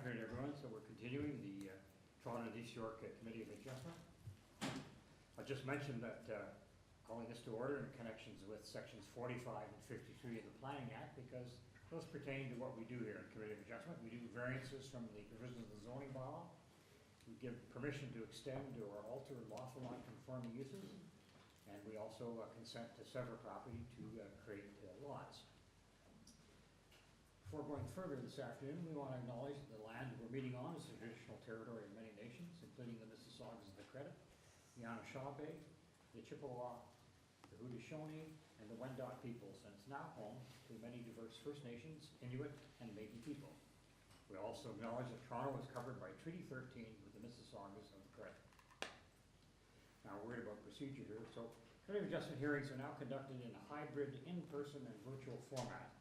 afternoon, everyone. So we're continuing the Toronto and East York Committee of Adjustment. I just mentioned that calling this to order in connections with sections 45 and 53 of the Planning Act, because those pertain to what we do here in Committee of Adjustment. We do variances from the provisions of the zoning bylaw. We give permission to extend or alter lawful non-conforming uses, and we also consent to sever property to create lots. Before going further this afternoon, we want to acknowledge that the land we're meeting on is the traditional territory of many nations, including the Mississaugas of the Credit, the Anishinaabe, the Chippewa, the Haudenosaunee, and the Wendat peoples, and it's now home to many diverse First Nations, Inuit, and Métis people. We also acknowledge that Toronto is covered by Treaty 13 with the Mississaugas of the Credit. Now, we're worried about procedure here. So, Committee of Adjustment hearings are now conducted in a hybrid in-person and virtual format.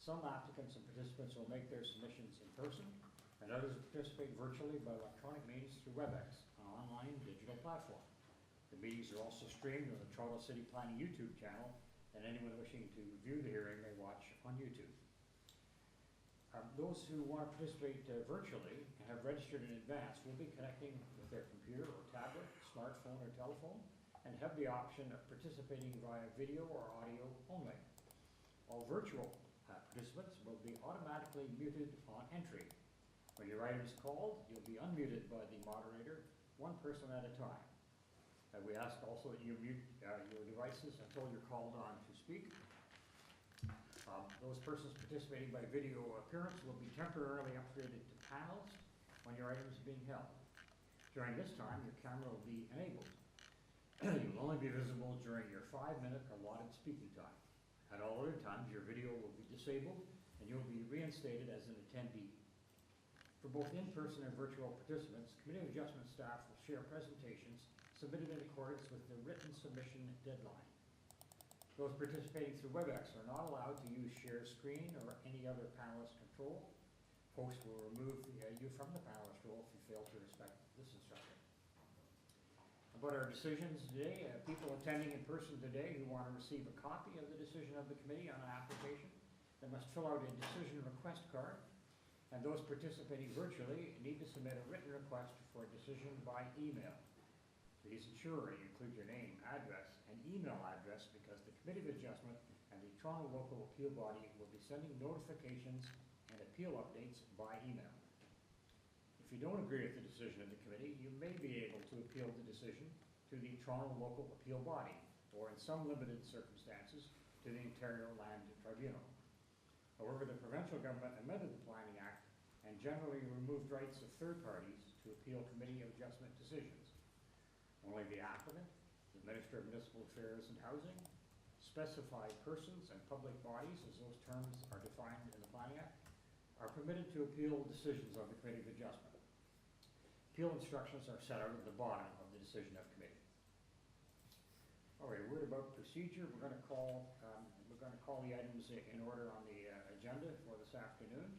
Some applicants and participants will make their submissions in person, and others will participate virtually by electronic means through WebEx, an online digital platform. The meetings are also streamed on the Toronto City Planning YouTube channel, and anyone wishing to view the hearing may watch on YouTube. Those who want to participate virtually and have registered in advance will be connecting with their computer or tablet, smartphone or telephone, and have the option of participating via video or audio only. All virtual participants will be automatically muted on entry. When your item is called, you'll be unmuted by the moderator, one person at a time. We ask also that you mute your devices until you're called on to speak. Those persons participating by video appearance will be temporarily upgraded to panelists when your item is being held. During this time, your camera will be enabled. You will only be visible during your 5-minute allotted speaking time. At all other times, your video will be disabled and you'll be reinstated as an attendee. For both in-person and virtual participants, Committee of Adjustment staff will share presentations submitted in accordance with the written submission deadline. Those participating through WebEx are not allowed to use share screen or any other panelist control. Host will remove you from the panelist role if you fail to respect this instruction. About our decisions today, people attending in person today who want to receive a copy of the decision of the committee on an application, they must fill out a decision request card, and those participating virtually need to submit a written request for a decision by email. Please ensure you include your name, address, and email address, because the Committee of Adjustment and the Toronto Local Appeal Body will be sending notifications and appeal updates by email. If you don't agree with the decision of the committee, you may be able to appeal the decision to the Toronto Local Appeal Body, or in some limited circumstances, to the Ontario Land Tribunal. However, the provincial government amended the Planning Act and generally removed rights of third parties to appeal Committee of Adjustment decisions. Only the applicant, the Minister of Municipal Affairs and Housing, specified persons and public bodies, as those terms are defined in the Planning Act, are permitted to appeal decisions of the Committee of Adjustment. Appeal instructions are set out at the bottom of the decision of committee. All right, a word about procedure. We're going to call the items in order on the agenda for this afternoon.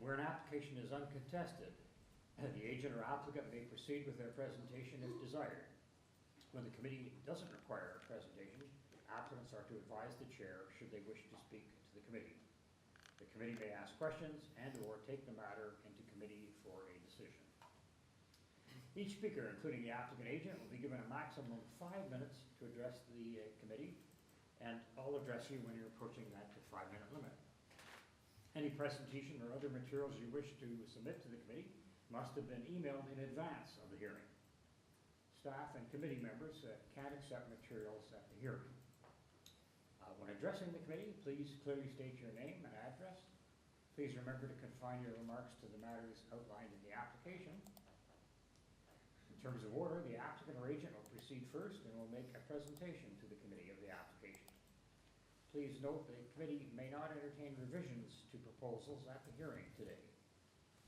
Where an application is uncontested, the agent or applicant may proceed with their presentation if desired. When the committee doesn't require a presentation, applicants are to advise the chair should they wish to speak to the committee. The committee may ask questions and/or take the matter into committee for a decision. Each speaker, including the applicant agent, will be given a maximum of 5 minutes to address the committee, and I'll address you when you're approaching that 5-minute limit. Any presentation or other materials you wish to submit to the committee must have been emailed in advance of the hearing. Staff and committee members can't accept materials at the hearing. When addressing the committee, please clearly state your name and address. Please remember to confine your remarks to the matters outlined in the application. In terms of order, the applicant or agent will proceed first and will make a presentation to the committee of the application. Please note that the committee may not entertain revisions to proposals at the hearing today.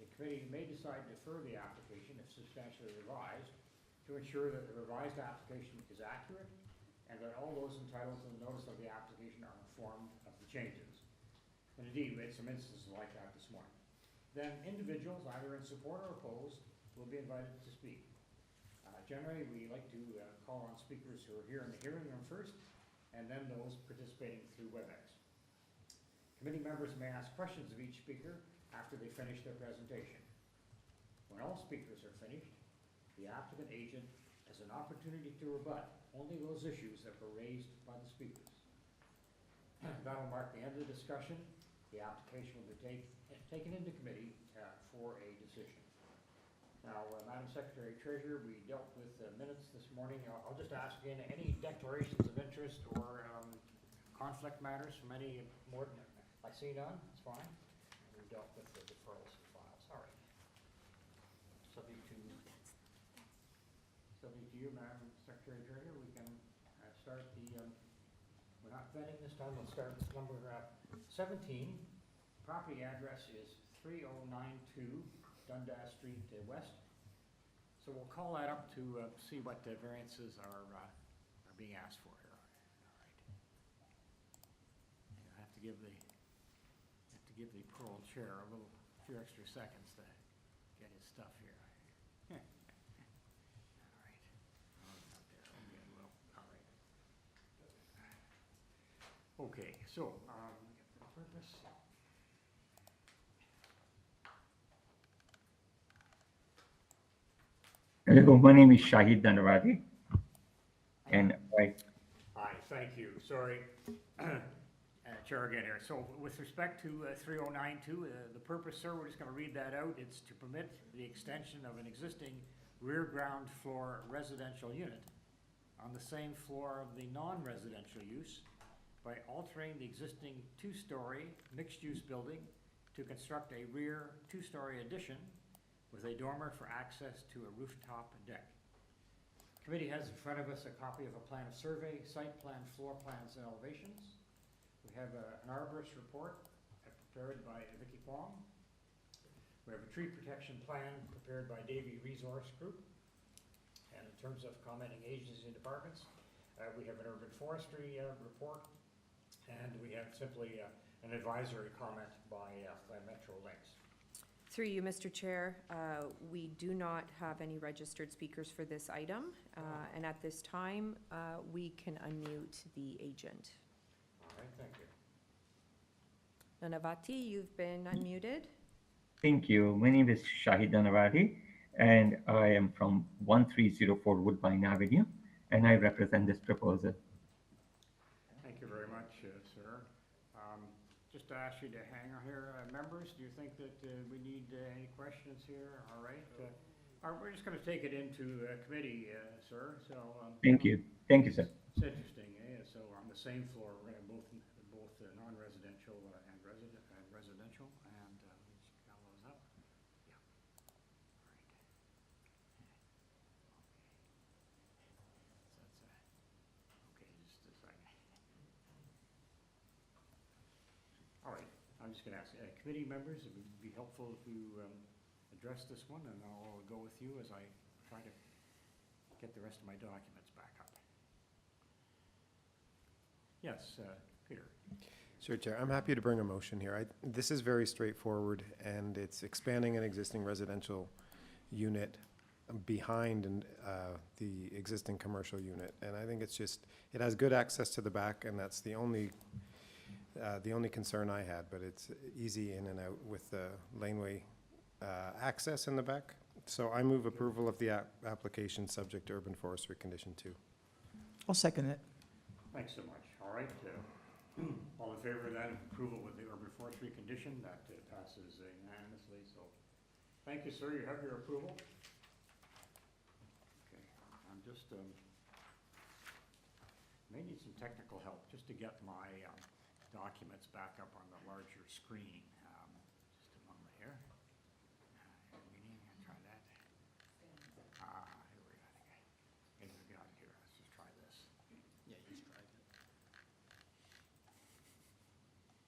The committee may decide to defer the application if substantially revised to ensure that the revised application is accurate and that all those entitled to the notice of the application are informed of the changes. And indeed, we had some instances like that this morning. Then individuals, either in support or opposed, will be invited to speak. Generally, we like to call on speakers who are here in the hearing room first, and then those participating through WebEx. Committee members may ask questions of each speaker after they finish their presentation. When all speakers are finished, the applicant agent has an opportunity to rebut only those issues that were raised by the speakers. That'll mark the end of the discussion. The application will be taken into committee for a decision. Now, Madam Secretary Treasurer, we dealt with minutes this morning. I'll just ask again, any declarations of interest or conflict matters from any more? I see none, it's fine. We dealt with the deferrals and files, all right. Subject to you, Madam Secretary Treasurer, we can start the, we're not vetting this time, we'll start with number 17. Property address is 3092 Dundas Street West. So we'll call that up to see what the variances are being asked for here. All right. I have to give the parole chair a few extra seconds to get his stuff here. All right. Oh, not there. Okay, well, all right. Okay, so get the purpose. Hello, my name is Shahid Danawati, and I. Hi, thank you. Sorry, Chair again here. So with respect to 3092, the purpose, sir, we're just going to read that out. It's to permit the extension of an existing rear ground floor residential unit on the same floor of the non-residential use by altering the existing two-story mixed-use building to construct a rear two-story addition with a dormer for access to a rooftop deck. Committee has in front of us a copy of a plan of survey, site plan, floor plans, and elevations. We have an arborist report prepared by Vicky Fong. We have a tree protection plan prepared by Davy Resource Group. And in terms of commenting agencies and departments, we have an urban forestry report, and we have simply an advisory comment by Metro Links. Through you, Mr. Chair, we do not have any registered speakers for this item, and at this time, we can unmute the agent. All right, thank you. Nanavati, you've been unmuted. Thank you. My name is Shahid Danawati, and I am from 1304 Woodbine Avenue, and I represent this proposal. Thank you very much, sir. Just to ask you to hang on here, members, do you think that we need any questions here? All right. We're just going to take it into committee, sir. So Thank you. Thank you, sir. It's interesting. So on the same floor, we're going to have both non-residential and residential, and let's count those up. Yeah. All right. Okay, just a second. All right, I'm just going to ask committee members, it would be helpful if you address this one, and I'll go with you as I try to get the rest of my documents back up. Yes, Peter. Sure, Chair. I'm happy to bring a motion here. This is very straightforward, and it's expanding an existing residential unit behind the existing commercial unit. And I think it's just, it has good access to the back, and that's the only concern I had, but it's easy in and out with the laneway access in the back. So I move approval of the application subject to urban forestry condition 2. I'll second it. Thanks so much. All right. All in favor of that approval with the urban forestry condition, that passes unanimously. So thank you, sir. You have your approval. Okay. I'm just may need some technical help just to get my documents back up on the larger screen. Just a moment here. Meeting, try that. Here we go. Here we got it here. Let's just try this. Yeah, he's tried it.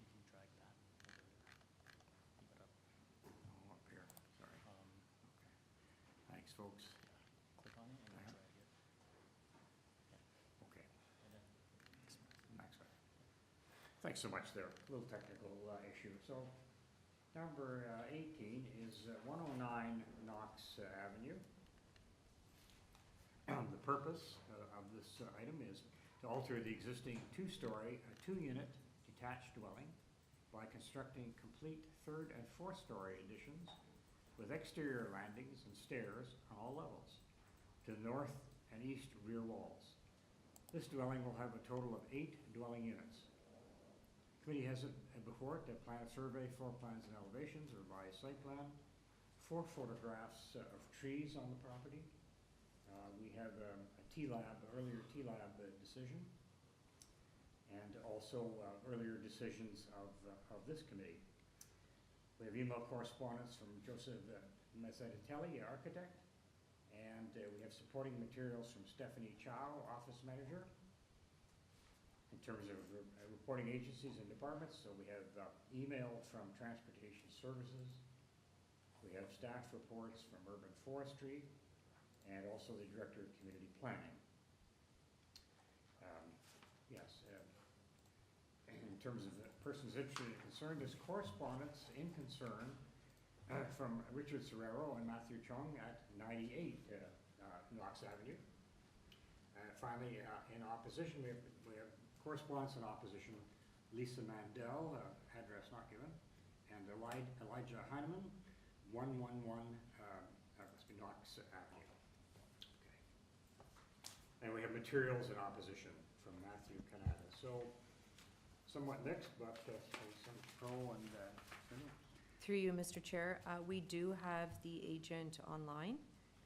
You can drag that. Keep it up. Oh, up here. Sorry. Okay. Thanks, folks. Click on it and then drag it. Okay. And then Next one. Thanks so much there. A little technical issue. So number 18 is 109 KNOX Avenue. The purpose of this item is to alter the existing two-story, two-unit detached dwelling by constructing complete third and fourth story additions with exterior landings and stairs on all levels to the north and east rear walls. This dwelling will have a total of 8 dwelling units. The committee has before it a plan of survey, floor plans and elevations, a revised site plan, 4 photographs of trees on the property. We have a earlier T-Lab decision, and also earlier decisions of this committee. We have email correspondence from Joseph Mazzatelli, architect, and we have supporting materials from Stephanie Chow, office manager. In terms of reporting agencies and departments, so we have email from Transportation Services. We have staff reports from Urban Forestry, and also the Director of Community Planning. In terms of persons interested and concerned, there's correspondence in concern from Richard Serrero and Matthew Chung at 98 KNOX Avenue. Finally, in opposition, we have correspondence in opposition, Lisa Mandel, address not given, and Elijah Heineman, 111 KNOX Avenue. And we have materials in opposition from Matthew Canada. So, somewhat mixed, but some pro and Through you, Mr. Chair, we do have the agent online,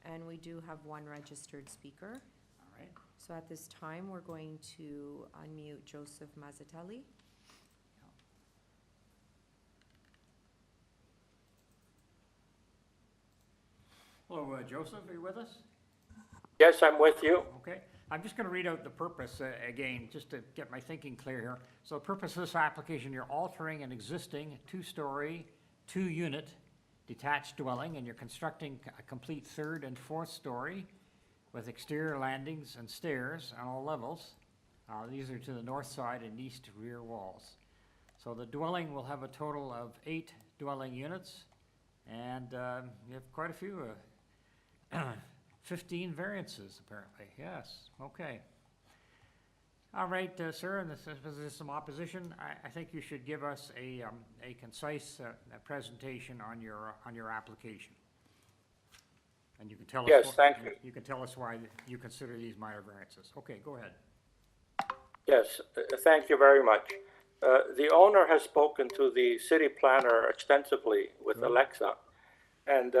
and we do have 1 registered speaker. all right. So at this time, we're going to unmute Joseph Mazzatelli. Hello, Joseph, are you with us? Yes, I'm with you. Okay. I'm just going to read out the purpose again, just to get my thinking clear here. So the purpose of this application, you're altering an existing 2-story, 2-unit detached dwelling, and you're constructing a complete 3rd and 4th story with exterior landings and stairs on all levels. These are to the north side and east rear walls. So the dwelling will have a total of 8 dwelling units, and you have quite a few, 15 variances apparently, yes, okay. All right, sir, and there's some opposition. I think you should give us a concise presentation on your application. And you can tell us. Yes, thank you. You can tell us why you consider these minor variances. Okay, go ahead. Yes, thank you very much. The owner has spoken to the city planner extensively with Alexa, and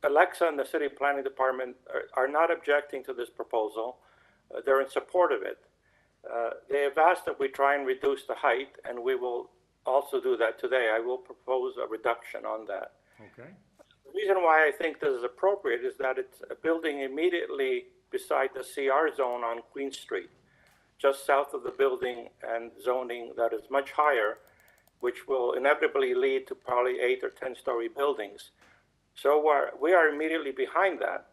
Alexa and the city planning department are not objecting to this proposal. They're in support of it. They have asked that we try and reduce the height, and we will also do that today. I will propose a reduction on that. Okay. The reason why I think this is appropriate is that it's a building immediately beside the CR zone on Queen Street, just south of the building and zoning that is much higher, which will inevitably lead to probably 8 or 10-story buildings. So we are immediately behind that,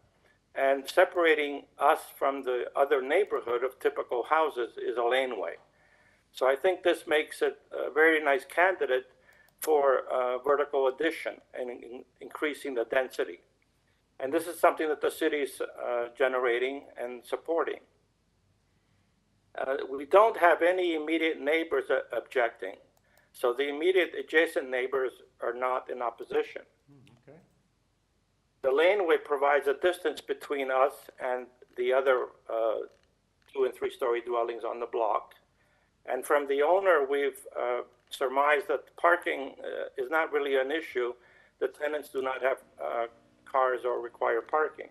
and separating us from the other neighborhood of typical houses is a laneway. So I think this makes it a very nice candidate for vertical addition and increasing the density. And this is something that the city's generating and supporting. We don't have any immediate neighbors objecting. So the immediate adjacent neighbors are not in opposition. Okay. The laneway provides a distance between us and the other 2- and 3-story dwellings on the block. And from the owner, we've surmised that parking is not really an issue. The tenants do not have cars or require parking.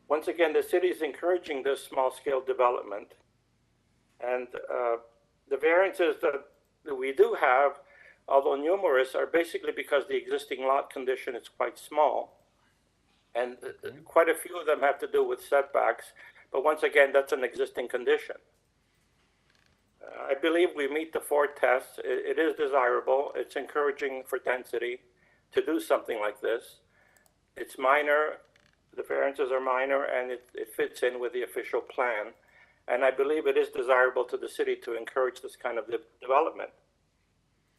Once again, the city is encouraging this small-scale development. And the variances that we do have, although numerous, are basically because the existing lot condition is quite small. And quite a few of them have to do with setbacks. But once again, that's an existing condition. I believe we meet the 4 tests. It is desirable. It's encouraging for density to do something like this. It's minor. The variances are minor, and it fits in with the official plan. And I believe it is desirable to the city to encourage this kind of development.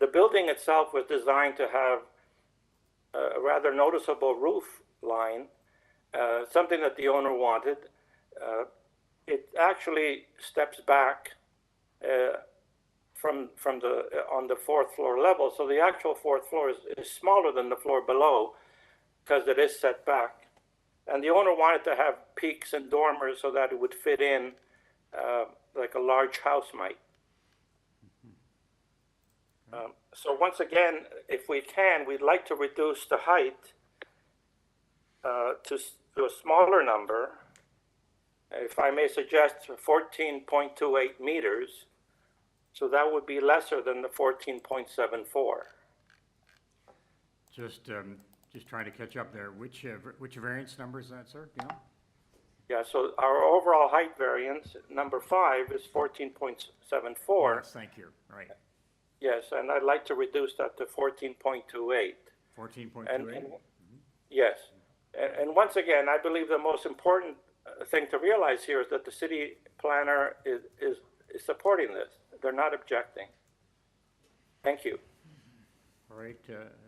The building itself was designed to have a rather noticeable roof line, something that the owner wanted. It actually steps back from the on the fourth floor level. So the actual fourth floor is smaller than the floor below because it is set back. And the owner wanted to have peaks and dormers so that it would fit in like a large house might. So once again, if we can, we'd like to reduce the height to a smaller number. If I may suggest 14.28 meters. So that would be lesser than the 14.74. Just trying to catch up there. Which variance number is that, sir? Do you know? Yeah, so our overall height variance, number 5, is 14.74. Yes, thank you. Right. Yes, and I'd like to reduce that to 14.28. 14.28? Yes. And once again, I believe the most important thing to realize here is that the city planner is supporting this. They're not objecting. Thank you. All right,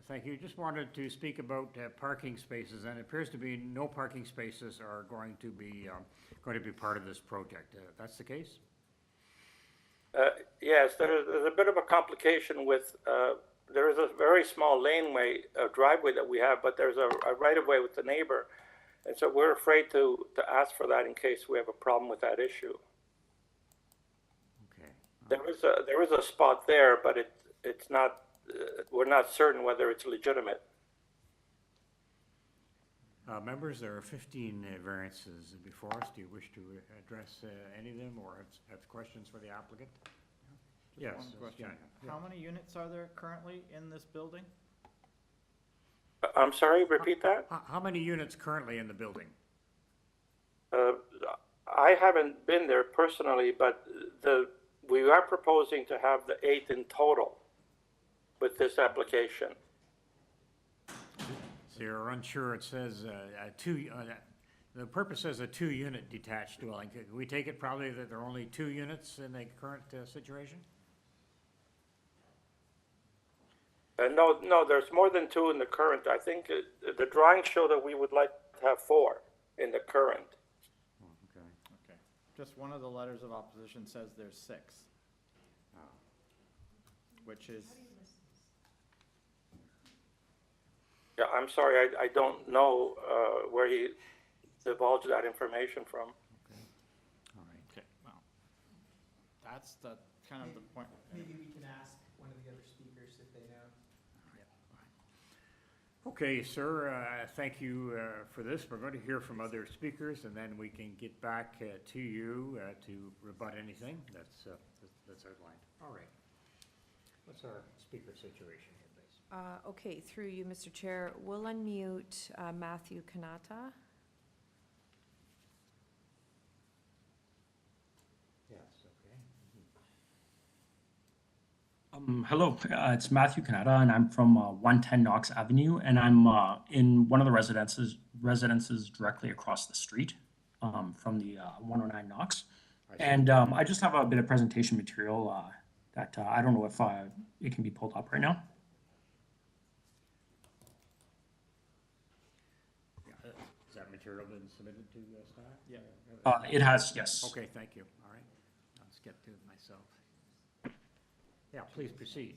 thank you. Just wanted to speak about parking spaces, and it appears to be no parking spaces are going to be part of this project. That's the case? Yes, there's a bit of a complication with, there is a very small laneway, driveway that we have, but there's a right-of-way with the neighbor. And so we're afraid to ask for that in case we have a problem with that issue. Okay. There is a spot there, but it's not, we're not certain whether it's legitimate. Members, there are 15 variances before us. Do you wish to address any of them or have questions for the applicant? Yes. One question. Yeah. How many units are there currently in this building? I'm sorry, repeat that? How many units currently in the building? I haven't been there personally, but we are proposing to have the 8 in total with this application. So you're unsure. It says the purpose says a 2-unit detached dwelling. Can we take it probably that there are only 2 units in the current situation? No, there's more than 2 in the current. I think the drawings show that we would like to have 4 in the current. Okay. Okay. Just one of the letters of opposition says there's 6. Which is, Yeah, I'm sorry, I don't know where he divulged that information from. All right. okay, well, that's the kind of the point. Maybe we can ask one of the other speakers if they know. Okay, sir, thank you for this. We're going to hear from other speakers, and then we can get back to you to rebut anything that's outlined. All right. What's our speaker situation here, please? Okay, through you, Mr. Chair, we'll unmute Matthew Kanata. Yes, okay. Hello, it's Matthew Kanata, and I'm from 110 Knox Avenue, and I'm in one of the residences directly across the street from the 109 Knox. And I just have a bit of presentation material that I don't know if it can be pulled up right now. Yeah, has that material been submitted to staff? Yeah. It has, yes. Okay, thank you. All right. Let's get to it myself. Yeah, please proceed.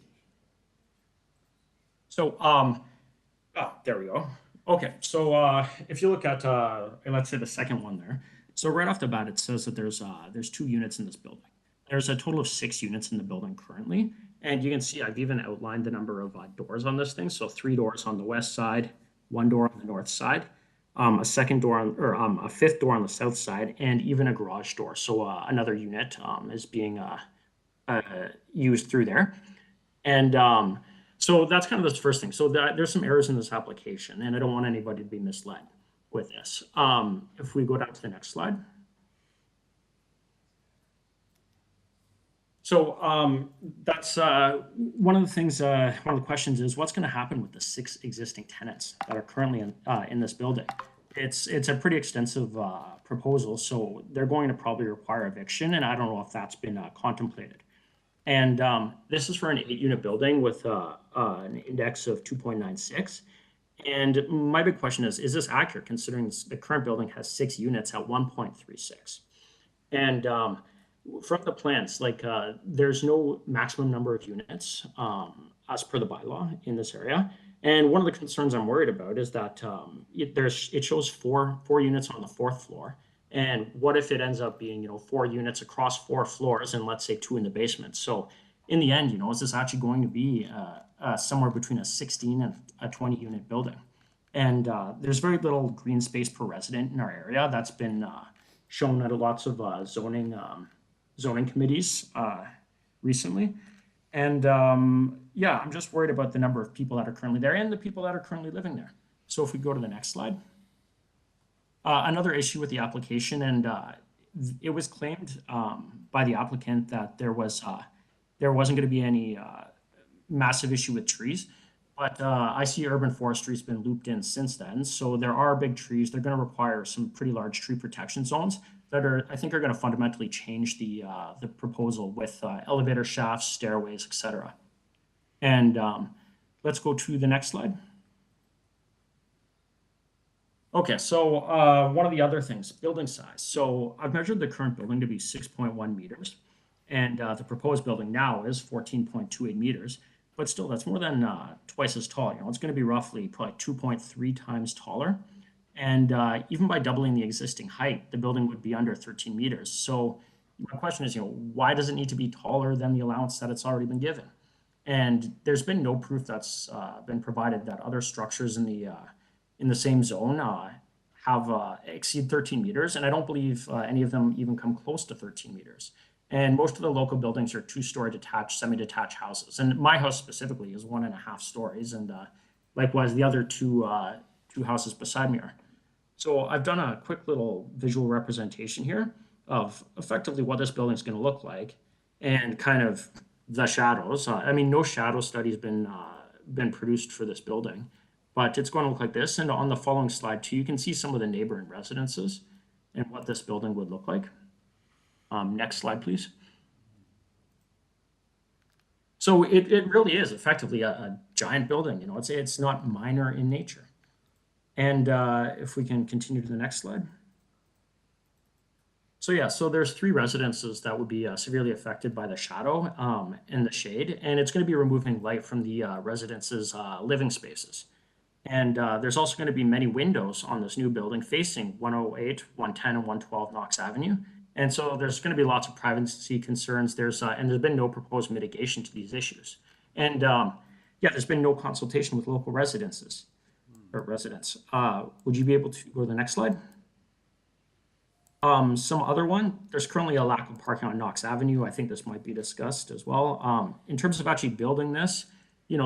So, there we go. Okay, so if you look at, let's say the second one there. So right off the bat, it says that there's 2 units in this building. There's a total of 6 units in the building currently. And you can see I've even outlined the number of doors on this thing. So 3 doors on the west side, 1 door on the north side, a second door on, or a 5th door on the south side, and even a garage door. So another unit is being used through there. And so that's kind of the first thing. So there's some errors in this application, and I don't want anybody to be misled with this. If we go down to the next slide. So that's one of the things, one of the questions is what's going to happen with the 6 existing tenants that are currently in this building? It's a pretty extensive proposal, so they're going to probably require eviction, and I don't know if that's been contemplated. And this is for an 8-unit building with an index of 2.96. And my big question is this accurate considering the current building has 6 units at 1.36? And from the plans, like, there's no maximum number of units, as per the bylaw in this area. And one of the concerns I'm worried about is that, it shows four units on the fourth floor. And what if it ends up being, 4 units across 4 floors and let's say 2 in the basement? So in the end, is this actually going to be, somewhere between a 16 and a 20 unit building? And, there's very little green space per resident in our area. That's been, shown at lots of, zoning committees, recently. And yeah, I'm just worried about the number of people that are currently there and the people that are currently living there. So if we go to the next slide. Another issue with the application, and it was claimed by the applicant that there wasn't going to be any massive issue with trees. But I see urban forestry's been looped in since then. So there are big trees. They're going to require some pretty large tree protection zones that I think are going to fundamentally change the proposal with elevator shafts, stairways, etc. And let's go to the next slide. Okay, so one of the other things, building size. So I've measured the current building to be 6.1 meters, and the proposed building now is 14.28 meters. But still, that's more than twice as tall. It's going to be roughly probably 2.3 times taller. And even by doubling the existing height, the building would be under 13 meters. So my question is, why does it need to be taller than the allowance that it's already been given? And there's been no proof that's been provided that other structures in the same zone have exceed 13 meters. And I don't believe any of them even come close to 13 meters. And most of the local buildings are 2-story detached, semi-detached houses. And my house specifically is 1.5 stories. And likewise, the other two houses beside me are. So I've done a quick little visual representation here of effectively what this building is going to look like and kind of the shadows. I mean, no shadow study has been produced for this building, but it's going to look like this. And on the following slide too, you can see some of the neighboring residences and what this building would look like. Next slide, please. So it really is effectively a giant building. It's not minor in nature. And if we can continue to the next slide. So yeah, so there's 3 residences that would be severely affected by the shadow and the shade, and it's going to be removing light from the residences' living spaces. And there's also going to be many windows on this new building facing 108, 110, and 112 Knox Avenue. And so there's going to be lots of privacy concerns. And there's been no proposed mitigation to these issues. And yeah, there's been no consultation with local residents. Would you be able to go to the next slide? Some other one, there's currently a lack of parking on Knox Avenue. I think this might be discussed as well. In terms of actually building this, you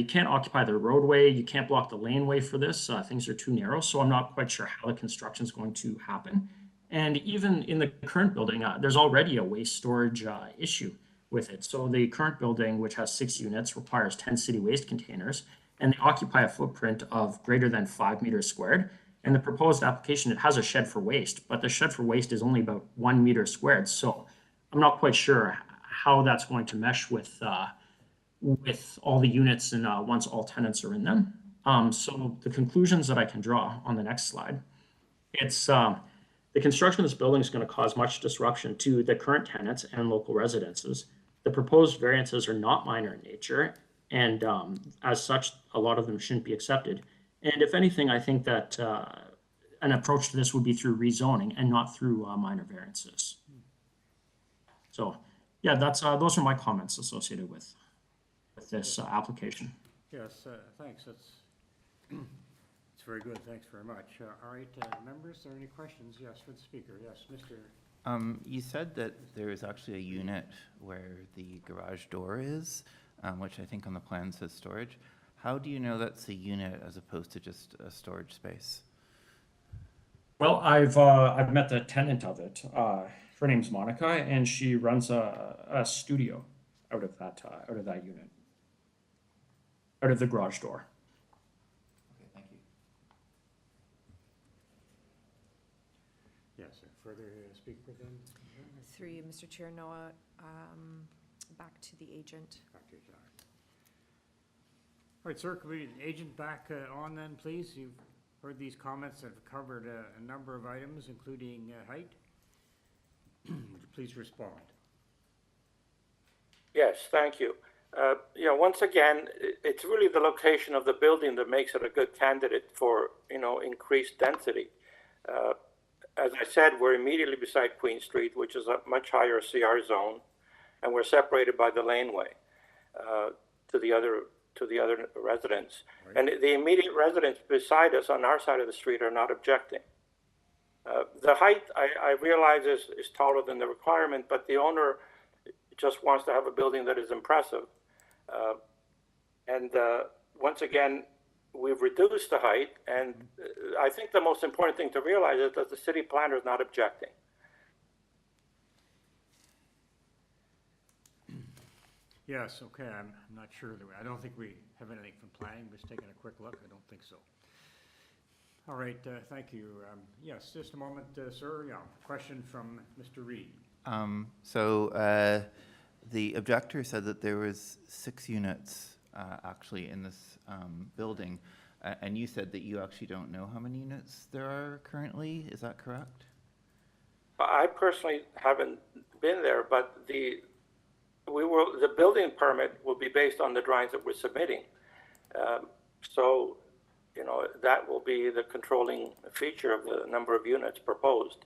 can't occupy the roadway. You can't block the laneway for this. Things are too narrow. So I'm not quite sure how the construction is going to happen. And even in the current building, there's already a waste storage issue with it. So the current building, which has 6 units, requires 10 city waste containers, and they occupy a footprint of greater than 5 meters squared. And the proposed application, it has a shed for waste, but the shed for waste is only about 1 meter squared. So I'm not quite sure how that's going to mesh with all the units and once all tenants are in them. So the conclusions that I can draw on the next slide, it's the construction of this building is going to cause much disruption to the current tenants and local residences. The proposed variances are not minor in nature, and as such, a lot of them shouldn't be accepted. And if anything, I think that an approach to this would be through rezoning and not through minor variances. So yeah, those are my comments associated with this application. Yes, thanks. It's very good. Thanks very much. All right, members, are there any questions? Yes, for the speaker. Yes, Mr. You said that there is actually a unit where the garage door is, which I think on the plan says storage. How do you know that's a unit as opposed to just a storage space? Well, I've met the tenant of it. Her name's Monica, and she runs a studio out of that unit, out of the garage door. Okay, thank you. Yes, further speaker then? 3, Mr. Chair, Noah, back to the agent. Back to you, John. All right, sir, could we agent back on then, please? You've heard these comments that have covered a number of items, including height. Would you please respond. Yes, thank you. Once again, it's really the location of the building that makes it a good candidate for, increased density. As I said, we're immediately beside Queen Street, which is a much higher CR zone, and we're separated by the laneway to the other residents. Right. And the immediate residents beside us on our side of the street are not objecting. The height, I realize, is taller than the requirement, but the owner just wants to have a building that is impressive. Once again, we've reduced the height, and I think the most important thing to realize is that the city planner is not objecting. Yes, okay, I'm not sure that, I don't think we have anything from planning, just taking a quick look, I don't think so. All right, thank you. Yes, just a moment, sir, question from Mr. Reed. The objector said that there was 6 units actually in this building, and you said that you actually don't know how many units there are currently. Is that correct? I personally haven't been there, but the building permit will be based on the drawings that we're submitting. That will be the controlling feature of the number of units proposed.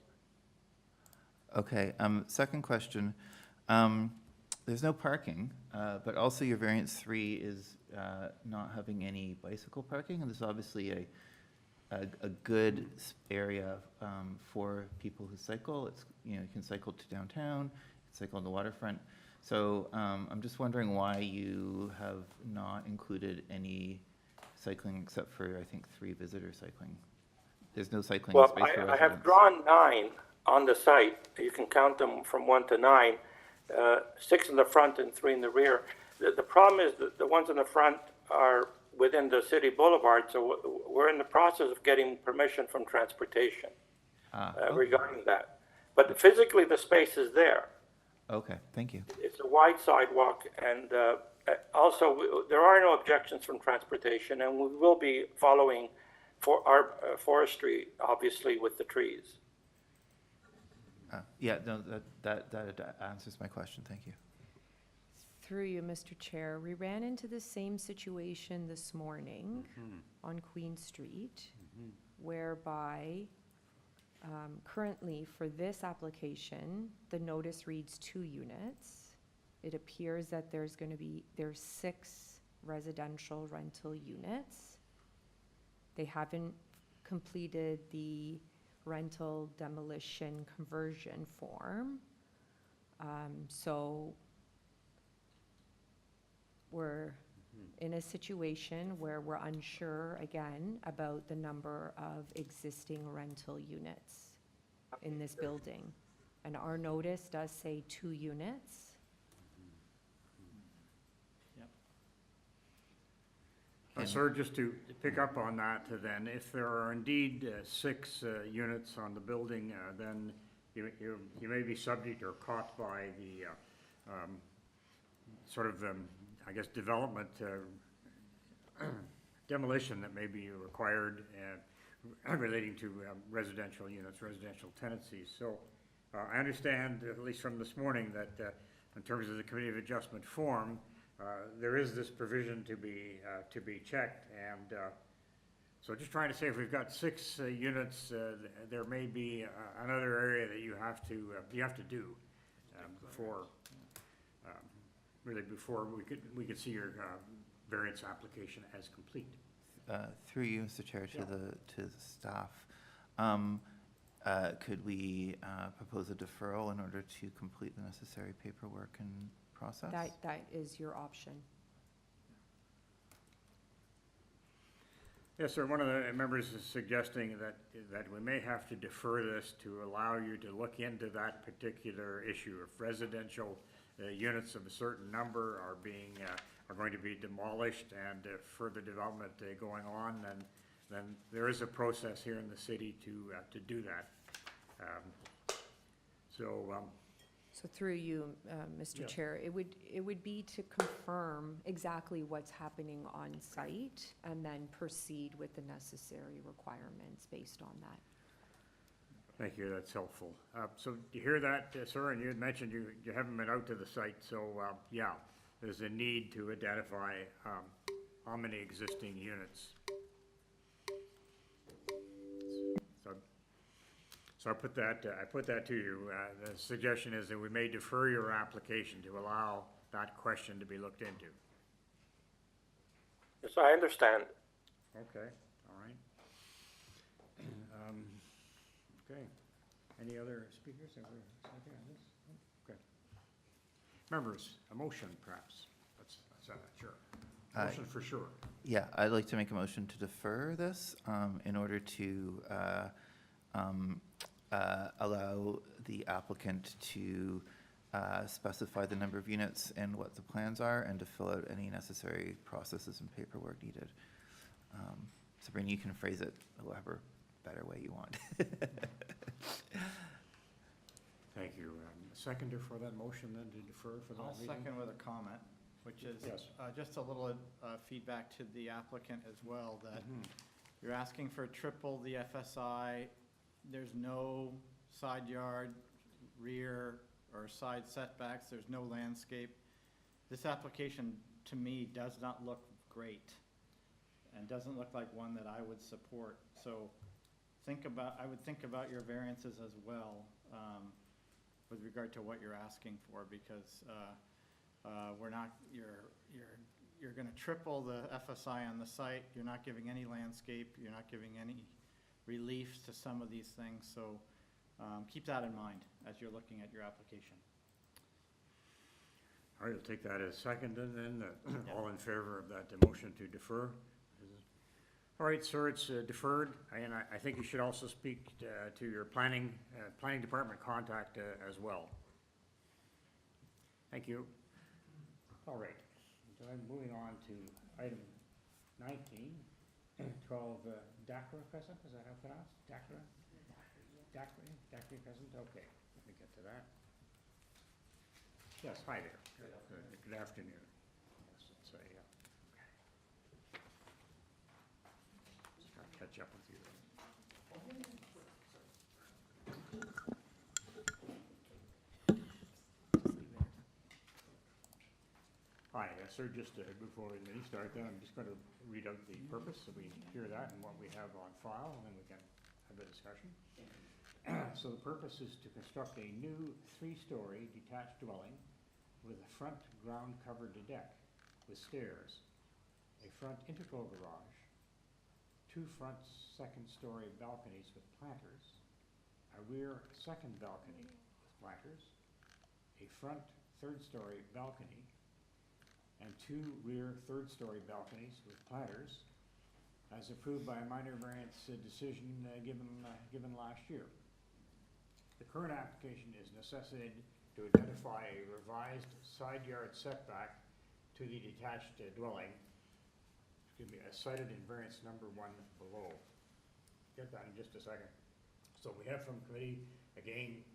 Okay, second question. There's no parking, but also your variance 3 is not having any bicycle parking, and there's obviously a good area for people who cycle. It's, you can cycle to downtown, you can cycle on the waterfront. So I'm just wondering why you have not included any cycling except for, I think, 3 visitor cycling. There's no cycling Well, space for I have residents. drawn 9 on the site. You can count them from 1 to 9, 6 in the front and 3 in the rear. The problem is that the ones in the front are within the city boulevard, so we're in the process of getting permission from transportation regarding that. But physically, the space is there. Okay, thank you. It's a wide sidewalk, and also there are no objections from transportation, and we will be following for our forestry, obviously, with the trees. Yeah, no, that answers my question. Thank you. Through you, Mr. Chair, we ran into the same situation this morning on Queen Street, whereby currently for this application, the notice reads 2 units. It appears that there's 6 residential rental units. They haven't completed the rental demolition conversion form. So we're in a situation where we're unsure again about the number of existing rental units in this building. And our notice does say 2 units. Sir, just to pick up on that, then, if there are indeed 6 units on the building, then you may be subject or caught by the I guess, development demolition that may be required relating to residential units, residential tenancies. So I understand, at least from this morning, that in terms of the Committee of Adjustment form, there is this provision to be checked, and so just trying to say, if we've got 6 units, there may be another area that you have to do before we could see your variance application as complete. Through you, Mr. Chair, to the staff, could we propose a deferral in order to complete the necessary paperwork and process? That is your option. Yes, sir. One of the members is suggesting that we may have to defer this to allow you to look into that particular issue. If residential units of a certain number are going to be demolished and further development going on, then there is a process here in the city to do that. So through you, Mr. Yeah. Chair, it would be to confirm exactly what's happening on site and then proceed with the necessary requirements based on that. Thank you, that's helpful. So you hear that, sir, and you had mentioned you haven't been out to the site, so, yeah, there's a need to identify how many existing units. So I put that to you. The suggestion is that we may defer your application to allow that question to be looked into. Yes, I understand. Okay, all right. Okay, any other speakers? Something on this? Okay. Members, a motion perhaps? That's sure. Motion for sure. Yeah, I'd like to make a motion to defer this in order to allow the applicant to specify the number of units and what the plans are, and to fill out any necessary processes and paperwork needed. Sabrina, you can phrase it however better way you want. Thank you. Seconder for that motion then to defer for that I'll meeting? second with a comment, which is Yes. just a little feedback to the applicant as well, that you're asking for triple the FSI. There's no side yard, rear, or side setbacks. There's no landscape. This application, to me, does not look great and doesn't look like one that I would support. So I would think about your variances as well with regard to what you're asking for, because you're gonna triple the FSI on the site. You're not giving any landscape. You're not giving any relief to some of these things. So keep that in mind as you're looking at your application. All right, we'll take that as second and then all in favor of that motion to defer? All right, sir, it's deferred, and I think you should also speak to your planning department contact as well. Thank you. All right, so I'm moving on to item 19, 12 DACRE Crescent, is that how it's pronounced? DACRE? DACRE Crescent, okay, let me get to that. Yes, hi there. Good afternoon. Yes, it's a, just trying to catch up with you. Hi, sir, just before we start then, I'm just going to read out the purpose so we hear that and what we have on file, and then we can have a discussion. So the purpose is to construct a new 3-story detached dwelling with a front ground-covered deck with stairs, a front integral garage, 2 front second-story balconies with planters, a rear second balcony with planters, a front third-story balcony, and 2 rear third-story balconies with planters, as approved by a minor variance decision given last year. The current application is necessitated to identify a revised side yard setback to the detached dwelling, as cited in variance number 1 below. Get that in just a second. So we have from committee, again,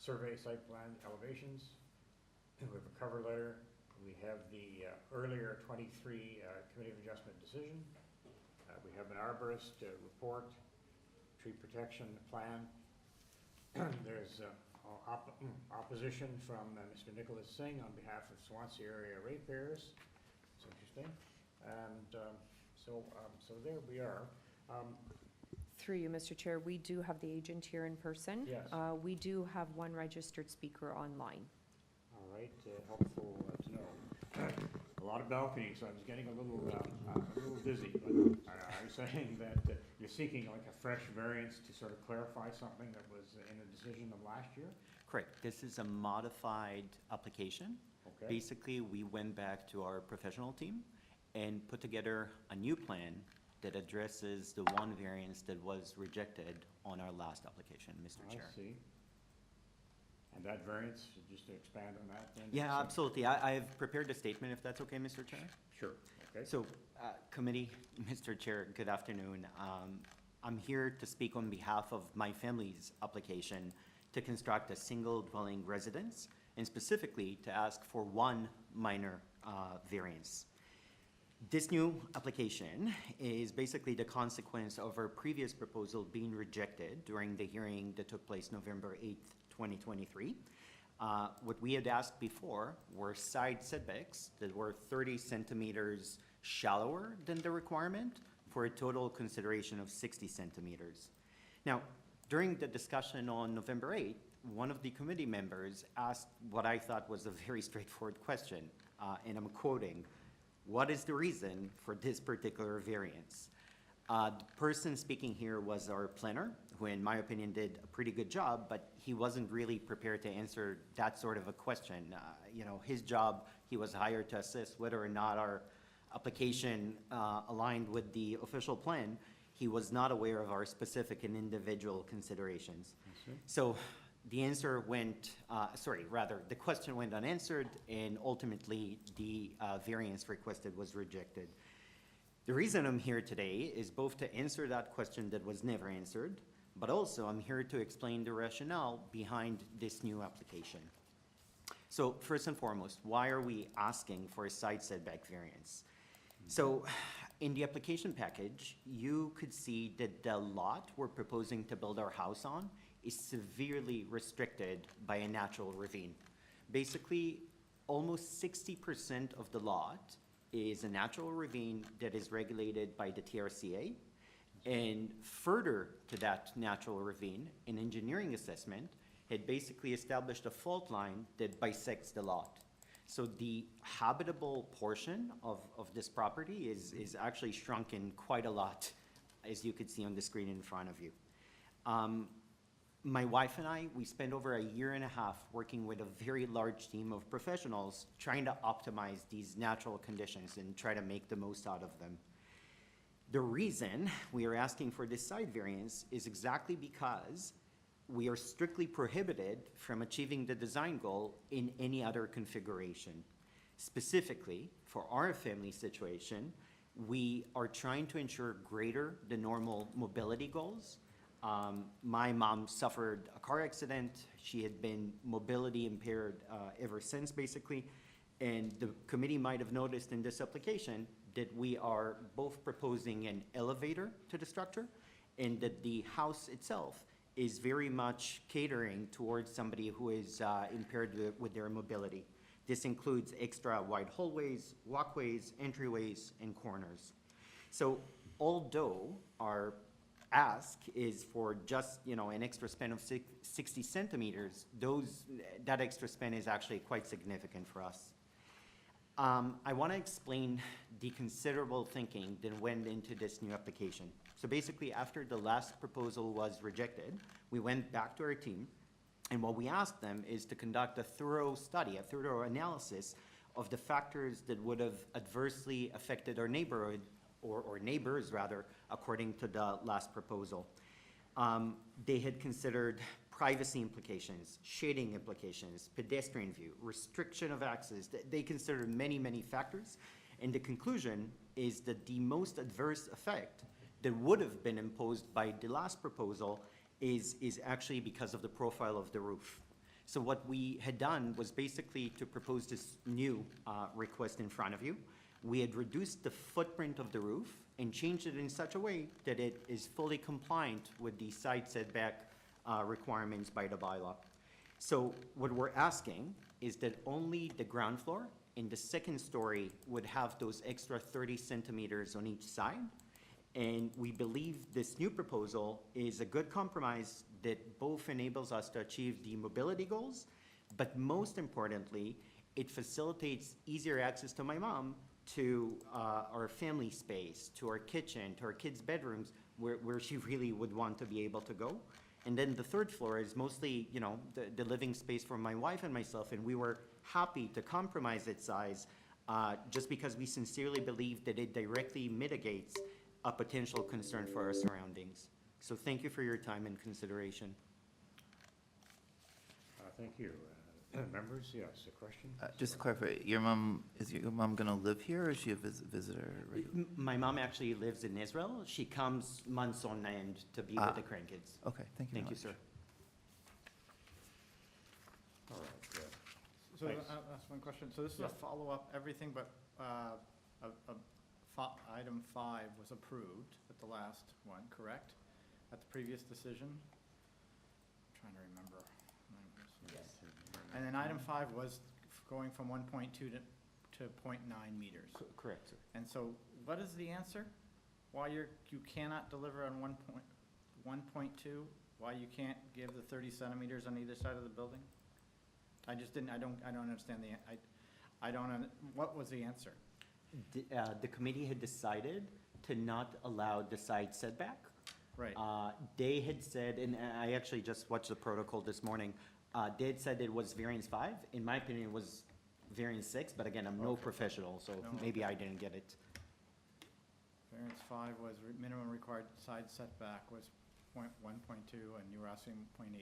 survey site plan elevations. We have a cover letter. We have the earlier 23 Committee of Adjustment decision. We have an arborist report, tree protection plan. There's opposition from Mr. Nicholas Singh on behalf of Swansea Area Ratepayers. It's interesting. And so there we are. Through you, Mr. Chair, we do have the agent here in person. Yes. We do have 1 registered speaker online. All right, helpful to know. A lot of balconies, so I was getting a little dizzy, but I was saying that you're seeking like a fresh variance to sort of clarify something that was in a decision of last year? Correct. This is a modified application. Okay. Basically, we went back to our professional team and put together a new plan that addresses the one variance that was rejected on our last application, Mr. Chair. I see. And that variance, just to expand on that then? Yeah, absolutely. I've prepared a statement, if that's okay, Mr. Chair. Sure, okay. So, committee, Mr. Chair, good afternoon. I'm here to speak on behalf of my family's application to construct a single dwelling residence, and specifically to ask for 1 minor variance. This new application is basically the consequence of our previous proposal being rejected during the hearing that took place November 8th, 2023. What we had asked before were side setbacks that were 30 centimeters shallower than the requirement for a total consideration of 60 centimeters. Now, during the discussion on November 8th, one of the committee members asked what I thought was a very straightforward question, and I'm quoting, "What is the reason for this particular variance?" The person speaking here was our planner, who in my opinion did a pretty good job, but he wasn't really prepared to answer that sort of a question. His job, he was hired to assess whether or not our application aligned with the official plan. He was not aware of our specific and individual considerations. So the answer went, the question went unanswered, and ultimately the variance requested was rejected. The reason I'm here today is both to answer that question that was never answered, but also I'm here to explain the rationale behind this new application. So first and foremost, why are we asking for a side setback variance? So in the application package, you could see that the lot we're proposing to build our house on is severely restricted by a natural ravine. Basically, almost 60% of the lot is a natural ravine that is regulated by the TRCA. And further to that natural ravine, an engineering assessment had basically established a fault line that bisects the lot. So the habitable portion of this property is actually shrunken quite a lot, as you could see on the screen in front of you. My wife and I, we spent over a year and a half working with a very large team of professionals trying to optimize these natural conditions and try to make the most out of them. The reason we are asking for this side variance is exactly because we are strictly prohibited from achieving the design goal in any other configuration. Specifically, for our family situation, we are trying to ensure greater than normal mobility goals. My mom suffered a car accident. She had been mobility impaired ever since, basically. And the committee might have noticed in this application that we are both proposing an elevator to the structure, and that the house itself is very much catering towards somebody who is impaired with their mobility. This includes extra wide hallways, walkways, entryways, and corners. So although our ask is for just, an extra span of 60 centimeters, that extra span is actually quite significant for us. I want to explain the considerable thinking that went into this new application. So basically, after the last proposal was rejected, we went back to our team, and what we asked them is to conduct a thorough study, a thorough analysis of the factors that would have adversely affected our neighborhood, or neighbors rather, according to the last proposal. They had considered privacy implications, shading implications, pedestrian view, restriction of access. They considered many, many factors. And the conclusion is that the most adverse effect that would have been imposed by the last proposal is actually because of the profile of the roof. So what we had done was basically to propose this new request in front of you. We had reduced the footprint of the roof and changed it in such a way that it is fully compliant with the side setback requirements by the bylaw. So what we're asking is that only the ground floor and the second story would have those extra 30 centimeters on each side. And we believe this new proposal is a good compromise that both enables us to achieve the mobility goals, but most importantly, it facilitates easier access to my mom to our family space, to our kitchen, to our kids' bedrooms, where she really would want to be able to go. And then the third floor is mostly, the living space for my wife and myself, and we were happy to compromise its size just because we sincerely believe that it directly mitigates a potential concern for our surroundings. So thank you for your time and consideration. Thank you. Members, yes, a question? Just to clarify, is your mom going to live here, or is she a visitor? My mom actually lives in Israel. She comes months on end to be with the grandkids. Okay, thank you. Thank you, sir. All right. So Thanks. I'll ask one question. So this is a follow-up, everything but a item 5 was approved at the last one, correct? At the previous decision? I'm trying to remember. Yes. And then item 5 was going from 1.2 to 0.9 meters. Correct, sir. And so what is the answer? Why you cannot deliver on 1.2? Why you can't give the 30 centimeters on either side of the building? I don't understand what was the answer? The committee had decided to not allow the side setback. Right. They had said, and I actually just watched the protocol this morning, they had said it was variance 5. In my opinion, it was variance 6, but again, I'm no professional, so No, maybe okay. I didn't get it. Variance 5 was minimum required side setback was 1.2, and you were asking 0.89.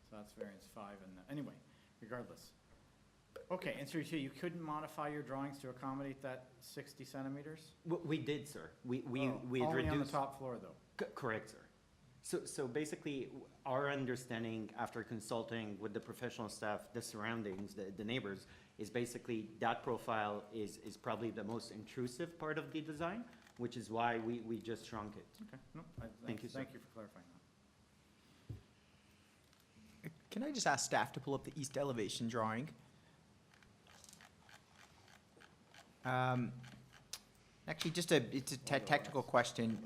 So that's variance 5, and anyway, regardless. Okay, and so you couldn't modify your drawings to accommodate that 60 centimeters? We did, sir. We had Only on the reduced. top floor, though? Correct, sir. So basically, our understanding after consulting with the professional staff, the surroundings, the neighbors, is basically that profile is probably the most intrusive part of the design, which is why we just shrunk it. Okay, no, Thank you, sir. Thank you for clarifying that. Can I just ask staff to pull up the east elevation drawing? Actually, it's a technical question.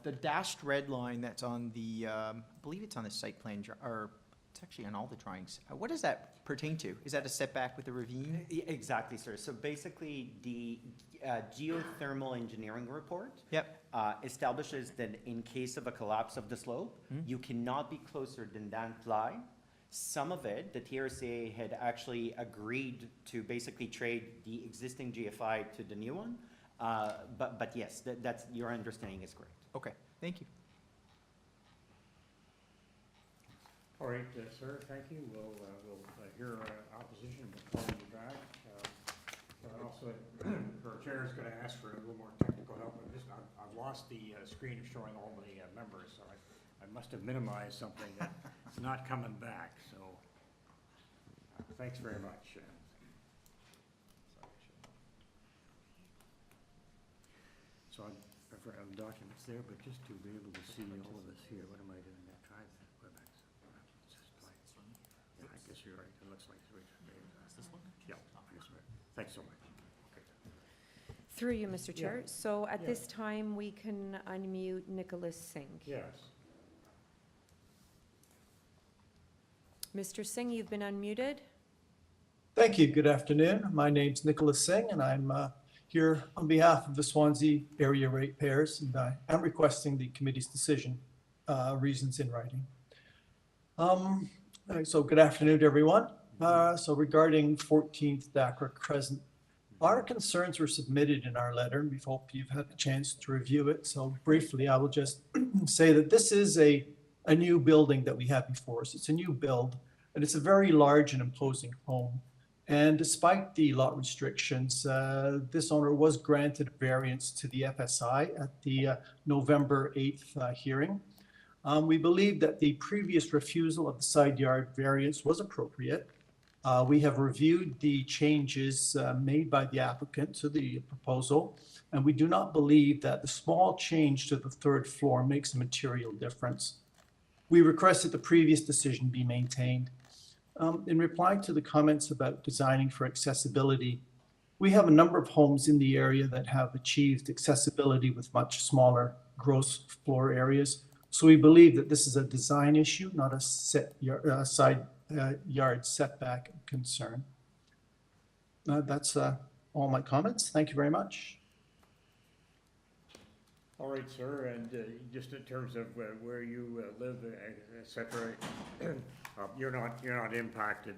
The dashed red line that's on the, I believe it's on the site plan, or it's actually on all the drawings. What does that pertain to? Is that a setback with the ravine? Exactly, sir. So basically, the geothermal engineering report Yep. establishes that in case of a collapse of the slope, you cannot be closer than that line. Some of it, the TRCA had actually agreed to basically trade the existing GFI to the new one. But yes, that's, your understanding is correct. Okay, thank you. All right, sir, thank you. We'll hear opposition, we'll call you back. Also, our chair is going to ask for a little more technical help. I've lost the screen showing all the members, so I must have minimized something that's not coming back, so thanks very much. So I've got documents there, but just to be able to see all of this here, what am I doing? I've tried that WebEx. Yeah, I guess you're right. It looks like it's this one? Yeah, I guess right. Thanks so much. Okay. Through you, Mr. Chair. Yeah. So at Yeah. this time, we can unmute Nicholas Singh. Yes. Mr. Singh, you've been unmuted. Thank you. Good afternoon. My name's Nicholas Singh, and I'm here on behalf of the Swansea area ratepayers, and I am requesting the committee's decision, reasons in writing. So good afternoon to everyone. So regarding 14th DACRE CRESCENT, our concerns were submitted in our letter, and we hope you've had a chance to review it. So briefly, I will just say that this is a new building that we have before us. It's a new build, and it's a very large and imposing home. And despite the lot restrictions, this owner was granted variance to the FSI at the November 8th hearing. We believe that the previous refusal of the side yard variance was appropriate. We have reviewed the changes made by the applicant to the proposal, and we do not believe that the small change to the third floor makes a material difference. We request that the previous decision be maintained. In reply to the comments about designing for accessibility, we have a number of homes in the area that have achieved accessibility with much smaller gross floor areas. So we believe that this is a design issue, not a side yard setback concern. That's all my comments. Thank you very much. All right, sir, and just in terms of where you live, et cetera, you're not impacted,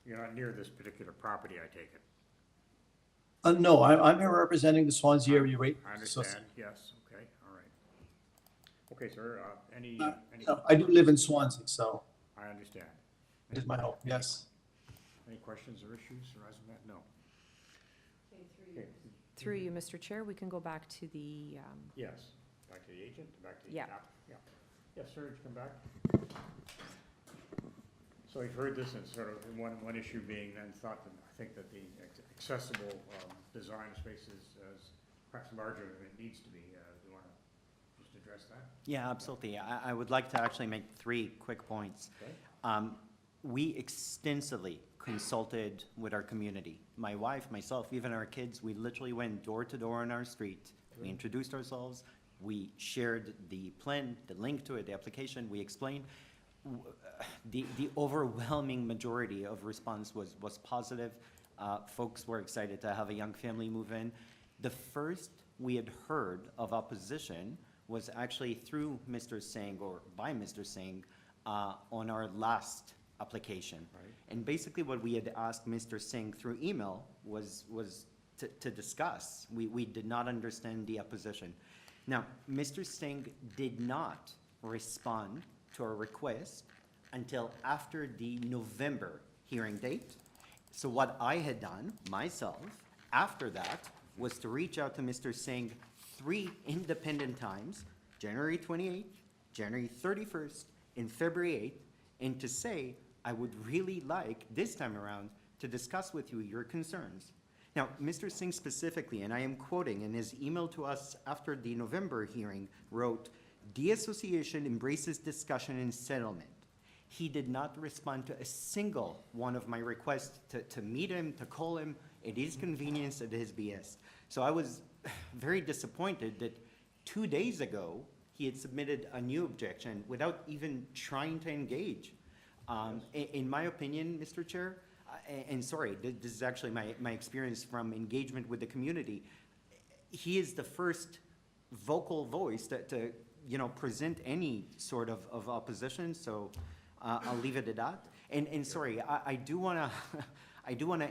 you're not near this particular property, I take it? No, I'm here representing the Swansea area rate. I understand, yes, okay, all right. Okay, sir, any? No, I do live in Swansea, so I understand. it is my home, yes. Any questions or issues arising from that? No. Okay. Through you, Mr. Chair, we can go back to the, Yes, back to the agent, back to the. Yeah. Yeah. Yes, sir, come back. So we've heard this in sort of one issue being then thought that, I think that the accessible design space is perhaps larger than it needs to be. Do you want to just address that? Yeah, absolutely. I would like to actually make 3 quick points. Okay. We extensively consulted with our community. My wife, myself, even our kids, we literally went door to door on our street. We introduced ourselves. We shared the plan, the link to it, the application. We explained. The overwhelming majority of response was positive. Folks were excited to have a young family move in. The first we had heard of opposition was actually through Mr. Singh or by Mr. Singh on our last application. Right. And basically what we had asked Mr. Singh through email was to discuss. We did not understand the opposition. Now, Mr. Singh did not respond to our request until after the November hearing date. So what I had done myself after that was to reach out to Mr. Singh 3 independent times, January 28th, January 31st, and February 8th, and to say, I would really like this time around to discuss with you your concerns. Now, Mr. Singh specifically, and I am quoting in his email to us after the November hearing, wrote, "The association embraces discussion and settlement." He did not respond to a single one of my requests to meet him, to call him at his convenience, at his BS. So I was very disappointed that 2 days ago, he had submitted a new objection without even trying to engage. In my opinion, Mr. Chair, and sorry, this is actually my experience from engagement with the community, he is the first vocal voice to present any sort of opposition, so I'll leave it at that. And sorry, I do wanna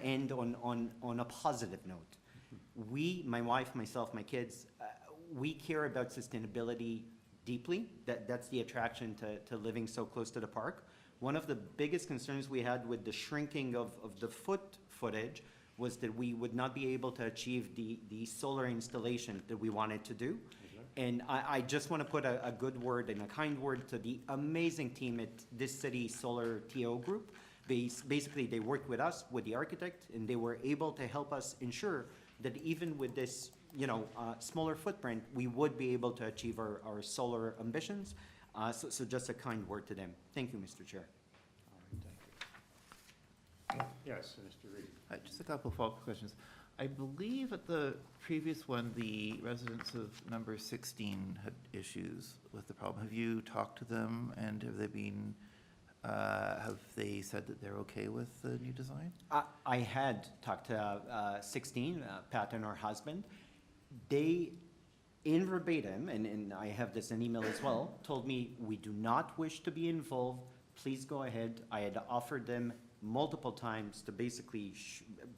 end on a positive note. We, my wife, myself, my kids, we care about sustainability deeply. That's the attraction to living so close to the park. One of the biggest concerns we had with the shrinking of the footage was that we would not be able to achieve the solar installation that we wanted to do. And I just want to put a good word and a kind word to the amazing team at this city solar TO group. Basically, they worked with us, with the architect, and they were able to help us ensure that even with this, smaller footprint, we would be able to achieve our solar ambitions. So just a kind word to them. Thank you, Mr. Chair. All right, thank you. Yes, Mr. Reed. Just a couple of follow-up questions. I believe at the previous one, the residents of number 16 had issues with the problem. Have you talked to them, and have they said that they're okay with the new design? I had talked to 16, Pat and her husband. They, in verbatim, and I have this in email as well, told me, we do not wish to be involved. Please go ahead. I had offered them multiple times to basically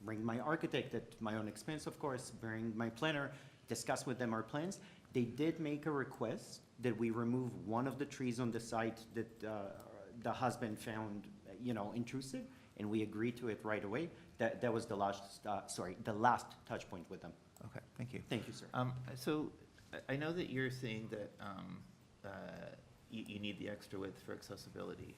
bring my architect at my own expense, of course, bring my planner, discuss with them our plans. They did make a request that we remove one of the trees on the site that the husband found, intrusive, and we agreed to it right away. That was the last touch point with them. Okay, thank you. Thank you, sir. So I know that you're saying that you need the extra width for accessibility.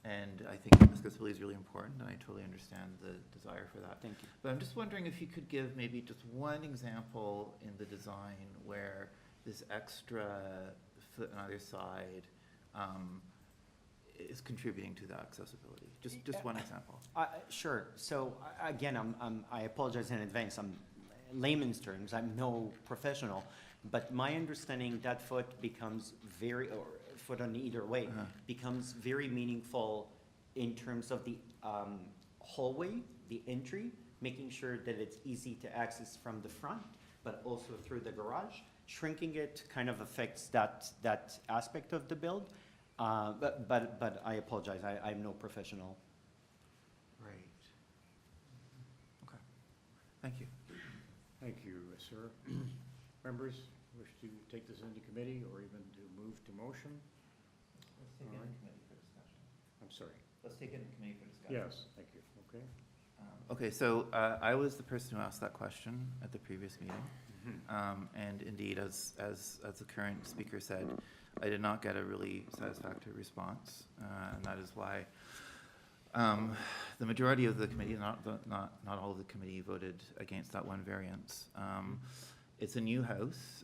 And I think accessibility is really important, and I totally understand the desire for that. Thank you. But I'm just wondering if you could give maybe just one example in the design where this extra foot on either side is contributing to that accessibility. Just one example. Sure. So again, I apologize in advance. I'm layman's terms. I'm no professional, but my understanding that foot becomes or foot on either way becomes very meaningful in terms of the hallway, the entry, making sure that it's easy to access from the front, but also through the garage. Shrinking it kind of affects that aspect of the build. But I apologize, I'm no professional. Right. Okay. Thank you. Thank you, sir. Members wish to take this into committee or even to move to motion? Let's take it in committee for discussion. I'm sorry. Let's take it in committee for discussion. Yes, thank you. Okay. Okay, so I was the person who asked that question at the previous meeting. And indeed, as the current speaker said, I did not get a really satisfactory response. And that is why The majority of the committee, not all of the committee, voted against that one variance. It's a new house,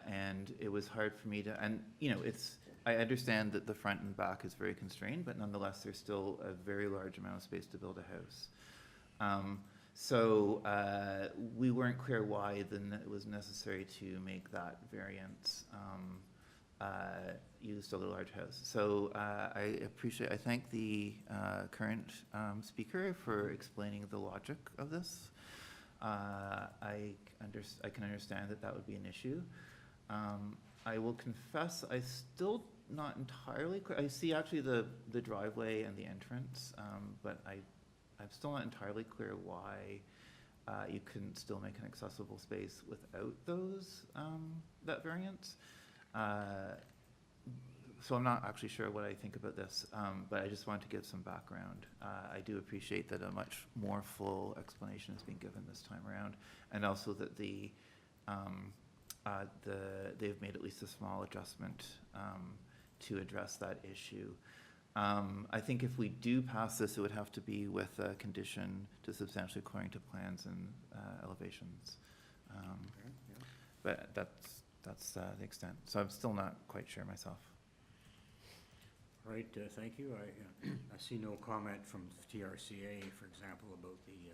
and it was hard for me to, and, you know, I understand that the front and back is very constrained, but nonetheless, there's still a very large amount of space to build a house. So we weren't clear why then it was necessary to make that variance use still a large house. So I thank the current speaker for explaining the logic of this. I can understand that would be an issue. I will confess, I still not entirely clear. I see actually the driveway and the entrance, but I'm still not entirely clear why you couldn't still make an accessible space without that variance. So I'm not actually sure what I think about this, but I just wanted to give some background. I do appreciate that a much more full explanation is being given this time around, and also that they've made at least a small adjustment to address that issue. I think if we do pass this, it would have to be with a condition to substantially according to plans and elevations. But that's the extent. So I'm still not quite sure myself. Right, thank you. I see no comment from TRCA, for example, about the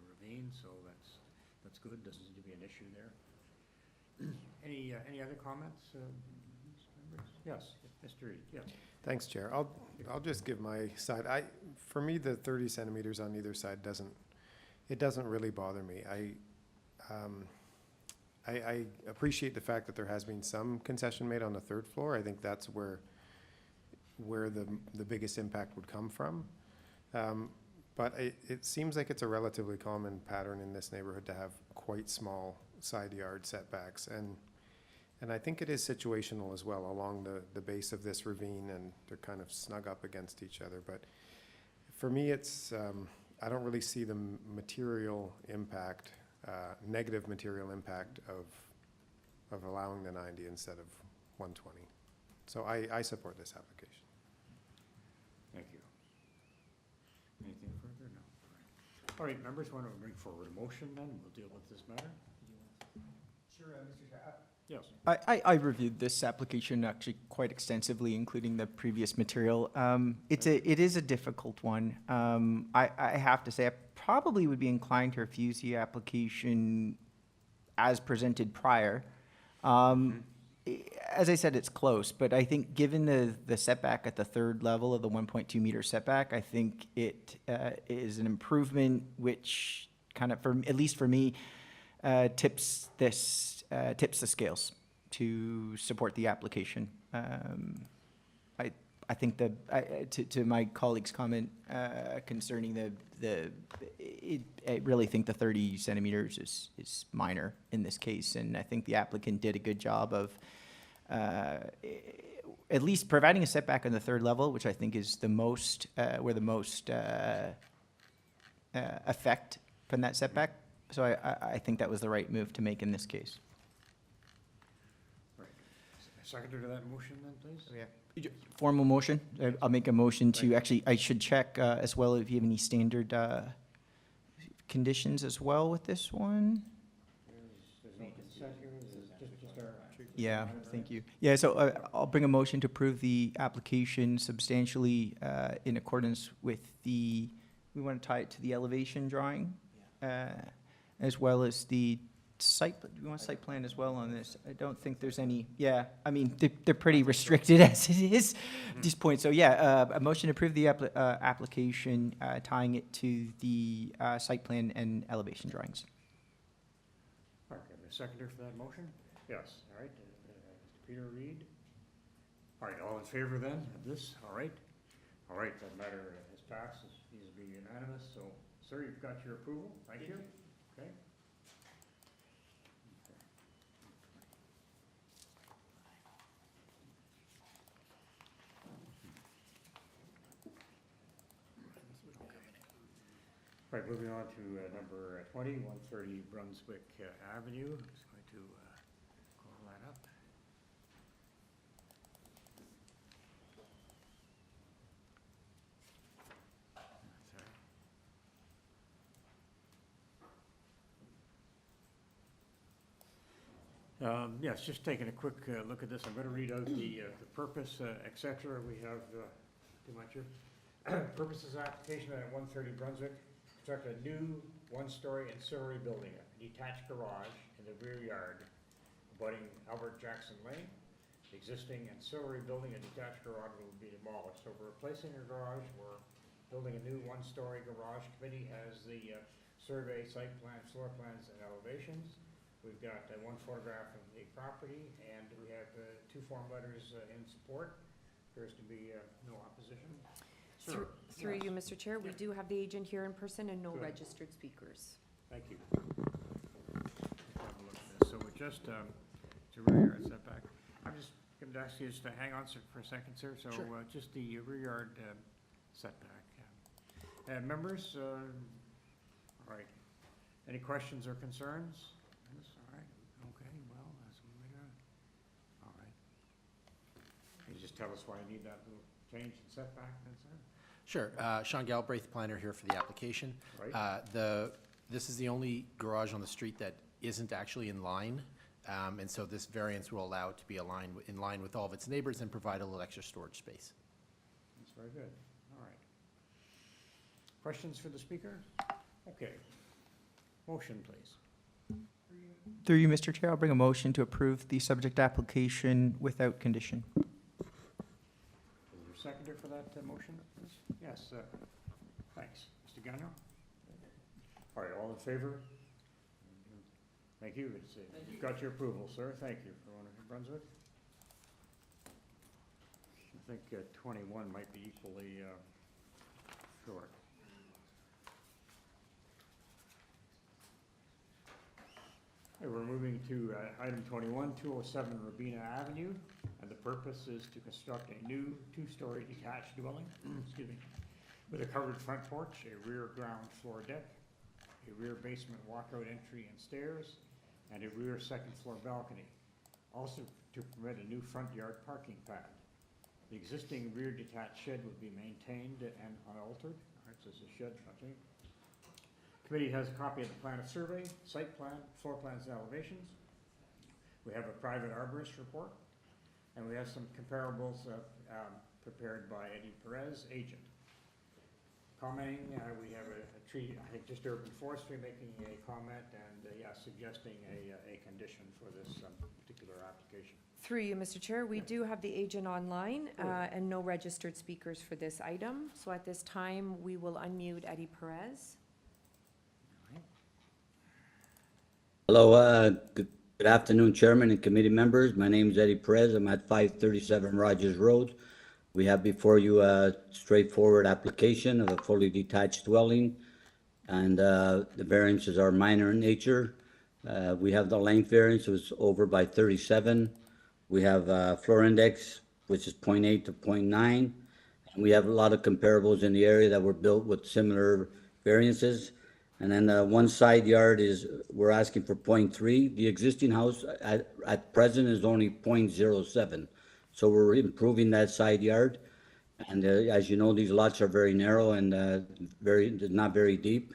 ravine, so that's good. Doesn't seem to be an issue there. Any other comments, members? Yes, Mr. Reid, yeah. Thanks, Chair. I'll just give my side. For me, the 30 centimeters on either side doesn't really bother me. I appreciate the fact that there has been some concession made on the third floor. I think that's where the biggest impact would come from. But it seems like it's a relatively common pattern in this neighborhood to have quite small side yard setbacks. And I think it is situational as well along the base of this ravine, and they're kind of snug up against each other. But for me, it's, I don't really see the material impact, negative material impact of allowing the 90 instead of 120. So I support this application. Thank you. Anything further? No. All right, members, want to bring forward a motion then? We'll deal with this matter. Sure, Mr. Chair. Yes. I reviewed this application actually quite extensively, including the previous material. It is a difficult one. I have to say, I probably would be inclined to refuse the application as presented prior. As I said, it's close, but I think given the setback at the third level of the 1.2 meter setback, I think it is an improvement which kind of, at least for me, tips the scales to support the application. I think to my colleague's comment concerning I really think the 30 centimeters is minor in this case, and I think the applicant did a good job of at least providing a setback on the third level, which I think is the most where the most effect from that setback. So I think that was the right move to make in this case. Right. Seconder to that motion then, please? Yeah. Formal motion. I'll make a motion to, actually, I should check as well if you have any standard conditions as well with this one. There's no consent here, there's just our. Yeah, thank you. Yeah, so I'll bring a motion to approve the application substantially in accordance with we want to tie it to the elevation drawing, as well as the site, we want site plan as well on this. I don't think there's any, I mean, they're pretty restricted as it is at this point. So a motion to approve the application, tying it to the site plan and elevation drawings. Okay, a seconder for that motion? Yes, all right. Mr. Peter Reid? All right, all in favor then of this? All right. All right, that matter has passed. It needs to be unanimous. So, sir, you've got your approval. Thank you. Okay. Right, moving on to number 20, 130 Brunswick Avenue. Just going to call that up. Yes, just taking a quick look at this. I'm going to read out the purpose, et cetera. We have, too much here. Purposes application at 130 Brunswick. Construct a new one-story ancillary building, a detached garage in the rear yard abutting Albert Jackson Lane. The existing ancillary building, a detached garage, will be demolished. So we're replacing a garage. We're building a new one-story garage. Committee has the survey, site plan, floor plans, and elevations. We've got one photograph of the property, and we have 2 form letters in support. Appears to be no opposition. Sir, Through yes. you, Mr. Chair, we do have the agent here in person and no Good. registered speakers. Thank you. Let's have a look at this. So we're just, to rear yard setback. I'm just going to ask you just to hang on for a second, sir. So just the rear yard setback. Members, all right. Any questions or concerns? Yes, all right. Okay, well, that's what we got. All right. Can you just tell us why you need that little change in setback then, sir? Sure. Sean Galbraith, planner here for the application. Right. This is the only garage on the street that isn't actually in line. And so this variance will allow it to be in line with all of its neighbors and provide a little extra storage space. That's very good. All right. Questions for the speaker? Okay. Motion, please. Through you, Mr. Chair, I'll bring a motion to approve the subject application without condition. Is there a seconder for that motion, please? Yes, thanks. Mr. Gagnon? All right, all in favor? Thank you. You've got your approval, sir. Thank you for owner of Brunswick. I think 21 might be equally short. Okay, we're moving to item 21, 207 Robina Avenue, and the purpose is to construct a new 2-story detached dwelling, excuse me, with a covered front porch, a rear ground floor deck, a rear basement walkout entry and stairs, and a rear second floor balcony. Also to permit a new front yard parking pad. The existing rear detached shed would be maintained and unaltered. All right, so this is a shed, okay. Committee has a copy of the plan of survey, site plan, floor plans and elevations. We have a private arborist report, and we have some comparables prepared by Eddie Perez, agent. Commenting, we have a tree, I think just urban forestry making a comment and yeah, suggesting a condition for this particular application. Through you, Mr. Chair, we do have the agent online and no registered speakers for this item. So at this time, we will unmute Eddie Perez. Hello, good afternoon, Chairman and committee members. My name is Eddie Perez. I'm at 537 Rogers Road. We have before you a straightforward application of a fully detached dwelling, and the variances are minor in nature. We have the length variance was over by 37. We have floor index, which is 0.8 to 0.9. And we have a lot of comparables in the area that were built with similar variances. And then one side yard is, we're asking for 0.3. The existing house at present is only 0.07. So we're improving that side yard. And as you know, these lots are very narrow and not very deep.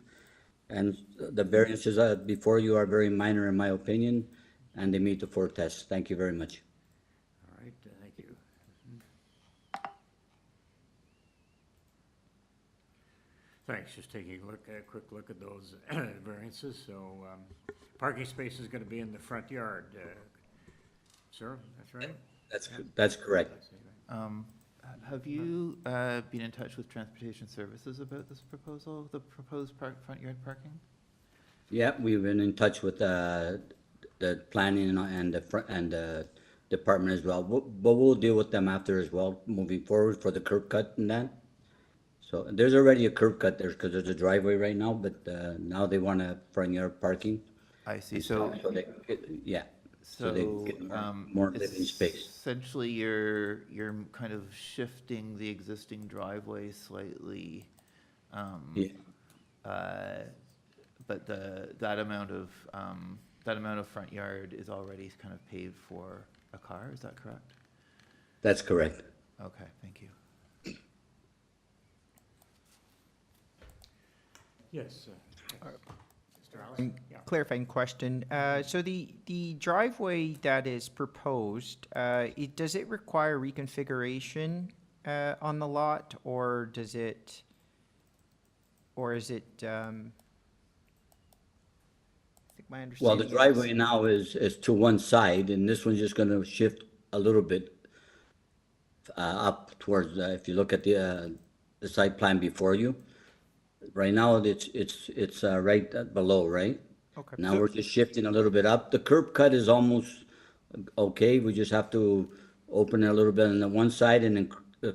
And the variances before you are very minor in my opinion, and they meet the 4 tests. Thank you very much. All right, thank you. Thanks, just taking a quick look at those variances. So parking space is going to be in the front yard. Sir, that's right? That's correct. Have you been in touch with Transportation Services about this proposal, the proposed front yard parking? Yeah, we've been in touch with the planning and the department as well. But we'll deal with them after as well, moving forward for the curb cut and that. So there's already a curb cut there because there's a driveway right now, but now they want a front yard parking. I see. So yeah. So they get more living space. Essentially, you're kind of shifting the existing driveway slightly. Yeah. But that amount of front yard is already kind of paid for a car. Is that correct? That's correct. Okay, thank you. Yes. Mr. Allison? Yeah. Clarifying question. So the driveway that is proposed, does it require reconfiguration on the lot, or is it, I think my understanding Well, the is- driveway now is to one side, and this one's just gonna shift a little bit up towards, if you look at the site plan before you. Right now, it's right below, right? Okay. Now we're just shifting a little bit up. The curb cut is almost okay. We just have to open it a little bit on the one side and then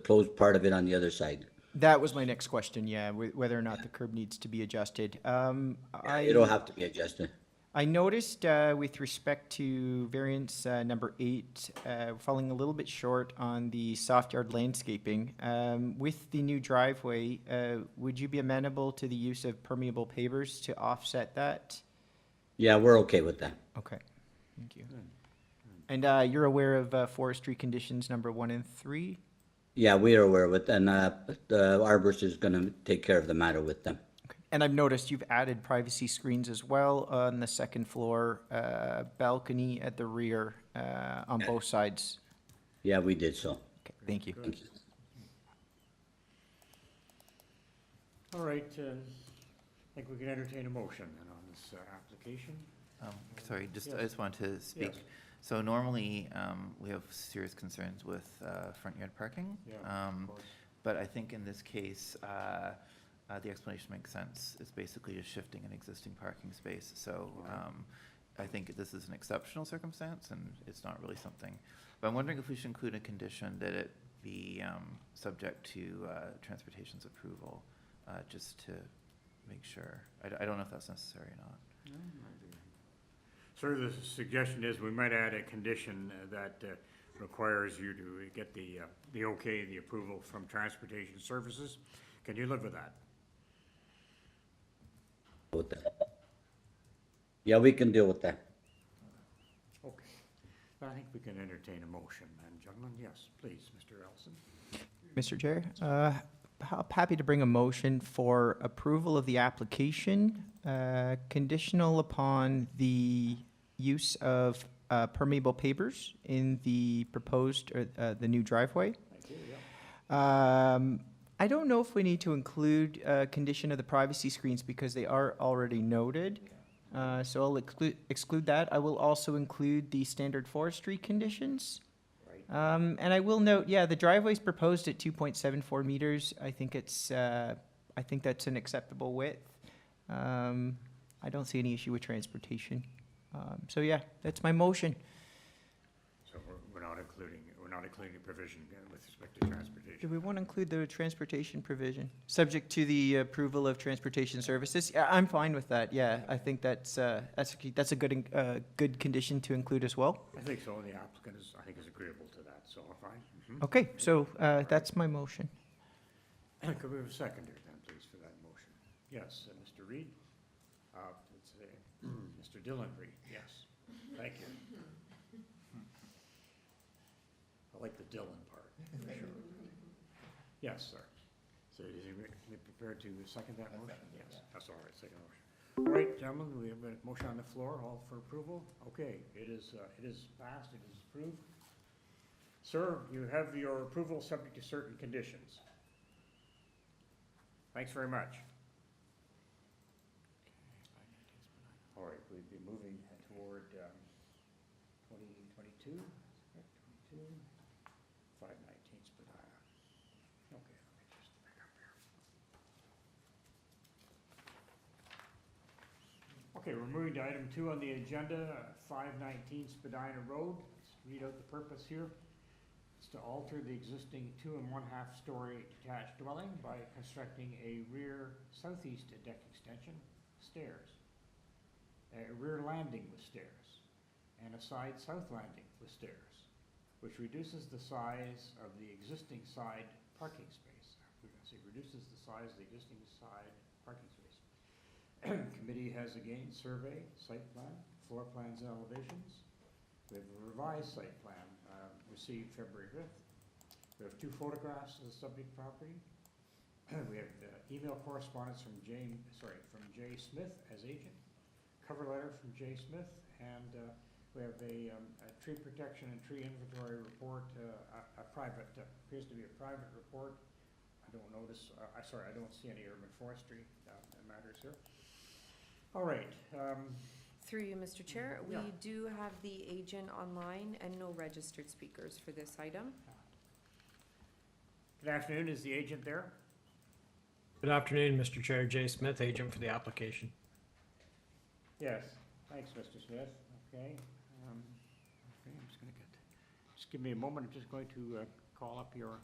close part of it on the other side. That was my next question, yeah, whether or not the curb needs to be adjusted. It'll have to be adjusted. I noticed with respect to variance number 8, falling a little bit short on the soft yard landscaping. With the new driveway, would you be amenable to the use of permeable pavers to offset that? Yeah, we're okay with that. Okay, thank you. And you're aware of forestry conditions number 1 and 3? Yeah, we are aware of it, and the arborist is gonna take care of the matter with them. Okay. And I've noticed you've added privacy screens as well on the second floor, balcony at the rear on both sides. Yeah, we did so. Okay, thank you. Thank you. All right, I think we can entertain a motion then on this application. Sorry, I Yes. just wanted to speak. Yes. So normally, we have serious concerns with front yard parking. Yeah, of course. But I think in this case, the explanation makes sense. It's basically just shifting an existing parking space. So I think this is an exceptional circumstance, and it's not really something. But I'm wondering if we should include a condition that it be subject to transportation's approval, just to make sure. I don't know if that's necessary or not. Sir, the suggestion is we might add a condition that requires you to get the okay, the approval from Transportation Services. Can you live with that? With that. Yeah, we can deal with that. Okay. I think we can entertain a motion, then, gentlemen. Yes, please, Mr. Ellison. Mr. Chair, happy to bring a motion for approval of the application, conditional upon the use of permeable pavers in the proposed, or the new driveway. Thank you, yeah. I don't know if we need to include a condition of the privacy screens because they are already noted. So I'll exclude that. I will also include the standard forestry conditions. Right. And I will note, yeah, the driveway's proposed at 2.74 meters. I think it's, I think that's an acceptable width. I don't see any issue with transportation. So yeah, that's my motion. So we're not including a provision with respect to transportation. Do we want to include the transportation provision, subject to the approval of transportation services? Yeah, I'm fine with that. Yeah, I think that's a good condition to include as well. I think so, and the applicant is, I think, is agreeable to that, so fine. Mhm. Okay, so that's my motion. Could we have a seconder then, please, for that motion? Yes, Mr. Reed? Mr. Dillon Reed, yes. Thank you. I like the Dillon part, for sure. Yes, sir. So is he prepared to second that motion? Yes, that's all right, second motion. All right, gentlemen, we have a motion on the floor, all for approval? Okay, it is passed, it is approved. Sir, you have your approval subject to certain conditions. Thanks very much. All right, we'll be moving toward 2022, 22, 519 Spadina. Okay, let me just back up here. Okay, we're moving to item 2 on the agenda, 519 Spadina Road. Let's read out the purpose here. It's to alter the existing 2 1/2 story detached dwelling by constructing a rear southeast deck extension, stairs, a rear landing with stairs, and a side south landing with stairs, which reduces the size of the existing side parking space. Reduces the size of the existing side parking space. Committee has again survey, site plan, floor plans and elevations. We have a revised site plan received February 5th. We have 2 photographs of the subject property. We have email correspondence from Jay Smith as agent. cover letter from Jay Smith, and we have a tree protection and tree inventory report, a private, appears to be a private report. I don't notice, sorry, I don't see any urban forestry matters here. All right. Through you, Mr. Chair, we Yeah. do have the agent online and no registered speakers for this item. Good afternoon, is the agent there? Good afternoon, Mr. Chair. Jay Smith, agent for the application. Yes, thanks, Mr. Smith. Okay. Okay, I'm just gonna just give me a moment, I'm just going to call up your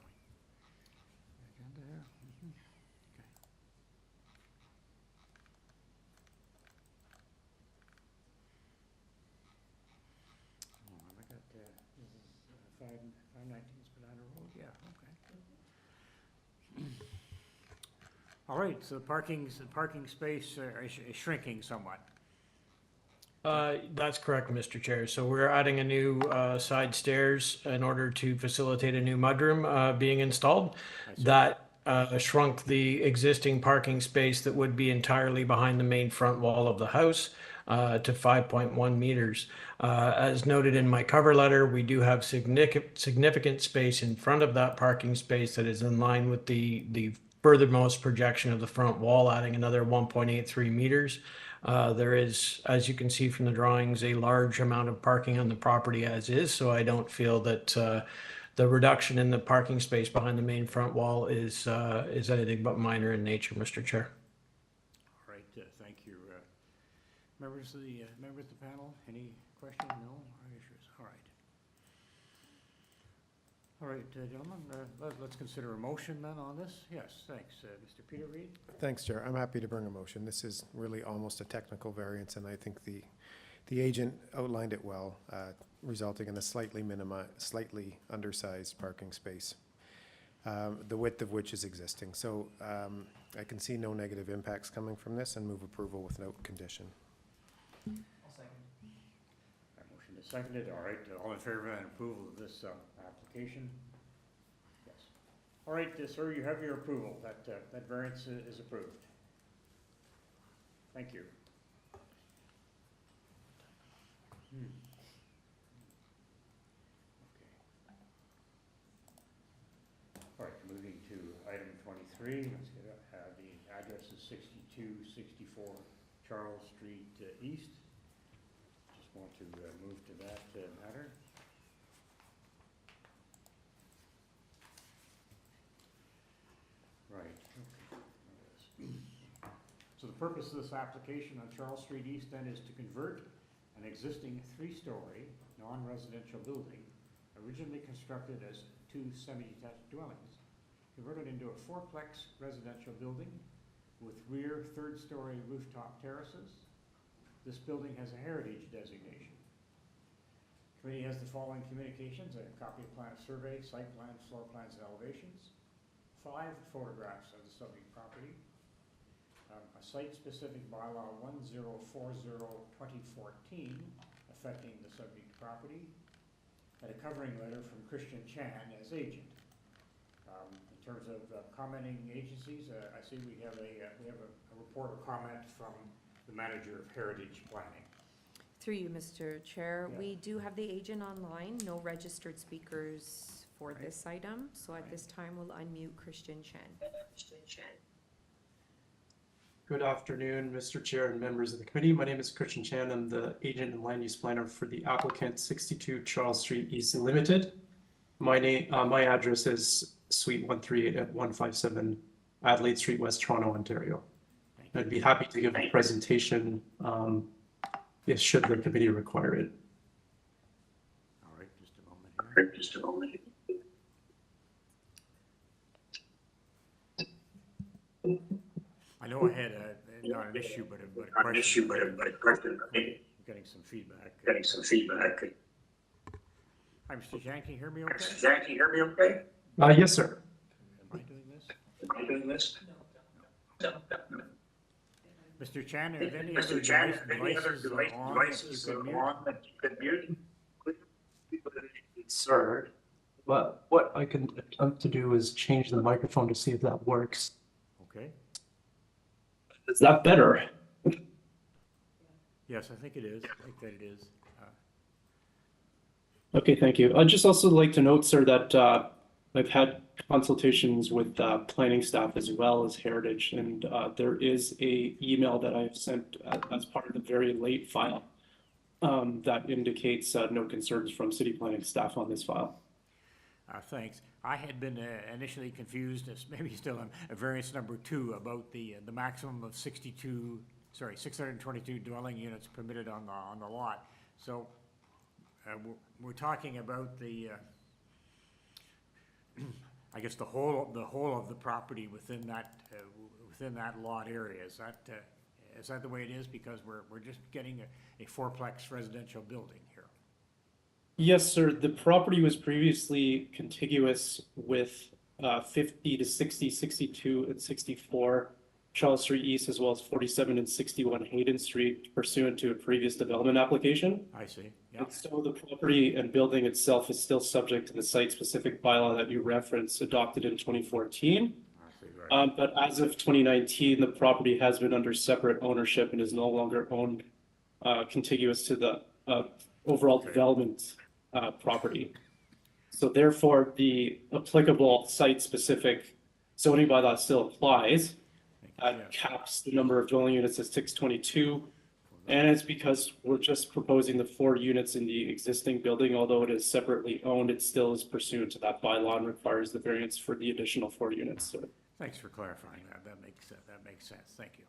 agenda here. Okay. Oh, have I got, this is 519 Spadina Road, yeah, okay. All right, so the parking space is shrinking somewhat. That's correct, Mr. Chair. So we're adding a new side stairs in order to facilitate a new mudroom being installed. That shrunk the existing parking space that would be entirely behind the main front wall of the house to 5.1 meters. As noted in my cover letter, we do have significant space in front of that parking space that is in line with the furthermost projection of the front wall, adding another 1.83 meters. There is, as you can see from the drawings, a large amount of parking on the property as is, so I don't feel that the reduction in the parking space behind the main front wall is anything but minor in nature, Mr. Chair. All right, thank you. Members of the panel, any questions? No? Issues? All right. All right, gentlemen, let's consider a motion then on this. Yes, thanks. Mr. Peter Reed? Thanks, Chair. I'm happy to bring a motion. This is really almost a technical variance, and I think the agent outlined it well, resulting in a slightly undersized parking space, the width of which is existing. So I can see no negative impacts coming from this and move approval without condition. I'll second. That motion is seconded. All right, all in favor and approval of this application? Yes. All right, sir, you have your approval. That variance is approved. Thank you. Okay. All right, moving to item 23. Let's get the address is 6264 Charles Street East. Just want to move to that matter. Right. Okay. So the purpose of this application on Charles Street East then is to convert an existing 3-story non-residential building originally constructed as 2 semi-detached dwellings, converted into a 4-plex residential building with rear 3rd-story rooftop terraces. This building has a heritage designation. Committee has the following communications: a copy of plan survey, site plans, floor plans, and elevations, 5 photographs of the subject property, a site-specific bylaw 1040/2014 affecting the subject property, and a covering letter from Christian Chan as agent. In terms of commenting agencies, I see we have a report or comment from the manager of Heritage Planning. Through you, Mr. Chair, Yeah. we do have the agent online, no registered speakers for this item. So at this time, we'll unmute Christian Chen. Good afternoon, Mr. Chair and members of the committee. My name is Christian Chan. I'm the agent and land use planner for the applicant 62 Charles Street East Limited. My address is Suite 138 at 157 Adelaide Street, West Toronto, Ontario. I'd be happy to give a presentation should the committee require it. All right, just a moment here. I know I had not an issue, but a question. Getting some feedback. Hi, Mr. Jan, can you hear me okay? Yes, sir. Am I doing this? No. Mr. Chan, are there any other devices on that you could mute? Sir, but what I can attempt to do is change the microphone to see if that works. Okay. Is that better? Yeah, Yes, I think it is. I think that it is. Okay, thank you. I'd just also like to note, sir, that I've had consultations with planning staff as well as Heritage, and there is a email that I've sent as part of the very late file that indicates no concerns from city planning staff on this file. Thanks. I had been initially confused, as maybe still on variance number 2, about the maximum of 622 dwelling units permitted on the lot. So we're talking about the, I guess the whole of the property within that lot area. Is that the way it is? Because we're just getting a fourplex residential building here. Yes, sir. The property was previously contiguous with 50 to 60, 62, and 64 Charles Street East, as well as 47 and 61 Hayden Street, pursuant to a previous development application. I see. Yeah. And so the property and building itself is still subject to the site-specific bylaw that you referenced, adopted in 2014. I see, right. But as of 2019, the property has been under separate ownership and is no longer owned contiguous to the overall development property. So therefore, the applicable site-specific zoning bylaw still applies. Caps the number of dwelling units at 622. And it's because we're just proposing the 4 units in the existing building, although it is separately owned, it still is pursuant to that bylaw and requires the variance for the additional 4 units. So Thanks for clarifying that. That makes sense. Thank you.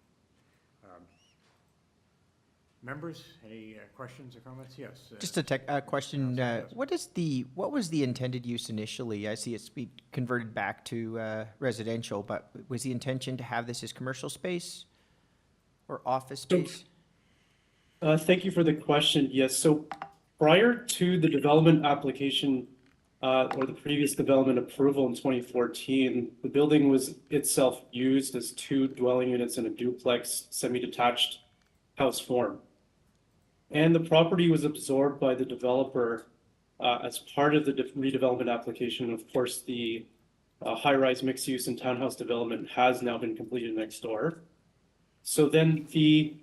Members, any questions or comments? Yes. Just a question. What was the intended use initially? I see it's been converted back to residential, but was the intention to have this as commercial space or office space? Thank you for the question. Yes. So prior to the development application or the previous development approval in 2014, the building was itself used as 2 dwelling units in a duplex semi-detached house form. And the property was absorbed by the developer as part of the redevelopment application. Of course, the high-rise mixed-use and townhouse development has now been completed next door. So then the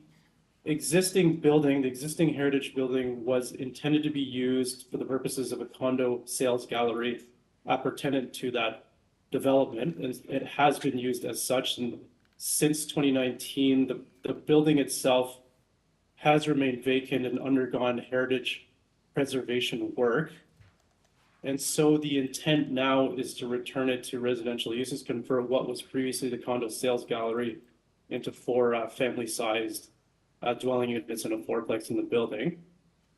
existing building, the existing heritage building, was intended to be used for the purposes of a condo sales gallery appurtenant to that development. And it has been used as such. And since 2019, the building itself has remained vacant and undergone heritage preservation work. And so the intent now is to return it to residential uses, convert what was previously the condo sales gallery into 4 family-sized dwelling units and a fourplex in the building,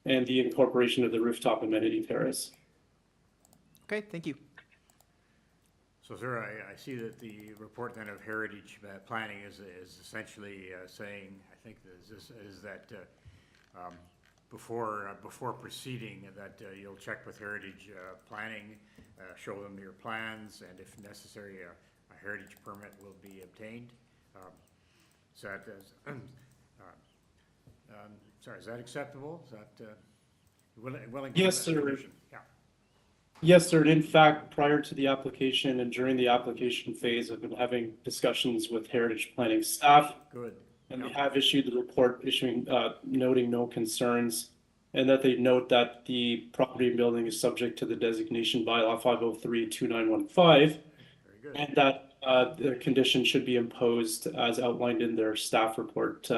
and the incorporation of the rooftop amenity terrace. Okay, thank you. So, sir, I see that the report then of heritage planning is essentially saying, I think that before proceeding, that you'll check with heritage planning, show them your plans, and if necessary, a heritage permit will be obtained. Sorry, is that acceptable? Is that willing? Yes, sir. Yeah. Yes, sir. And in fact, prior to the application and during the application phase, I've been having discussions with heritage planning staff. Good. And they have issued the report noting no concerns, and that they note that the property and building is subject to the designation bylaw 503-2915. Very good. And that the condition should be imposed as outlined in their staff report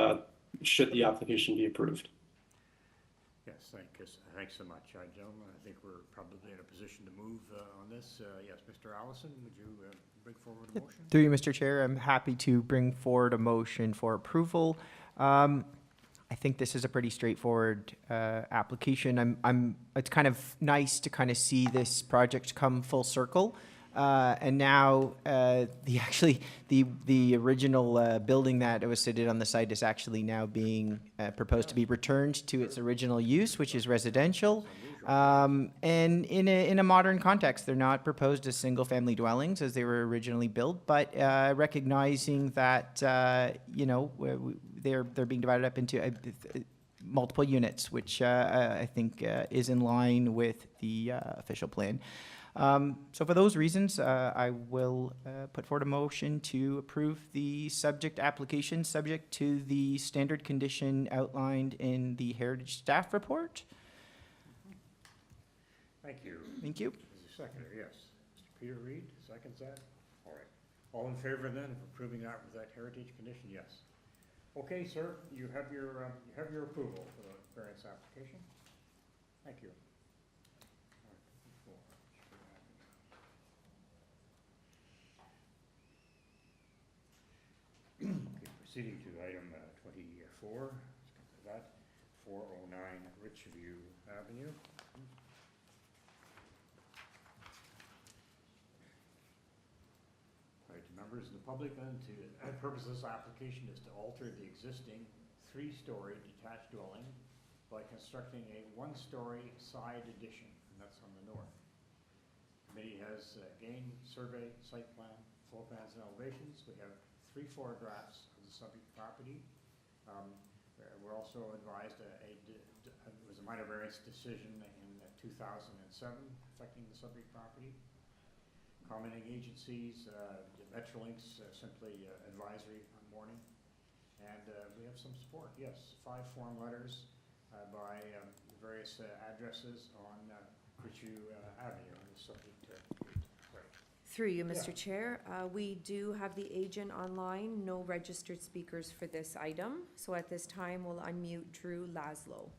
should the application be approved. Yes, thanks so much, gentlemen. I think we're probably in a position to move on this. Yes, Mr. Allison, would you bring forward a motion? Through you, Mr. Chair, I'm happy to bring forward a motion for approval. I think this is a pretty straightforward application. It's kind of nice to kind of see this project come full circle. And now the original building that was sited on the site is actually now being proposed to be returned to its original use, which is residential. And in a modern context, they're not proposed as single-family dwellings as they were originally built, but recognizing that they're being divided up into multiple units, which I think is in line with the official plan. So for those reasons, I will put forward a motion to approve the subject application, subject to the standard condition outlined in the Heritage Staff Report. Thank you. Thank you. Is there a seconder? Yes. Mr. Peter Reed seconds that? All right. All in favor then of approving that with that heritage condition? Yes. Okay, sir, you have your approval for the variance application. Thank you. Okay, proceeding to item 24, let's come to that, 409 Richview Avenue. Right, members of the public, then, the purpose of this application is to alter the existing 3-story detached dwelling by constructing a 1-story side addition, and that's on the north. Committee has gained survey, site plan, floor plans, and elevations. We have 3 photographs of the subject property. We're also advised it was a minor variance decision in 2007 affecting the subject property. Commenting agencies, Metrolinx, simply advisory on warning. And we have some support, yes, 5 form letters by various addresses on Richview Avenue on the subject. Through you, Mr. Yeah. Chair, we do have the agent online, no registered speakers for this item. So at this time, we'll unmute Drew Laszlo.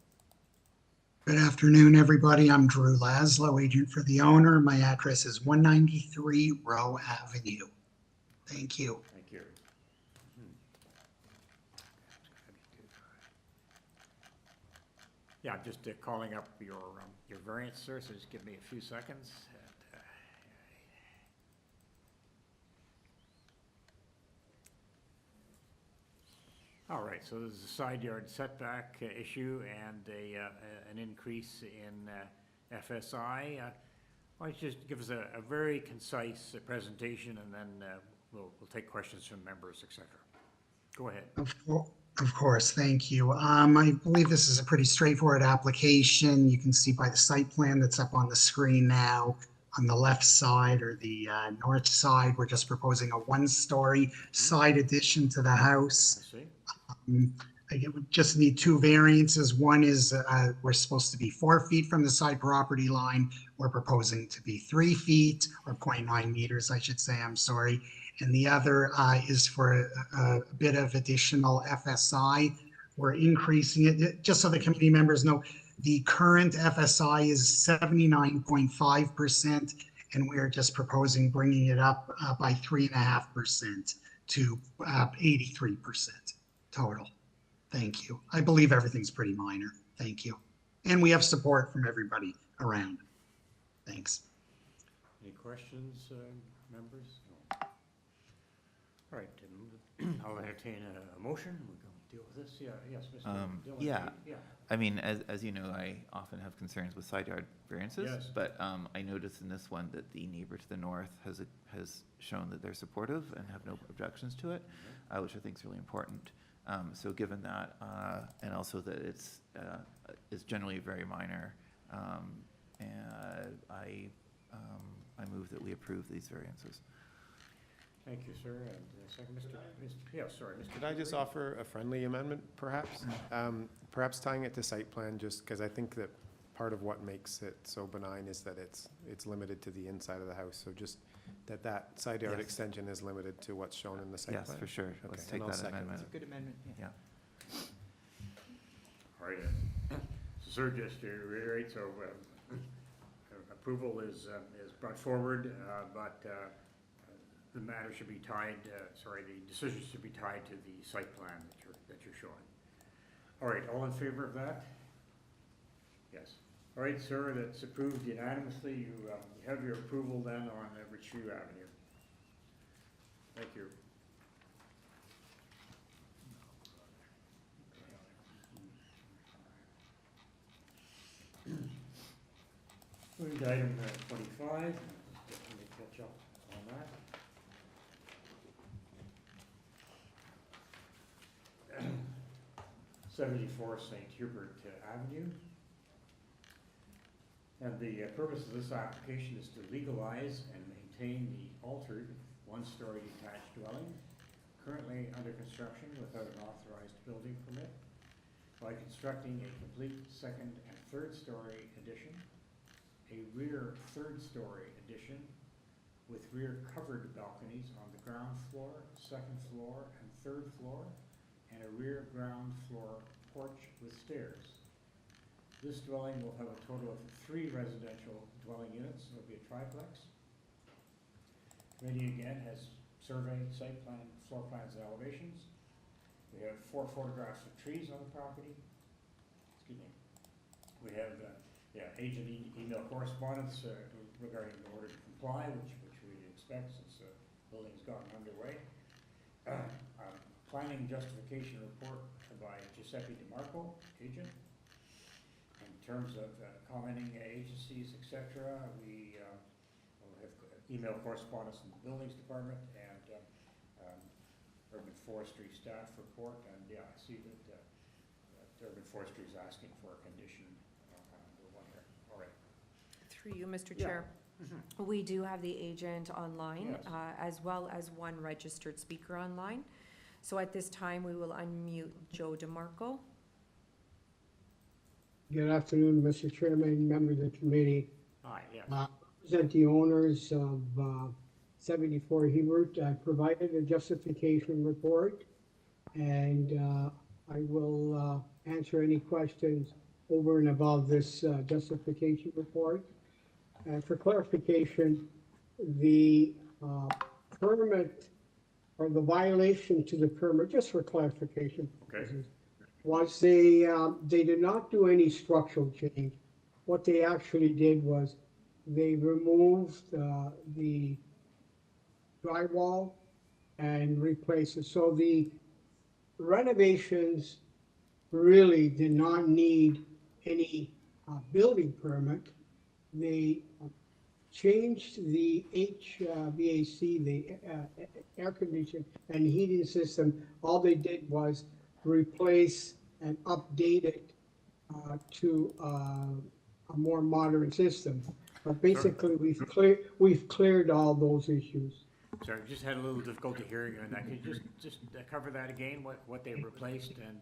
Good afternoon, everybody. I'm Drew Laszlo, agent for the owner. My address is 193 Rowe Avenue. Thank you. Thank you. Yeah, I'm just calling up your variance, sir, so just give me a few seconds. All right, so there's a side yard setback issue and an increase in FSI. Why don't you just give us a very concise presentation, and then we'll take questions from members, et cetera. Go ahead. Of course, thank you. I believe this is a pretty straightforward application. You can see by the site plan that's up on the screen now. On the left side, or the north side, we're just proposing a 1-story side addition to the house. I see. Again, we just need 2 variances. One is we're supposed to be 4 feet from the side property line. We're proposing to be 3 feet, or 0.9 meters, I should say, I'm sorry. And the other is for a bit of additional FSI. We're increasing it, just so the committee members know, the current FSI is 79.5%, and we're just proposing bringing it up by 3.5% to 83% total. Thank you. I believe everything's pretty minor. Thank you. And we have support from everybody around. Thanks. Any questions, members? No. All right, I'll entertain a motion. We're going to deal with this. Yeah, yes, Mr. Dillon. Yeah. Yeah. I mean, as you know, I often have concerns with side yard variances, Yes. but I noticed in this one that the neighbor to the north has shown that they're supportive and have no objections to it, which I think is really important. So given that, and also that it's generally very minor, and I move that we approve these variances. Thank you, sir. And second, Mr. Yeah, sorry, Mr. Could I just offer a friendly amendment, perhaps? Perhaps tying it to site plan, just because I think that part of what makes it so benign is that it's limited to the inside of the house. So just that side yard Yes. extension is limited to what's shown in the site plan. Yes, for sure. Let's Okay, take and I'll that second amendment. It's a good amendment. Yeah. All right. So, sir, just to reiterate, so approval is brought forward, but the matter should be tied, the decision should be tied to the site plan that you're showing. All right, all in favor of that? Yes. All right, sir, that's approved unanimously. You have your approval then on Richview Avenue. Thank you. Moving to item 25, let me catch up on that. 74 St. Hubert Avenue. And the purpose of this application is to legalize and maintain the altered one-story detached dwelling currently under construction without an authorized building permit by constructing a complete second and third story addition, a rear third story addition with rear covered balconies on the ground floor, second floor, and third floor, and a rear ground floor porch with stairs. This dwelling will have a total of 3 residential dwelling units. It'll be a triplex. Committee again has surveyed site plan, floor plans, and elevations. We have 4 photographs of trees on the property. Excuse me. We have agent email correspondence regarding the order to comply, which we expect since building's gotten underway. Planning justification report by Giuseppe DeMarco, agent. In terms of commenting agencies, etc., we will have email correspondence from the buildings department and urban forestry staff report. And yeah, I see that urban forestry is asking for a condition. One here. All right. Through you, Mr. Yeah. Chair. We do have the agent online, Yes. as well as 1 registered speaker online. So at this time, we will unmute Joe DeMarco. Good afternoon, Mr. Chairman, members of the committee. Hi, yes. Represent the owners of 74 Hubert. I provided a justification report, and I will answer any questions over and above this justification report. For clarification, the permit or the violation to the permit, just for clarification, Okay. was they did not do any structural change. What they actually did was they removed the drywall and replaced it. So the renovations really did not need any building permit. They changed the HVAC, the air conditioning and heating system. All they did was replace and update it to a more modern system. But basically, we've cleared all those issues. Sorry, we just had a little difficulty hearing you on that. Could you just cover that again, what they replaced and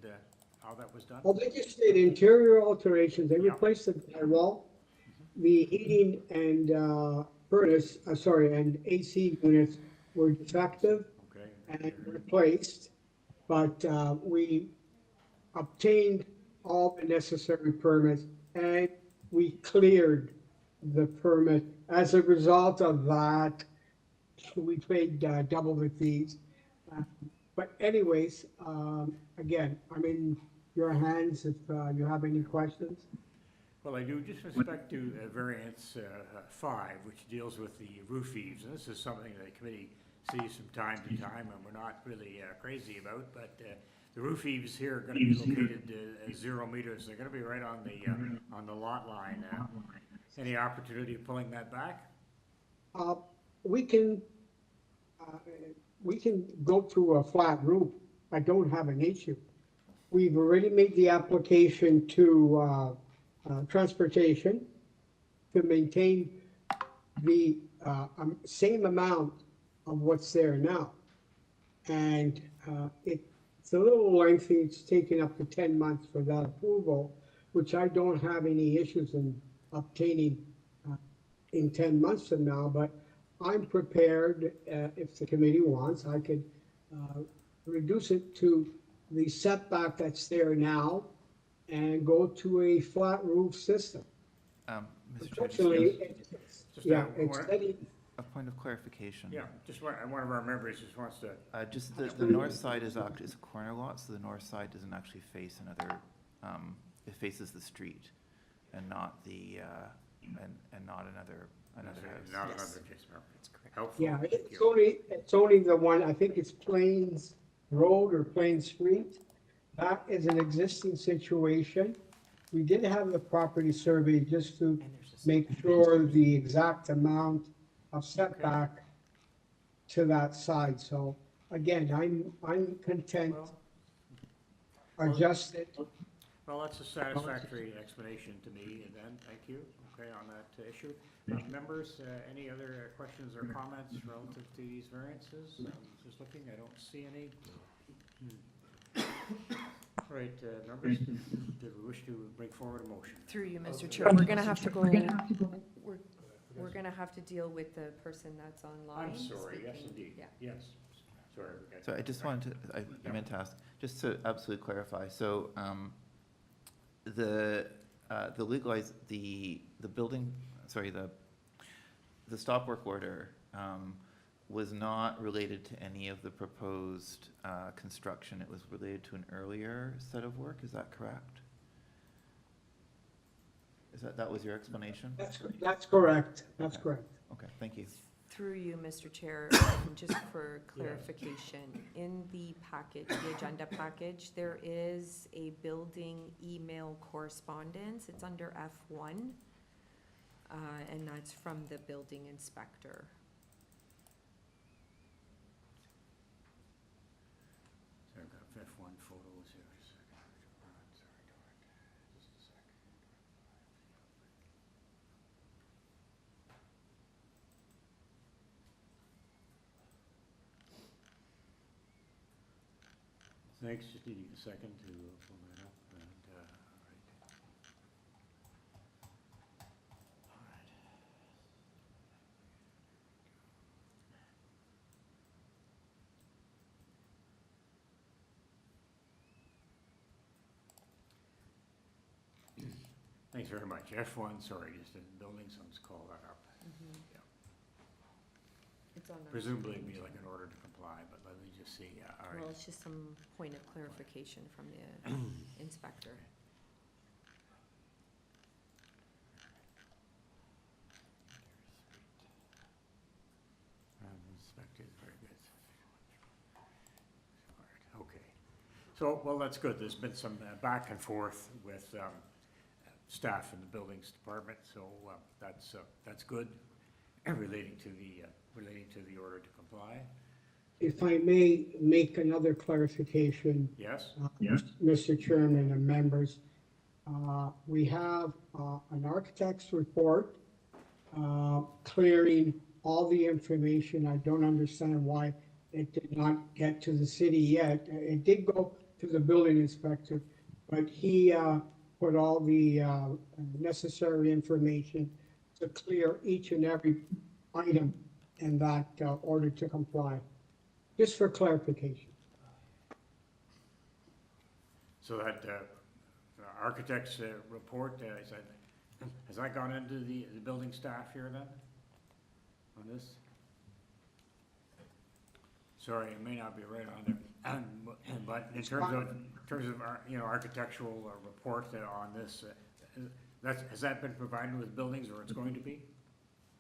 how that was done? Well, they just did interior alterations. They Yeah. replaced the drywall, the heating and and AC units were defective Okay. and replaced, but we obtained all the necessary permits and we cleared the permit. As a result of that, we paid double the fees. But anyways, again, I'm in your hands if you have any questions. Well, I do, just with respect to variance 5, which deals with the roof eaves, and this is something that the committee sees from time to time, and we're not really crazy about, but the roof eaves here are going to be located at 0 meters. They're going to be right on the lot line. Any opportunity of pulling that back? We can go to a flat roof. I don't have an issue. We've already made the application to transportation to maintain the same amount of what's there now. And it's a little lengthy. It's taken up to 10 months for that approval, which I don't have any issues in obtaining in 10 months from now, but I'm prepared, if the committee wants, I could reduce it to the setback that's there now and go to a flat roof system. Mr. Unfortunately, Chair, a point of clarification. Yeah, just one of our members just wants to. Just the north side is a corner lot, so the north side doesn't actually face another. It faces the street, and not the and not another house. Not Yes. another case, that's correct. Helpful. Yeah, Thank it's you. only the one, I think it's Plains Road or Plains Street. That is an existing situation. We did have the property survey just to make sure the exact amount of setback to that side. So again, I'm content. adjust it. Well, that's a satisfactory explanation to me, and then, thank you, okay, on that issue. Members, any other questions or comments relative to these variances? Just looking, I don't see any. All right, members, do we wish to bring forward a motion? Through you, Mr. Chair, we're gonna have to go, we're gonna have to deal with the person that's online. I'm sorry, yes, speaking. indeed, Yeah. yes. Sorry. we got- So I just wanted to, I meant to ask, just to absolutely clarify, so, the legalize, the building, sorry, the stop work order, was not related to any of the proposed, construction. It was related to an earlier set of work, is that correct? That was your explanation? That's correct, that's Okay. correct. Okay, thank you. Through you, Mr. Chair, just for clarification, in the package, the agenda package, there is a building email correspondence. It's under F1, and that's from the building inspector. So I've got F1 photos here. Just a second. Just a second. Thanks, just needing a second to pull that up, and, all right. All right. Thanks very much. F1, sorry, just in building, someone's called that up. Yeah. It's on the. Presumably it'd be like an order to comply, but let me just see, yeah, all right. Well, it's just some point of clarification from the inspector. Inspected, very good. All right, okay. So, well, that's good. There's been some back and forth with staff in the buildings department, so that's good, relating to the order to comply. If I may make another clarification. Yes? Mr. Chairman and members, we have an architect's report clearing all the information. I don't understand why it did not get to the city yet. It did go to the building inspector, but he put all the necessary information to clear each and every item in that order to comply. Just for clarification. So that architect's report, has that gone into the building staff here then? On this? Sorry, it may not be right on there, but in terms of architectural report on this, has that been provided with buildings, or it's going to be?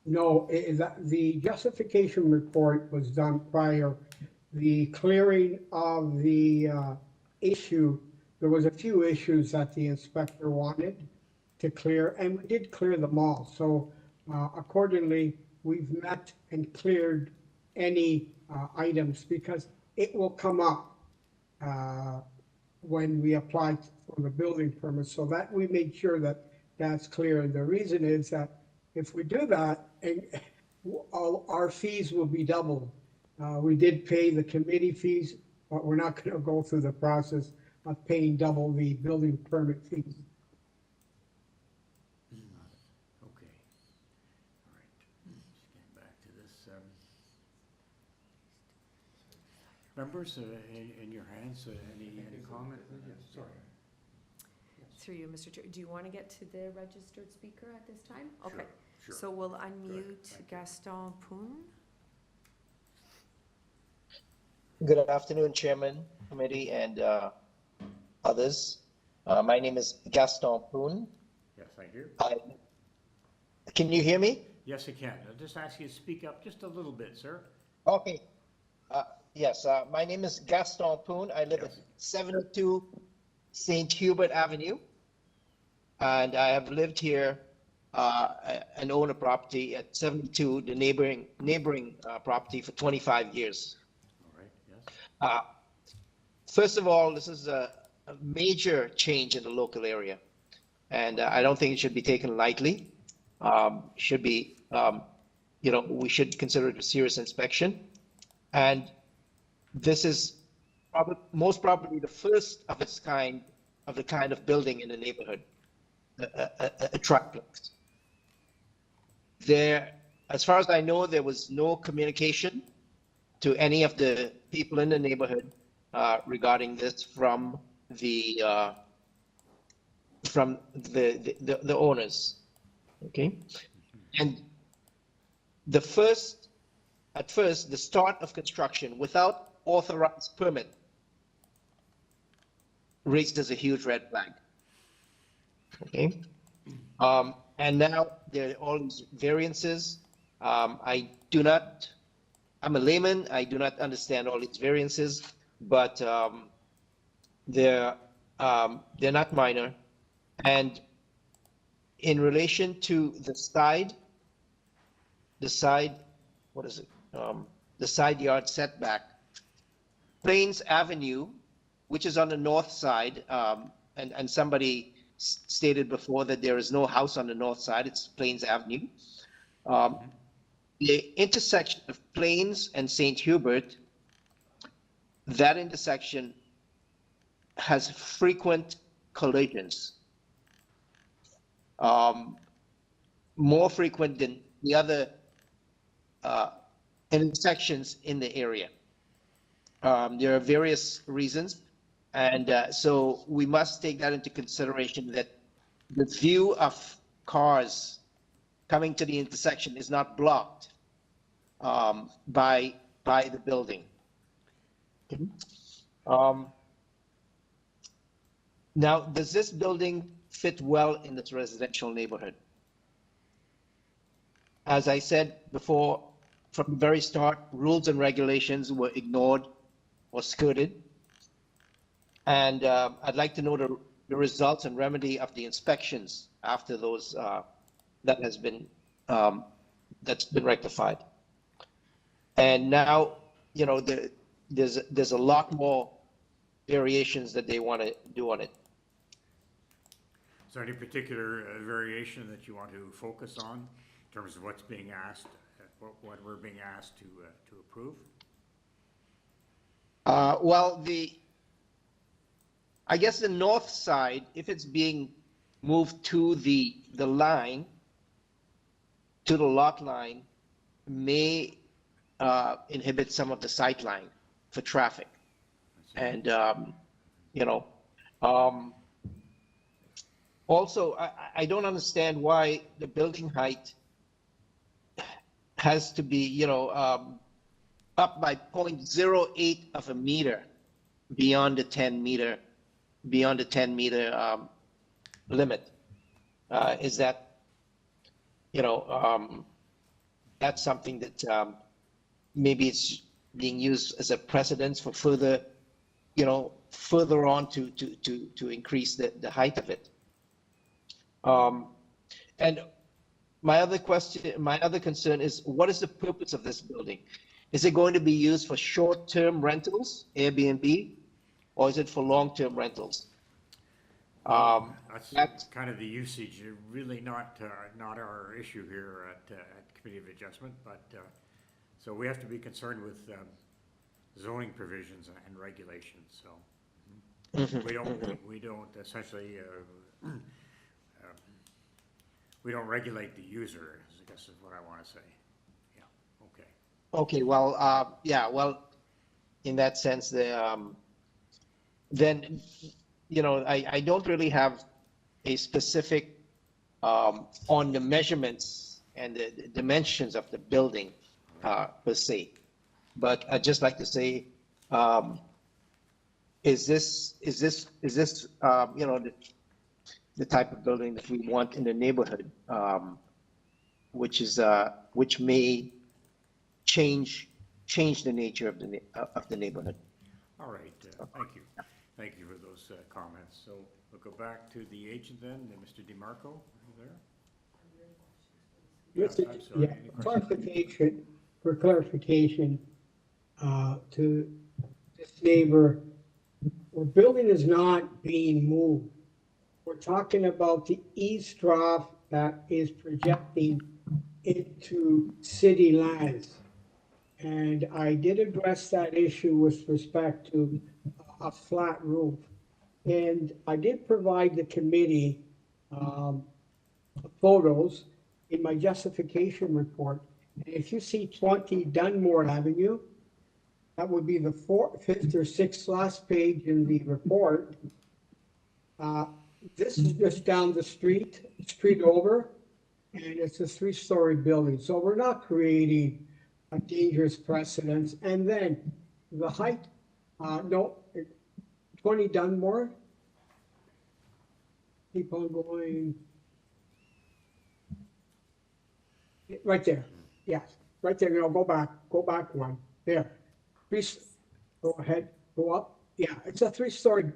No, the justification report was done prior. The clearing of the issue, there was a few issues that the inspector wanted to clear, and we did clear them all. So accordingly, we've met and cleared any items, because it will come up when we apply for the building permit. So that we made sure that that's clear. And the reason is that if we do that, and all our fees will be doubled. We did pay the committee fees, but we're not going to go through the process of paying double the building permit fees. Okay. All right. Just getting back to this. Members, in your hands, any comment? Sorry. Through you, Mr. Chair. Do you want to get to the registered speaker at this time? Okay. Sure. So we'll unmute Gaston Poon. Good afternoon, Chairman, Committee, and others. My name is Gaston Poon. Yes, thank you. Can you hear me? Yes, I can. I'll just ask you to speak up just a little bit, sir. Okay. Yes, my name is Gaston Poon. I live at 72 St. Hubert Avenue, and I have lived here and own a property at 72, the neighboring property, for 25 years. All right, yes. First of all, this is a a major change in the local area. And I don't think it should be taken lightly. Should be, we should consider it a serious inspection. And this is most probably the first of its kind, of the kind of building in the neighborhood, a triplex. There, as far as I know, there was no communication to any of the people in the neighborhood regarding this from the owners. Okay, and at first, the start of construction without authorized permit raised as a huge red flag. Okay, and now there are all these variances. I'm a layman. I do not understand all these variances, but they're not minor. And in relation to the side, what is it? The side yard setback, Plains Avenue, which is on the north side, and somebody stated before that there is no house on the north side, it's Plains Avenue. The intersection of Plains and St. Hubert, that intersection has frequent collisions, more frequent than the other intersections in the area. There are various reasons, and so we must take that into consideration, that the view of cars coming to the intersection is not blocked by the building. Now, does this building fit well in this residential neighborhood? As I said before, from the very start, rules and regulations were ignored or skirted. And I'd like to know the results and remedy of the inspections after those that's been rectified. And now, there's a lot more variations that they want to do on it. Is there any particular variation that you want to focus on in terms of what's being asked, what we're being asked to approve? Well, I guess the north side, if it's being moved to the line, to the lot line, may inhibit some of the sight line for traffic. And, also, I don't understand why the building height has to be, up by 0.08 of a meter beyond the 10 meter limit. Is that, that's something that maybe it's being used as a precedence for further, further on to increase the height of it. And my other concern is, what is the purpose of this building? Is it going to be used for short-term rentals, Airbnb, or is it for long-term rentals? That's kind of the usage, really not our issue here at Committee of Adjustment, but so we have to be concerned with zoning provisions and regulations. So we don't essentially we don't regulate the user, I guess is what I want to say. Yeah. Okay. Okay. Well, yeah. Well, in that sense, then, I don't really have a specific on the measurements and the dimensions of the building per se, but I'd just like to say, is this the type of building that we want in the neighborhood, which may change the nature of the neighborhood. All right, thank you for those comments. So we'll go back to the agent then, Mr. DeMarco, are you there? Yes, clarification, to this neighbor, the building is not being moved. We're talking about the east trough that is projecting into city lands. And I did address that issue with respect to a flat roof. And I did provide the committee photos in my justification report. And if you see 20 Dunmore Avenue, that would be the fifth or sixth last page in the report. This is just down the street over, and it's a 3-story building. So we're not creating a dangerous precedence. And then the height, 20 Dunmore. Keep on going. Right there, yes, right there, go back one, there. Go ahead, go up, yeah, it's a three-story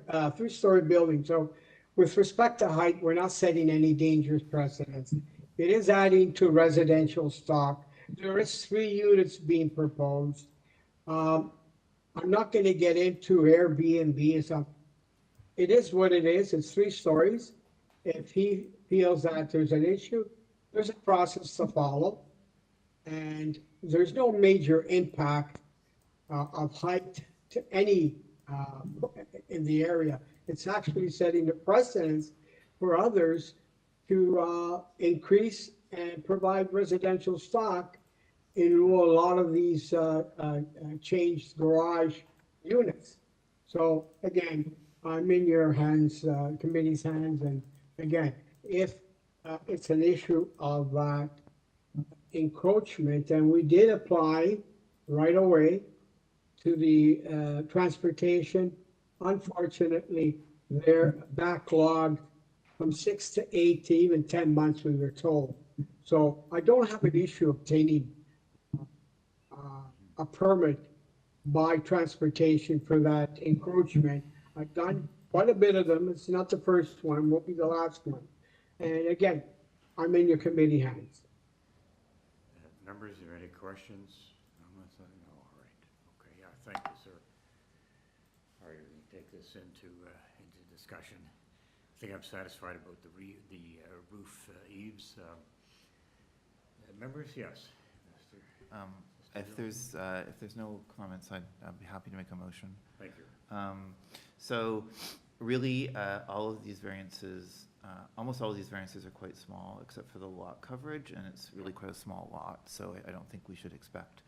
building, so with respect to height, we're not setting any dangerous precedents. It is adding to residential stock. There is 3 units being proposed. I'm not gonna get into Airbnb and stuff. It is what it is, it's 3 stories. If he feels that there's an issue, there's a process to follow, and there's no major impact of height to any in the area. It's actually setting the precedence for others to increase and provide residential stock in a lot of these changed garage units. So again, I'm in your hands, committee's hands, and again, if it's an issue of encroachment, and we did apply right away to the transportation. Unfortunately, they're backlogged from 6 to 8 to even 10 months, we were told. So I don't have an issue obtaining a permit by transportation for that encroachment. I've done quite a bit of them. It's not the first one, won't be the last one. And again, I'm in your committee hands. Members, are there any questions? No, all right. Okay, yeah, thank you, sir. All right, we can take this into discussion. I think I'm satisfied about the roof eaves. Members, yes. If there's no comments, I'd be happy to make a motion. Thank you. So really, all of these variances, almost all of these variances are quite small, except for the lot coverage, and it's really quite a small lot, so I don't think we should expect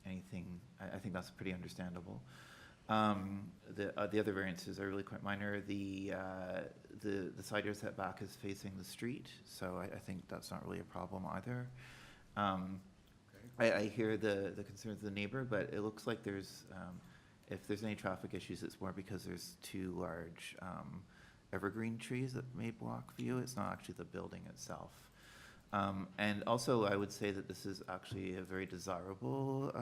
anything. I think that's pretty understandable. The other variances are really quite minor. The side yard setback is facing the street, so I think that's not really a problem either. I hear the concerns of the neighbor, but it looks like there's, if there's any traffic issues, it's more because there's 2 large evergreen trees that may block view. It's not actually the building itself. And also, I would say that this is actually a very desirable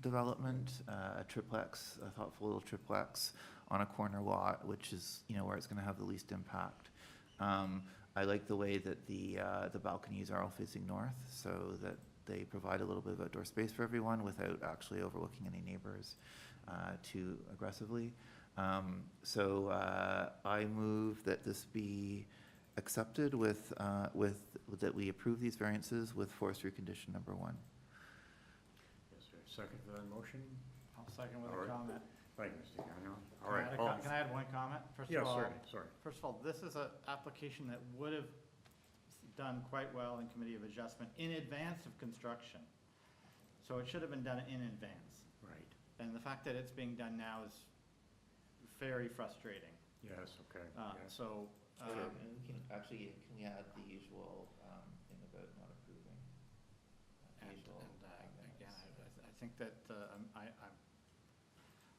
development, a triplex, a thoughtful little triplex on a corner lot, which is, where it's going to have the least impact. I like the way that the balconies are all facing north, so that they provide a little bit of outdoor space for everyone without actually overlooking any neighbors too aggressively. So I move that this be accepted with that we approve these variances with forestry condition number 1. Yes, sir. Second for that motion? I'll second with All a right. comment. Thank you, Mr. Gagnon. All right. Can I add one comment? First Yes, of all, sorry. First of all, this is an application that would have done quite well in committee of adjustment in advance of construction. So it should have been done in advance. Right. And the fact that it's being done now is very frustrating. Yes, okay. Yes. So. Can we add the usual thing about not approving? Again, I think that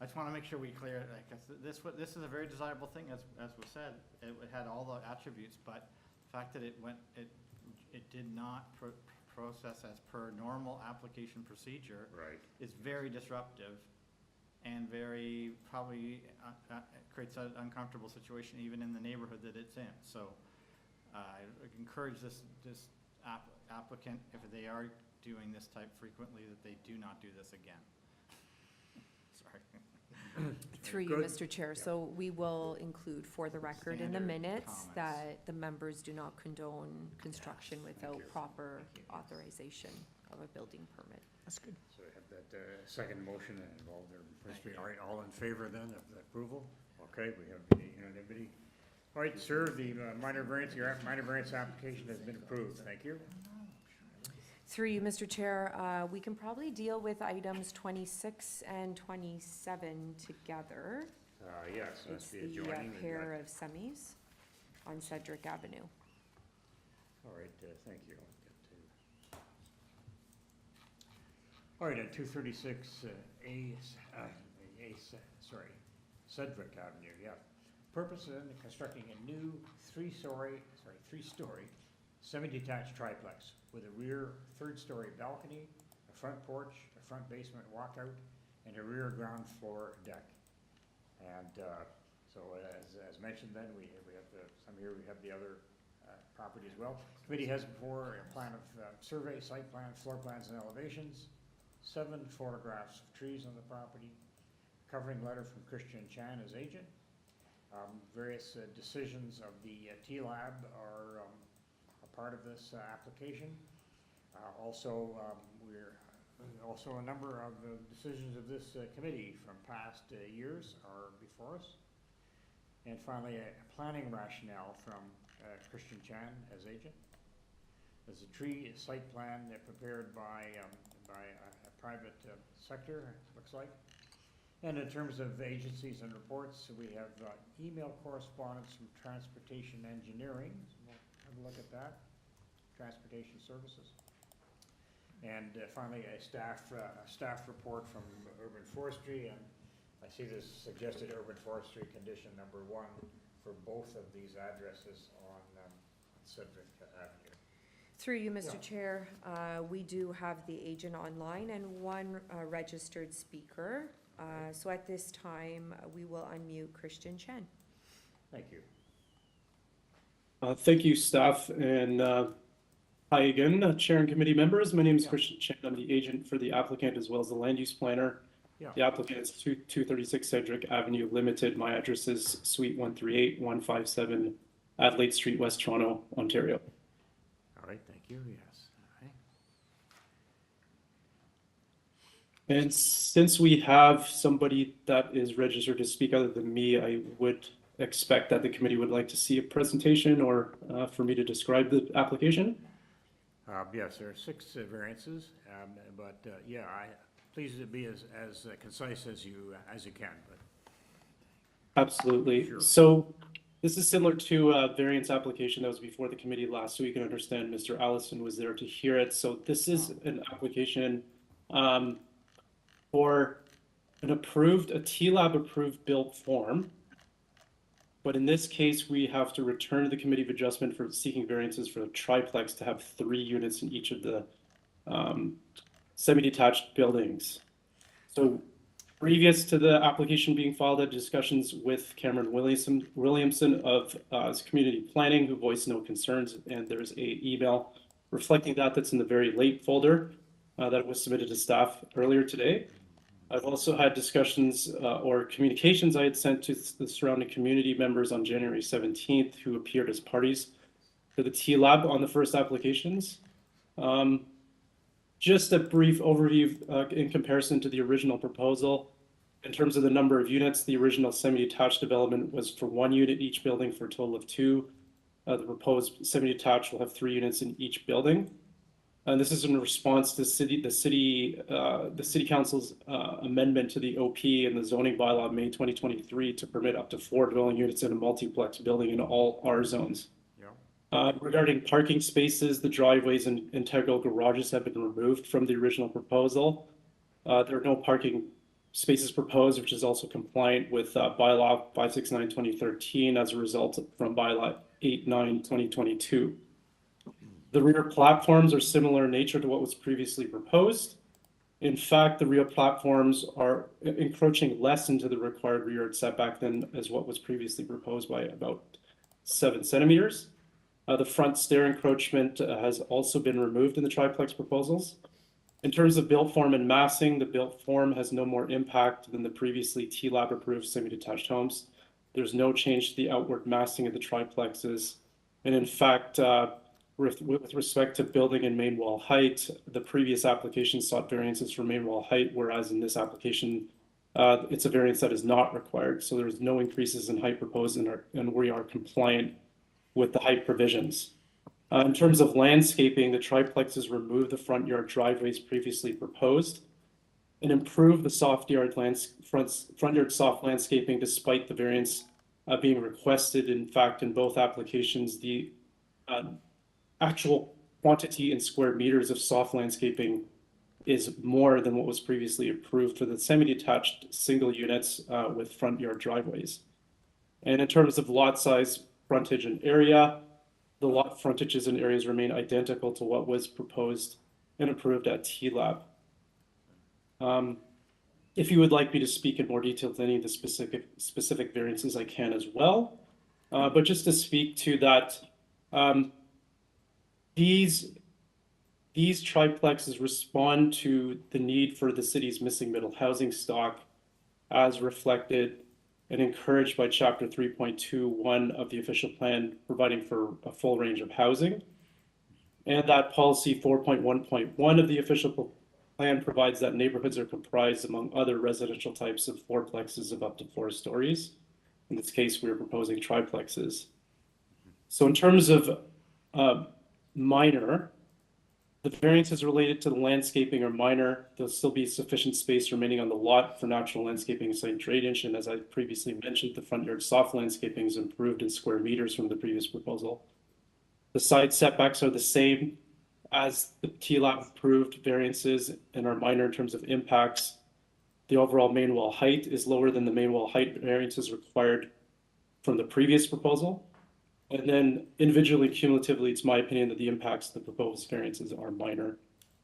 I just want to make sure we clear it, because this is a very desirable thing, as was said. It had all the attributes, but the fact that it did not process as per normal application procedure is very disruptive and very probably creates an uncomfortable situation even in the neighborhood that it's in. So I encourage this applicant, if they are doing this type frequently, that they do not do this again. Sorry. Through you, Good. Mr. Chair, so we will include for the record in the Standard minutes comments. that the members do not condone construction without proper authorization of a building permit. That's good. So we have that second motion and involved in history. All right, all in favor then of the approval? Okay, we have unanimity. All right, sir, the minor variance, your minor variance application has been approved. Thank you. Through you, Mr. Chair, we can probably deal with items 26 and 27 together. Yes, that's It's the the adjoining. pair of semis on Cedric Avenue. All right, thank you. All right, at 236 Cedric Avenue, yeah. Purpose in constructing a new three-story semi-detached triplex with a rear third-story balcony, a front porch, a front basement walkout, and a rear ground floor deck. And so as mentioned then, we have the other property as well. Committee has before a plan of survey, site plan, floor plans and elevations, 7 photographs of trees on the property, covering letter from Christian Chan as agent. Various decisions of the T-Lab are a part of this application. Also a number of decisions of this committee from past years are before us. And finally, a planning rationale from Christian Chan as agent. There's a tree site plan prepared by a private sector, looks like. And in terms of agencies and reports, we have email correspondence from Transportation Engineering. So we'll have a look at that. Transportation Services. And finally, a staff report from Urban Forestry, and I see this suggested urban forestry condition number 1 for both of these addresses on Cedric Avenue. Through you, Mr. Yeah. Chair, we do have the agent online and 1 registered speaker. So at this time, we will unmute Christian Chen. Thank you. Thank you, staff, and hi again, Chair and committee members. My name is Christian Chen. I'm the agent for the applicant as well as the land use planner. Yeah. The applicant is 236 Cedric Avenue Limited. My address is Suite 138, 157 Adelaide Street, West Toronto, Ontario. All right, thank you, yes. All right. And since we have somebody that is registered to speak other than me, I would expect that the committee would like to see a presentation or for me to describe the application. Yes, there are 6 variances, but yeah, please be as concise as you can. But Absolutely. Sure. So this is similar to a variance application that was before the committee last week. I understand Mr. Allison was there to hear it. So this is an application for a T-Lab approved built form. But in this case, we have to return to the Committee of Adjustment for seeking variances for a triplex to have 3 units in each of the semi-detached buildings. So previous to the application being filed, I had discussions with Cameron Williamson of Community Planning, who voiced no concerns, and there's an email reflecting that's in the very late folder that was submitted to staff earlier today. I've also had discussions or communications I had sent to the surrounding community members on January 17th who appeared as parties to the T-Lab on the first applications. Just a brief overview in comparison to the original proposal. In terms of the number of units, the original semi-detached development was for 1 unit each building for a total of 2. The proposed semi-detached will have 3 units in each building. And this is in response to the city council's amendment to the OP and the zoning bylaw May 2023 to permit up to 4 dwelling units in a multiplex building in all R zones. Yeah. Regarding parking spaces, the driveways and integral garages have been removed from the original proposal. There are no parking spaces proposed, which is also compliant with bylaw 569/2013 as a result from bylaw 89/2022. The rear platforms are similar in nature to what was previously proposed. In fact, the rear platforms are encroaching less into the required rear yard setback than as what was previously proposed by about 7 centimeters. The front stair encroachment has also been removed in the triplex proposals. In terms of built form and massing, the built form has no more impact than the previously TLAB approved semi-detached homes. There's no change to the outward massing of the triplexes. And in fact, with respect to building and main wall height, the previous application sought variances for main wall height, whereas in this application, it's a variance that is not required. So there's no increases in height proposed, and we are compliant with the height provisions. In terms of landscaping, the triplexes remove the front yard driveways previously proposed and improve the front yard soft landscaping despite the variance being requested. In fact, in both applications, the actual quantity in square meters of soft landscaping is more than what was previously approved for the semi-detached single units with front yard driveways. And in terms of lot size, frontage, and area, the lot frontages and areas remain identical to what was proposed and approved at TLAB. If you would like me to speak in more detail to any of the specific variances, I can as well. But just to speak to that, these triplexes respond to the need for the city's missing middle housing stock as reflected and encouraged by Chapter 3.21 of the official plan, providing for a full range of housing. And that policy 4.1.1 of the official plan provides that neighborhoods are comprised, among other residential types, of fourplexes of up to 4 stories. In this case, we're proposing triplexes. So in terms of minor, the variances related to the landscaping are minor. There'll still be sufficient space remaining on the lot for natural landscaping and site drainage. And as I previously mentioned, the front yard soft landscaping is improved in square meters from the previous proposal. The side setbacks are the same as the TLAB approved variances and are minor in terms of impacts. The overall main wall height is lower than the main wall height variances required from the previous proposal. And then individually, cumulatively, it's my opinion that the impacts of the proposed variances are minor.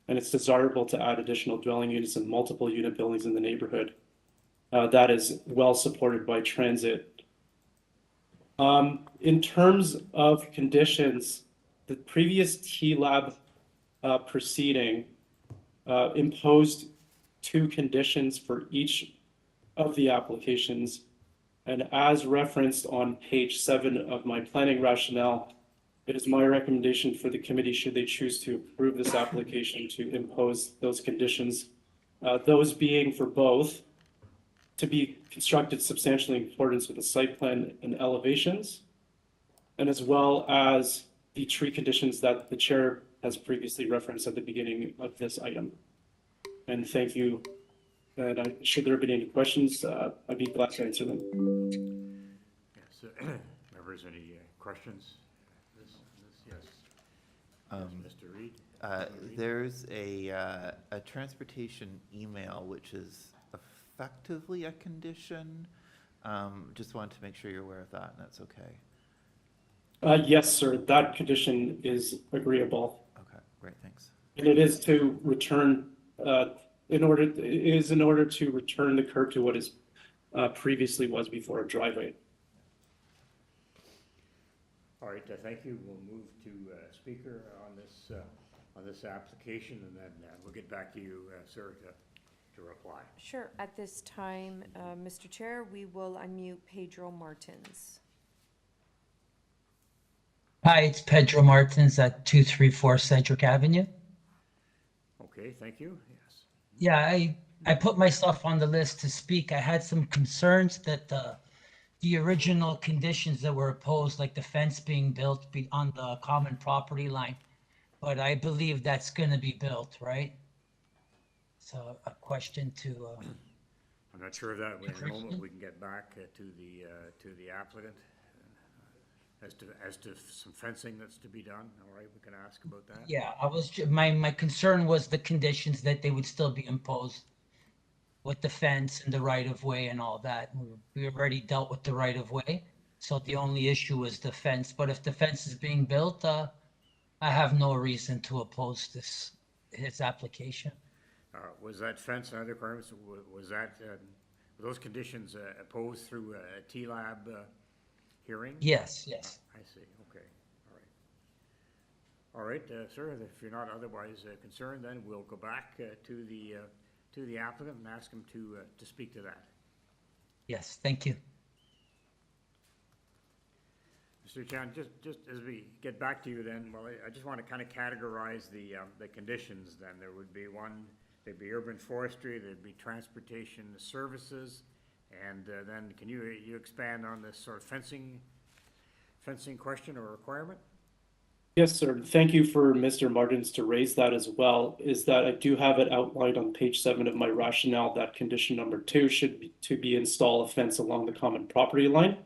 And it's desirable to add additional dwelling units and multiple unit buildings in the neighborhood. That is well supported by transit. In terms of conditions, the previous TLAB proceeding imposed 2 conditions for each of the applications. And as referenced on page 7 of my planning rationale, it is my recommendation for the committee, should they choose to approve this application, to impose those conditions. Those being for both to be constructed substantially in accordance with the site plan and elevations, and as well as the tree conditions that the chair has previously referenced at the beginning of this item. And thank you. And should there be any questions, I'd be glad to answer them. Yes, members, any questions? Yes. Mr. Reed? There's a transportation email, which is effectively a condition. Just wanted to make sure you're aware of that, and that's okay. Yes, sir. That condition is agreeable. Okay, great, thanks. And it is to return, in order to return the curb to what is previously was before a driveway. All right, thank you. We'll move to speaker on this application, and then we'll get back to you, sir, to reply. Sure. At this time, Mr. Chair, we will unmute Pedro Martins. Hi, it's Pedro Martins at 234 Cedric Avenue. Okay, thank you. Yes. Yeah, I put myself on the list to speak. I had some concerns that the original conditions that were opposed, like the fence being built on the common property line, but I believe that's going to be built, right? So a question to. I'm not sure of that. In a moment, we can get back to the applicant as to some fencing that's to be done. All right, we can ask about that. Yeah, my concern was the conditions that they would still be imposed with the fence and the right of way and all that. We already dealt with the right of way, so the only issue is the fence. But if the fence is being built, I have no reason to oppose his application. Was that fence and other requirements? Was that were those conditions opposed through a TLAB hearing? Yes, yes. I see. Okay, all All right, sir, if you're not otherwise concerned, then we'll go back to the applicant and ask him to speak to that. Yes, thank you. Mr. Chan, just as we get back to you then, well, I just want to kind of categorize the conditions then. There would be one, there'd be urban forestry, there'd be transportation services, and then can you expand on this sort of fencing question or requirement? Yes, sir. Thank you for Mr. Martins to raise that as well, is that I do have it outlined on page 7 of my rationale that condition number 2 should be to be install a fence along the common property line.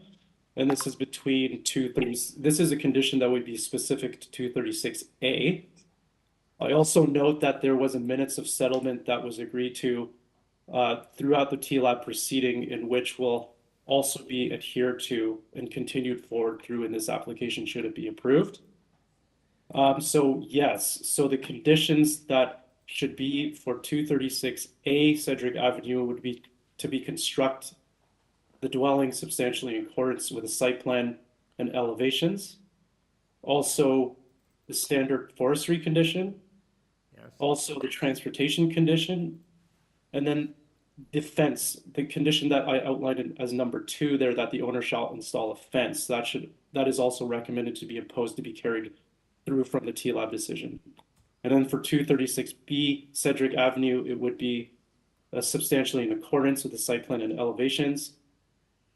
And this is between this is a condition that would be specific to 236A. I also note that there was a minutes of settlement that was agreed to throughout the TLAB proceeding, in which will also be adhered to and continued forward through in this application should it be approved. So yes, so the conditions that should be for 236A Cedric Avenue would be to be construct the dwelling substantially in accordance with the site plan and elevations. Also, the standard forestry condition. Yes. Also, the transportation condition. And then the fence, the condition that I outlined as number 2 there, that the owner shall install a fence. That is also recommended to be imposed to be carried through from the TLAB decision. And then for 236B Cedric Avenue, it would be substantially in accordance with the site plan and elevations.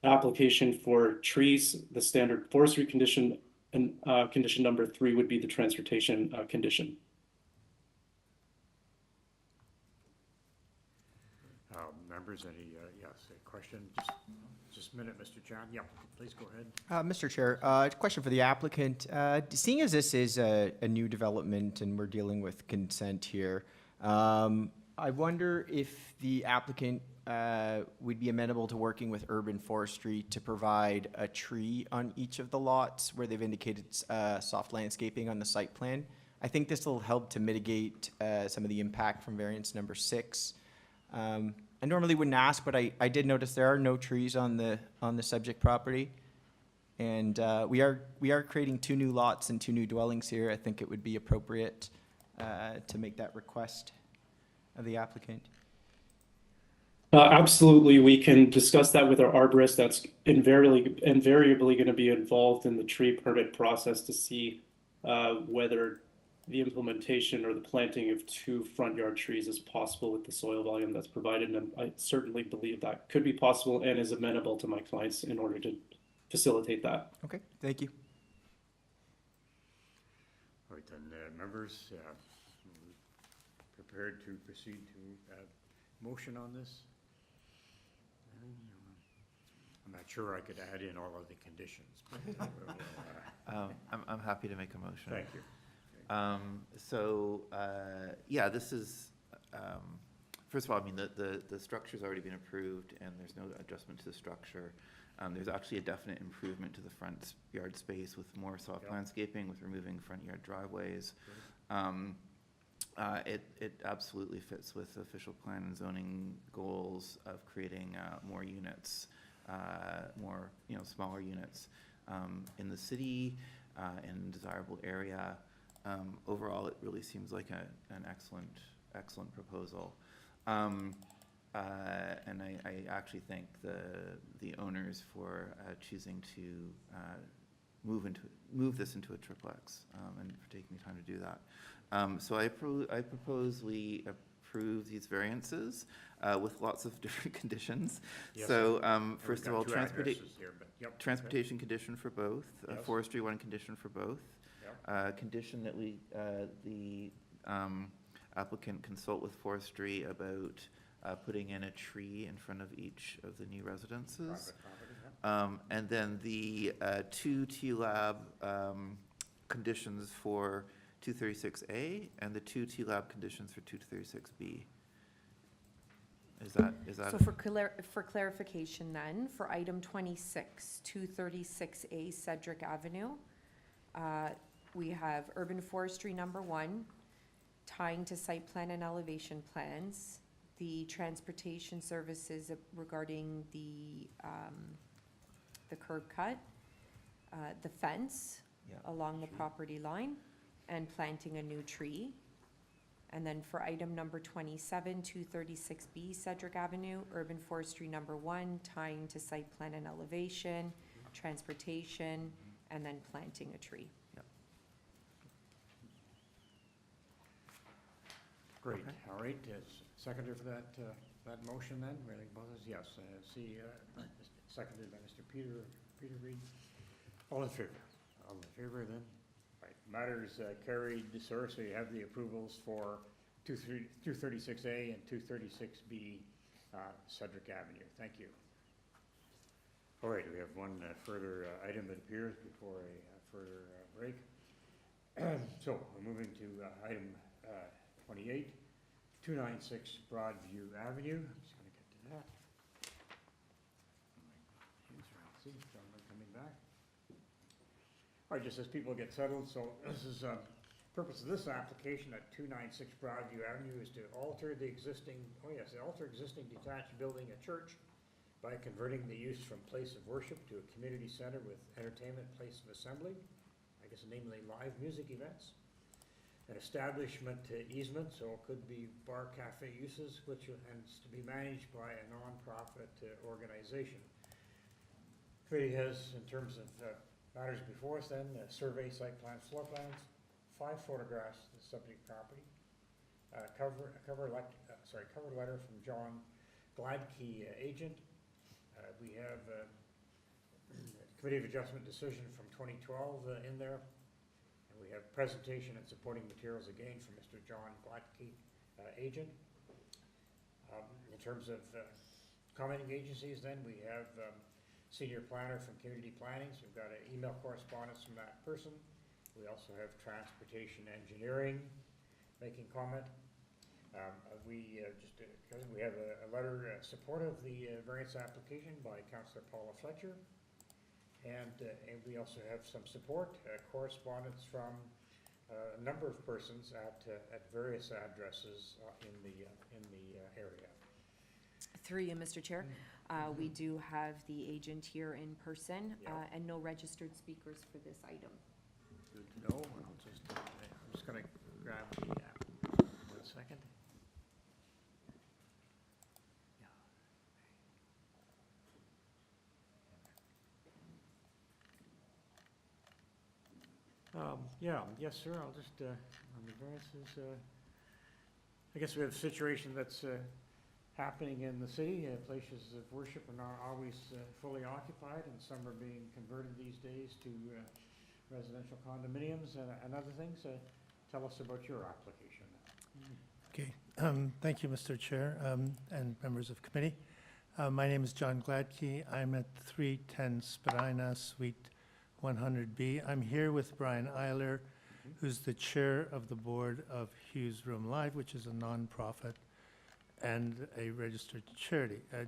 Application for trees, the standard forestry condition, and condition number 3 would be the transportation condition. Members, any yes, a question? Just a minute, Mr. Chan. Yeah, please go ahead. Mr. Chair, question for the applicant. Seeing as this is a new development and we're dealing with consent here, I wonder if the applicant would be amenable to working with urban forestry to provide a tree on each of the lots where they've indicated soft landscaping on the site plan. I think this will help to mitigate some of the impact from variance number 6. I normally wouldn't ask, but I did notice there are no trees on the subject property. And we are creating 2 new lots and 2 new dwellings here. I think it would be appropriate to make that request of the applicant. Absolutely, we can discuss that with our arborist. That's invariably going to be involved in the tree permit process to see whether the implementation or the planting of 2 front yard trees is possible with the soil volume that's provided. And I certainly believe that could be possible and is amenable to my clients in order to facilitate that. Okay, thank you. All right, then, members, prepared to proceed to motion on this? I'm not sure I could add in all of the conditions, but I'm happy to make a motion. Thank you. Yeah, this is, first of all, I mean, the structure's already been approved and there's no adjustment to the structure. There's actually a definite improvement to the front yard space with more soft landscaping, with removing front yard driveways. It absolutely fits with official plan and zoning goals of creating more units, more, smaller units in the city, in desirable area. Overall, it really seems like an excellent proposal. And I actually thank the owners for choosing to move this into a triplex and for taking the time to do that. So I propose we approve these variances with lots of different conditions. Yes, so first of all, transportation condition for both, forestry 1 condition for both. Condition that the applicant consult with forestry about putting in a tree in front of each of the new residences. And then the 2 TLAB conditions for 236A and the 2 TLAB conditions for 236B. Is that? So for clarification then, for item 26, 236A Cedric Avenue, we have urban forestry number 1, tying to site plan and elevation plans, the transportation services regarding the curb cut, the fence along the property line, and planting a new tree. And then for item number 27, 236B Cedric Avenue, urban forestry number 1, tying to site plan and elevation, transportation, and then planting a tree. Great, all right, seconder for that, that motion then, Mary Buzzes, yes, seconded by Mr. Peter Reed. All in favor? All in favor then? Right, matters carried, sir, so you have the approvals for 236A and 236B Cedric Avenue, thank you. All right, we have one further item that appears before a further break. So we're moving to item 28, 296 Broadview Avenue. I'm just going to get to that. See, gentlemen coming back. All right, just as people get settled, so this is purpose of this application at 296 Broadview Avenue is to alter the existing, alter existing detached building, a church, by converting the use from place of worship to a community center with entertainment, place of assembly, I guess namely live music events. An establishment easement, so it could be bar cafe uses, which and to be managed by a non-profit organization. Committee has, in terms of matters before us then, survey, site plan, floor plans, 5 photographs of the subject property, cover letter from John Gladkey, agent. We have Committee of Adjustment decision from 2012 in there. We have presentation and supporting materials again from Mr. John Gladkey, agent. In terms of commenting agencies then, we have senior planner from community planning, so we've got an email correspondence from that person. We also have transportation engineering making comment. We have a letter support of the variance application by Councillor Paula Fletcher. And we also have some support correspondence from a number of persons at various addresses in the area. Through you, Mr. Chair. We do have the agent here in person and no registered speakers for this item. Good to know. I'm just going to grab the 1 second. Yes, sir, I'll just, on the variances, I guess we have a situation that's happening in the city. Places of worship are not always fully occupied, and some are being converted these days to residential condominiums and other things. Tell us about your application. Okay, thank you, Mr. Chair, and members of committee. My name is John Gladkey. I'm at 310 Spadina, Suite 100B. I'm here with Brian Eiler, who's the chair of the board of Hughes Room Live, which is a nonprofit and a registered charity. I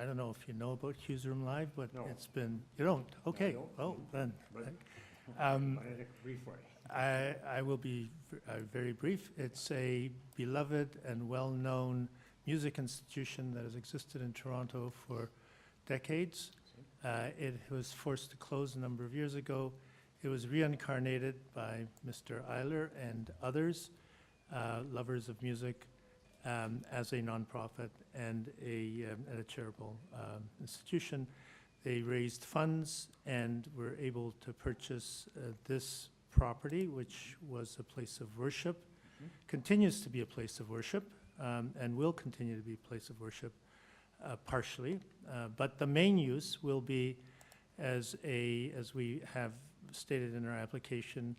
don't know if you know about Hughes Room Live, but No. it's been, you don't? Okay, well, then. I will be very brief. It's a beloved and well-known music institution that has existed in Toronto for decades. It was forced to close a number of years ago. It was reincarnated by Mr. Eiler and others, lovers of music, as a nonprofit and a charitable institution. They raised funds and were able to purchase this property, which was a place of worship, continues to be a place of worship, and will continue to be a place of worship partially. But the main use will be as we have stated in our application,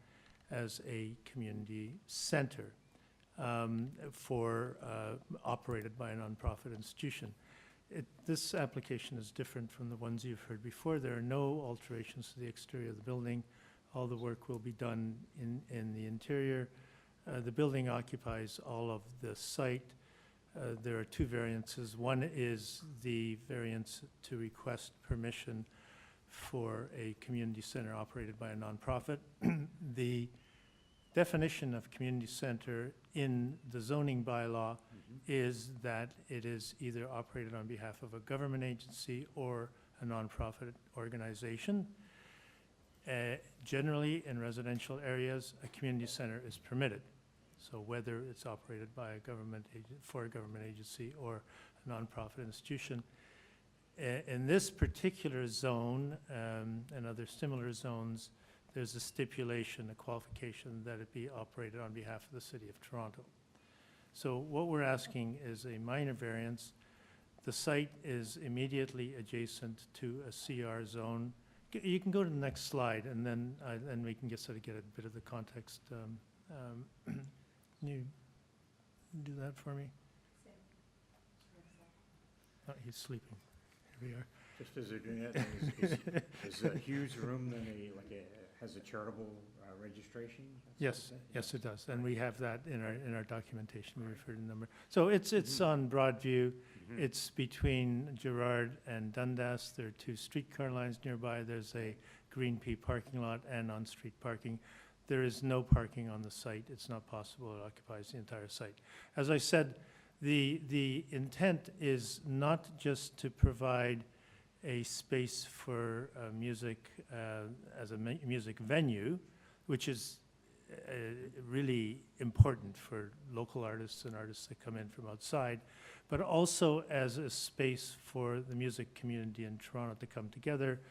as a community center operated by a nonprofit institution. This application is different from the ones you've heard before. There are no alterations to the exterior of the building. All the work will be done in the interior. The building occupies all of the site. There are 2 variances. One is the variance to request permission for a community center operated by a nonprofit. The definition of community center in the zoning bylaw is that it is either operated on behalf of a government agency or a nonprofit organization. Generally, in residential areas, a community center is permitted. So whether it's operated by a government for a government agency or a nonprofit institution, in this particular zone and other similar zones, there's a stipulation, a qualification that it be operated on behalf of the City of Toronto. So what we're asking is a minor variance. The site is immediately adjacent to a CR zone. You can go to the next slide, and then we can get a bit of the context. Can you do that for me? Oh, he's sleeping. Here we are. Just as they're doing that, is Hugh's room then has a charitable registration? Yes, yes, it does, and we have that in our documentation. We refer to the number. So it's on Broadview. It's between Gerrard and Dundas. There are two streetcar lines nearby. There's a Green Pea parking lot and on-street parking. There is no parking on the site. It's not possible. It occupies the entire site. As I said, the intent is not just to provide a space for music as a music venue, which is really important for local artists and artists that come in from outside, but also as a space for the music community in Toronto to come together,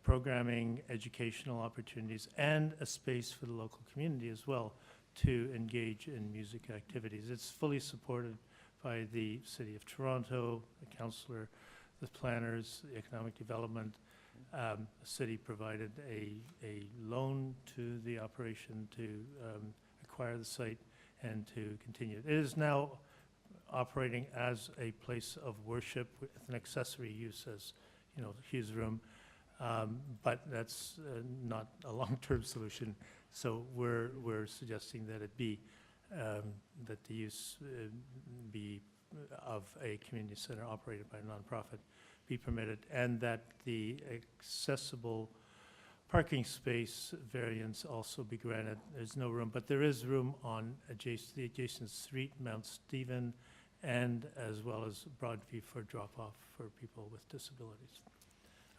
programming, educational opportunities, and a space for the local community as well to engage in music activities. It's fully supported by the City of Toronto, the councillor, the planners, the economic development. The city provided a loan to the operation to acquire the site and to continue. It is now operating as a place of worship with an accessory use as, Hugh's room, but that's not a long-term solution. So we're suggesting that it be, that the use be of a community center operated by a nonprofit be permitted, and that the accessible parking space variance also be granted. There's no room, but there is room on the adjacent street, Mount Stephen, and as well as Broadview for drop-off for people with disabilities.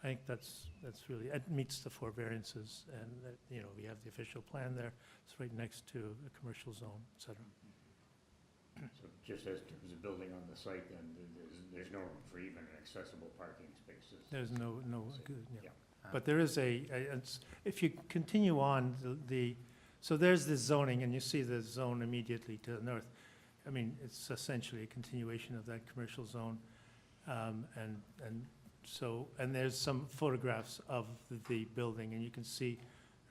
I think that's really, it meets the 4 variances, and we have the official plan there. It's right next to a commercial zone, et cetera. So just as there's a building on the site, then there's no room for even an accessible parking spaces. There's no good, yeah. But there is if you continue on, so there's this zoning, and you see the zone immediately to the north. I mean, it's essentially a continuation of that commercial zone. And there's some photographs of the building, and you can see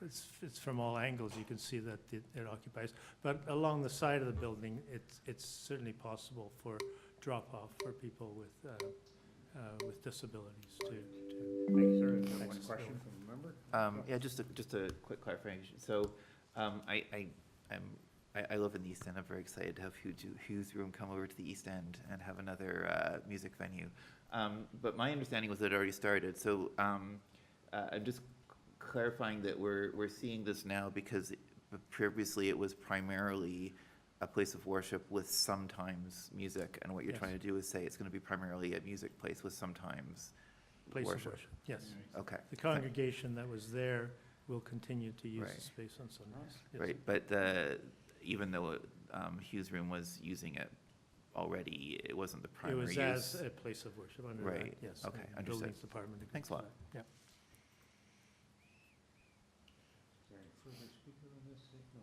it's from all angles. You can see that it occupies. But along the side of the building, it's certainly possible for drop-off for people with disabilities to Thank you, sir. Is there one question from a member? Yeah, just a quick clarification. So, I live in the East End. I'm very excited to have Hugh's room come over to the East End and have another music venue. But my understanding was that it already started. So I'm just clarifying that we're seeing this now because previously it was primarily a place of worship with sometimes music, and what you're trying to do is say it's going to be primarily a music place with sometimes place worship. of worship. Yes. Okay. The congregation that was there will continue to use the space on Sundays. Yes. Right, but even though Hugh's room was using it already, it wasn't the primary use. It was as a place of worship under that, right. yes. Okay, and understood. Buildings department. Thanks a lot. Yeah. Is there any further speaker on this? No.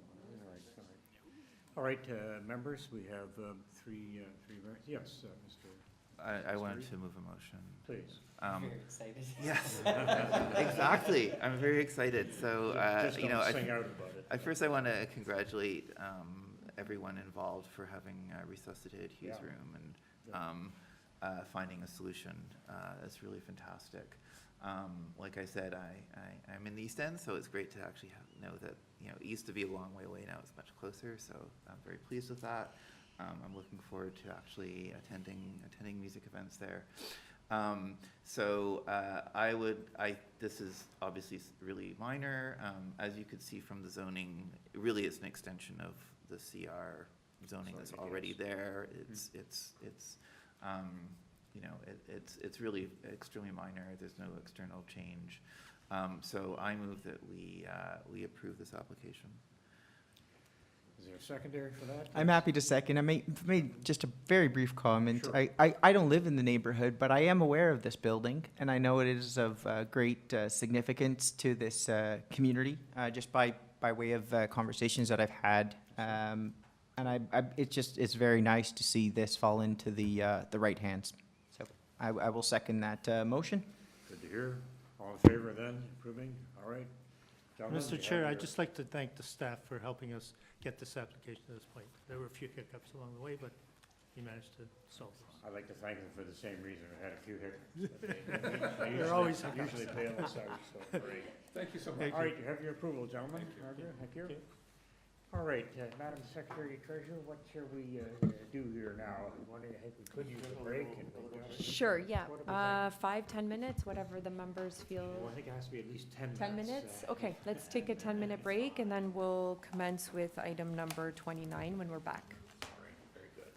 All right, members, we have three. Yes, Mr. I wanted to move a motion. Please. I'm very excited. Yes, exactly. I'm very excited. So, Just don't sing out about it. First I want to congratulate everyone involved for having resuscitated Hugh's room and finding a solution. It's really fantastic. Like I said, I'm in the East End, so it's great to actually know that it used to be a long way away. Now it's much closer. So I'm very pleased with that. I'm looking forward to actually attending music events there. This is obviously really minor. As you could see from the zoning, really it's an extension of the CR zoning that's already there. It's really extremely minor. There's no external change. So I move that we approve this application. Is there a secondary for that? I'm happy to second. I made just a very brief comment. Sure. I don't live in the neighborhood, but I am aware of this building, and I know it is of great significance to this community, just by way of conversations that I've had. And it's very nice to see this fall into the right hands. So I will second that motion. Good to hear. All in favor then, approving? All right. Gentlemen, you Mr. have Chair, your- I'd just like to thank the staff for helping us get this application to this point. There were a few hiccups along the way, but we managed to solve this. I'd like to thank them for the same reason. I had a few hiccups. but they There are always usually hiccups. bail us out, so great. Thank you so much. Thank All you. right, you have your approval, gentlemen. Thank you. All right, Madam Secretary Treasurer, what shall we do here now? I'm wondering, I think we could use a break and. Sure, yeah. What do we think? 5, 10 minutes, whatever the members feel. Well, I think it has to be at least 10 minutes. 10 minutes? Okay, let's take a 10-minute break, and then we'll commence with item number 29 when we're back. All right, very good.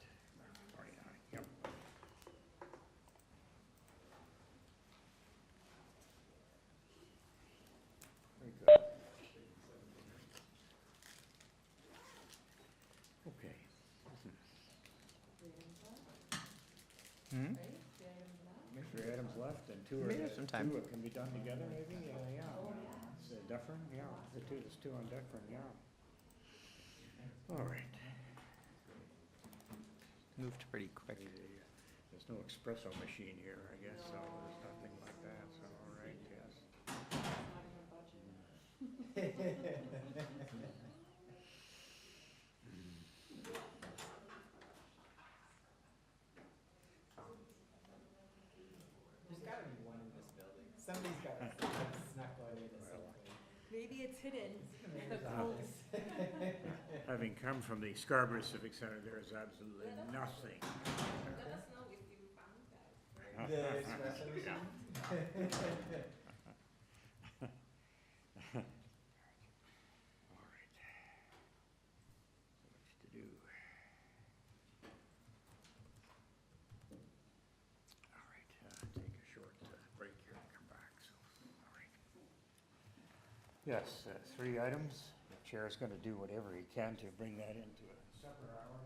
29, yep. Very good. Okay. Mr. Adams left, and two Maybe there's some time. two can be done together, maybe, yeah. Is it Dufferin? Yeah, there's two on Dufferin, yeah. All right. Moved pretty quick. There's no espresso machine here, I guess, so there's nothing like that, so, all right, yes. There's gotta be one in this building. Somebody's gotta snuck one in at some point. Maybe it's hidden. Having come from the Scarborough Civic Center, there is absolutely nothing. Let us know if you found that. The espresso machine? All right. So much to do. All right, take a short break here and come back, so, all right. Yes, 3 items. The chair's going to do whatever he can to bring that into a separate hour.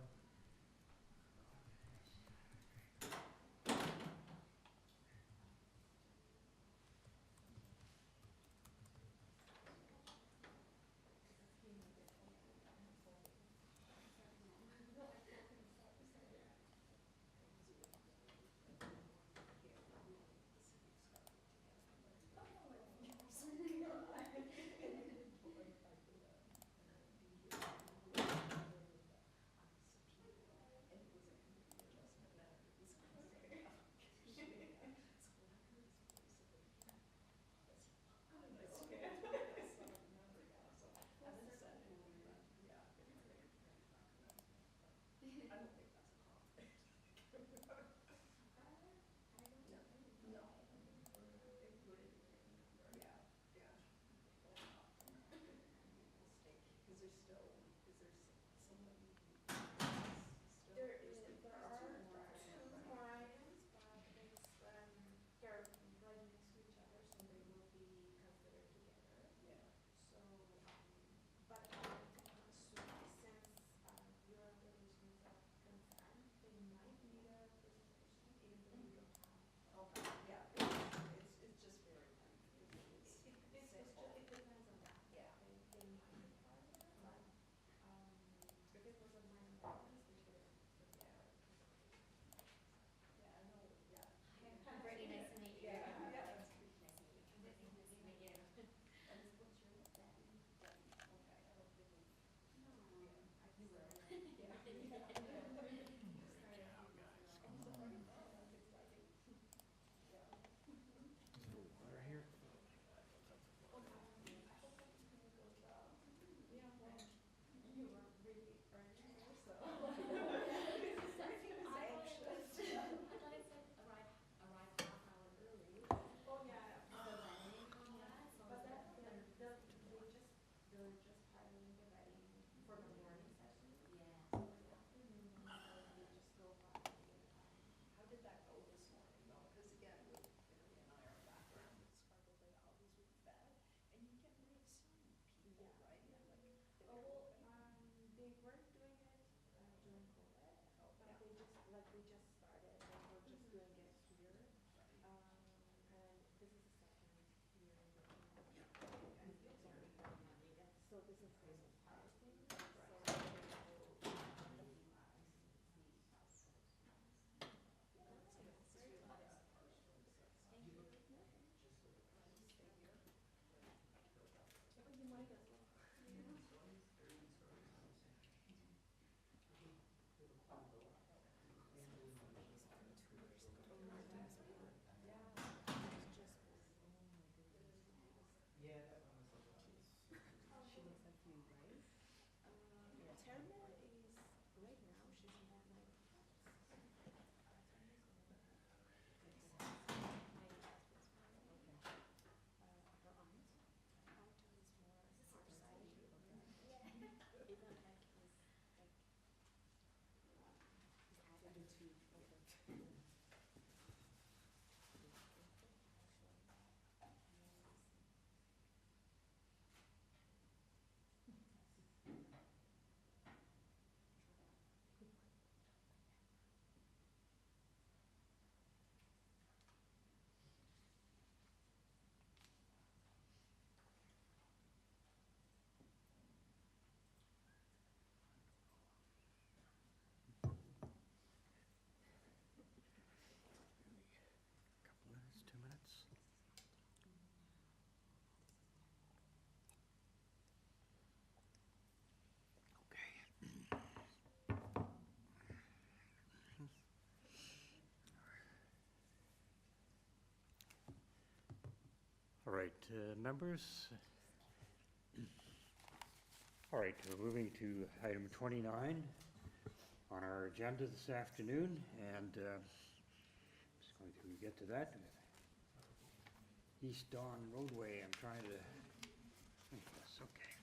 right, members. All right, we're moving to item 29 on our agenda this afternoon, and just going to get to that. East Dawn Roadway, I'm trying to, yes, okay.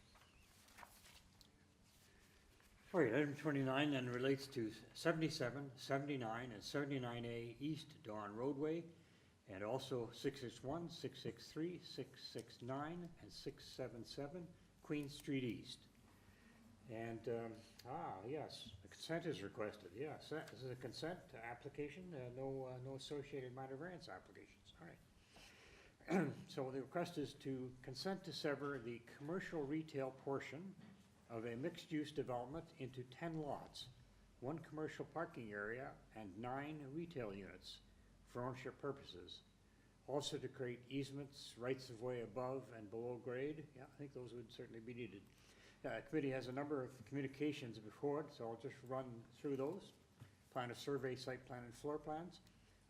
All right, item 29 then relates to 77, 79, and 79A East Dawn Roadway, and also 661, 663, 669, and 677 Queen Street East. And, yes, a consent is requested, yes, this is a consent application, no associated minor variance applications, all right. So the request is to consent to sever the commercial retail portion of a mixed-use development into 10 lots, 1 commercial parking area, and 9 retail units for ownership purposes. Also to create easements, rights-of-way above and below grade. Yeah, I think those would certainly be needed. Committee has a number of communications before it, so I'll just run through those. Plan of survey, site plan, and floor plans.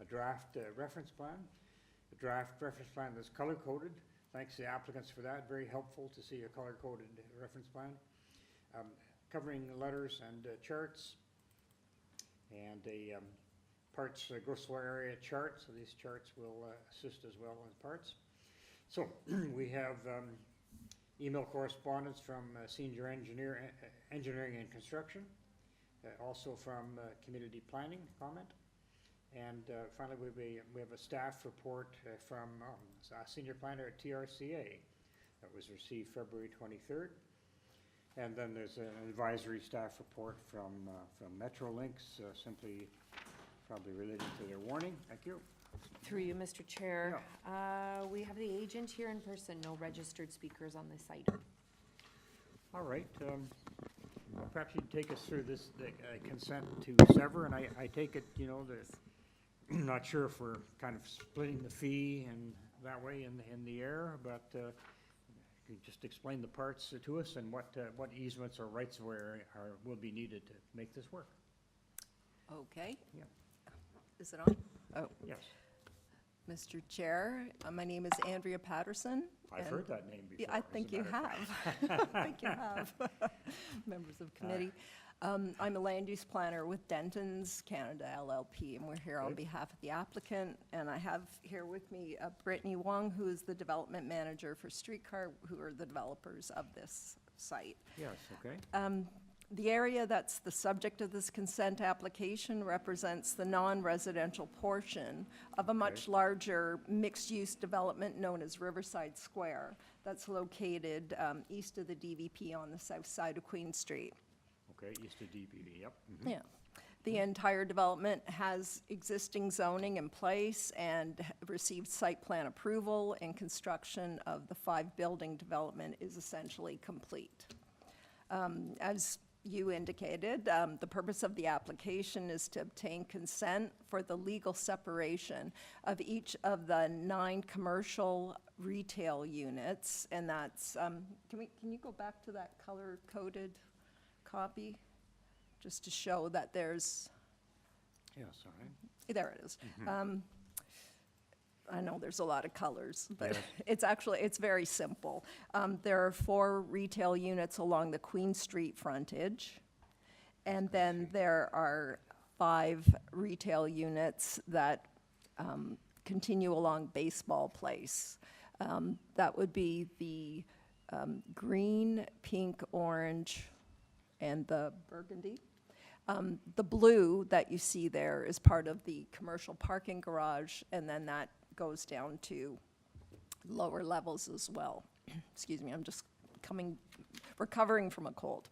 A draft reference plan. A draft reference plan that's color-coded. Thanks to the applicants for that. Very helpful to see a color-coded reference plan. Covering letters and charts. And a parts gross floor area chart. So these charts will assist as well as parts. So we have email correspondence from senior engineering and construction. Also from community planning comment. And finally, we have a staff report from senior planner at TRCA that was received February 23rd. And then there's an advisory staff report from Metrolinx, simply probably related to their warning. Thank you. Through you, Mr. Chair. We have the agent here in person, no registered speakers on this item. All right. Perhaps you'd take us through this consent to sever, and I take it, you know, I'm not sure if we're kind of splitting the fee and that way in the air, but could you just explain the parts to us and what easements or rights of way will be needed to make this work? Okay. Yeah. Is it on? Oh. Yes. Mr. Chair, my name is Andrea Patterson. I've heard that name before. Yeah, I think you have. I think you have. Members of committee. I'm a land use planner with Denton's Canada LLP, and we're here on behalf of the applicant. And I have here with me Brittany Wong, who is the development manager for Streetcar, who are the developers of this site. Yes, okay. The area that's the subject of this consent application represents the non-residential portion of a much larger mixed-use development known as Riverside Square that's located east of the DVP on the south side of Queen Street. Okay, east of DPV, yep. Mm-hmm. Yeah. The entire development has existing zoning in place and received site plan approval, and construction of the 5-building development is essentially complete. As you indicated, the purpose of the application is to obtain consent for the legal separation of each of the 9 commercial retail units, and that's, can you go back to that color-coded copy? Just to show that there's... Yes, all right. There it is. Mm-hmm. I know there's a lot of colors, but Yes. it's very simple. There are 4 retail units along the Queen Street frontage, and then there are 5 retail units that continue along Baseball Place. That would be the green, pink, orange, and the burgundy. The blue that you see there is part of the commercial parking garage, and then that goes down to lower levels as well. Excuse me, I'm just recovering from a cold.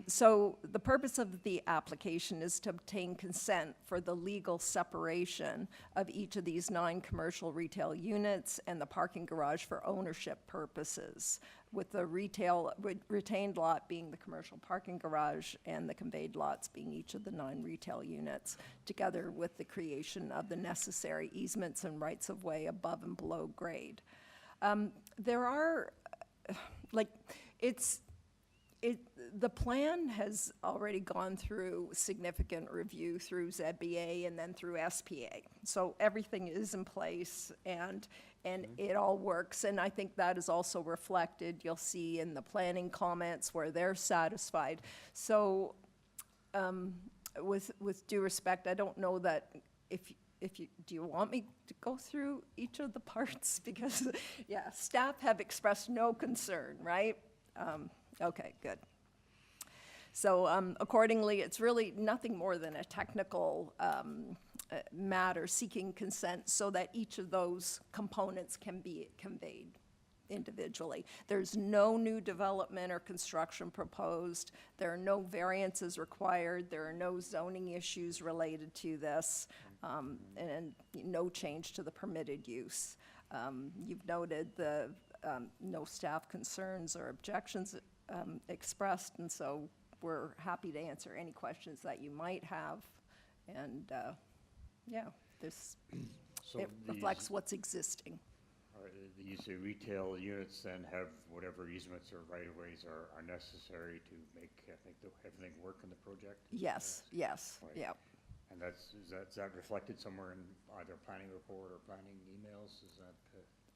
So the purpose of the application is to obtain consent for the legal separation of each of these 9 commercial retail units and the parking garage for ownership purposes, with the retained lot being the commercial parking garage and the conveyed lots being each of the 9 retail units, together with the creation of the necessary easements and rights of way above and below grade. There are, The plan has already gone through significant review through ZBA and then through SPA. So everything is in place and it all works. And I think that is also reflected, you'll see in the planning comments where they're satisfied. So with due respect, I don't know that do you want me to go through each of the parts? Because, yeah, staff have expressed no concern, right? Okay, good. So accordingly, it's really nothing more than a technical matter seeking consent so that each of those components can be conveyed individually. There's no new development or construction proposed. There are no variances required. There are no zoning issues related to this, and no change to the permitted use. You've noted the no staff concerns or objections expressed, and so we're happy to answer any questions that you might have. And yeah, it reflects what's existing. These retail units then have whatever easements or right-of-ways are necessary to make, I think, everything work in the project? Yes, yes, Right. yeah. And is that reflected somewhere in either planning report or planning emails? Is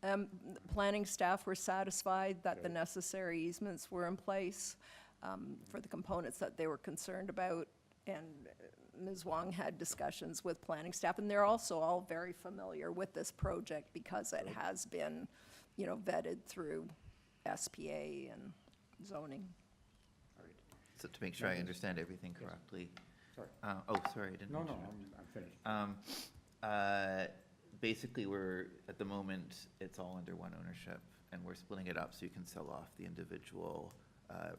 that? Planning staff were satisfied that the Okay. necessary easements were in place for the components that they were concerned about. And Ms. Wong had discussions with planning staff, and they're also all very familiar with this project because it has been, vetted through SPA and zoning. So to make sure I understand everything correctly. Sorry. Sorry, I didn't No, mention I'm finished. Basically, at the moment, it's all under one ownership, and we're splitting it up so you can sell off the individual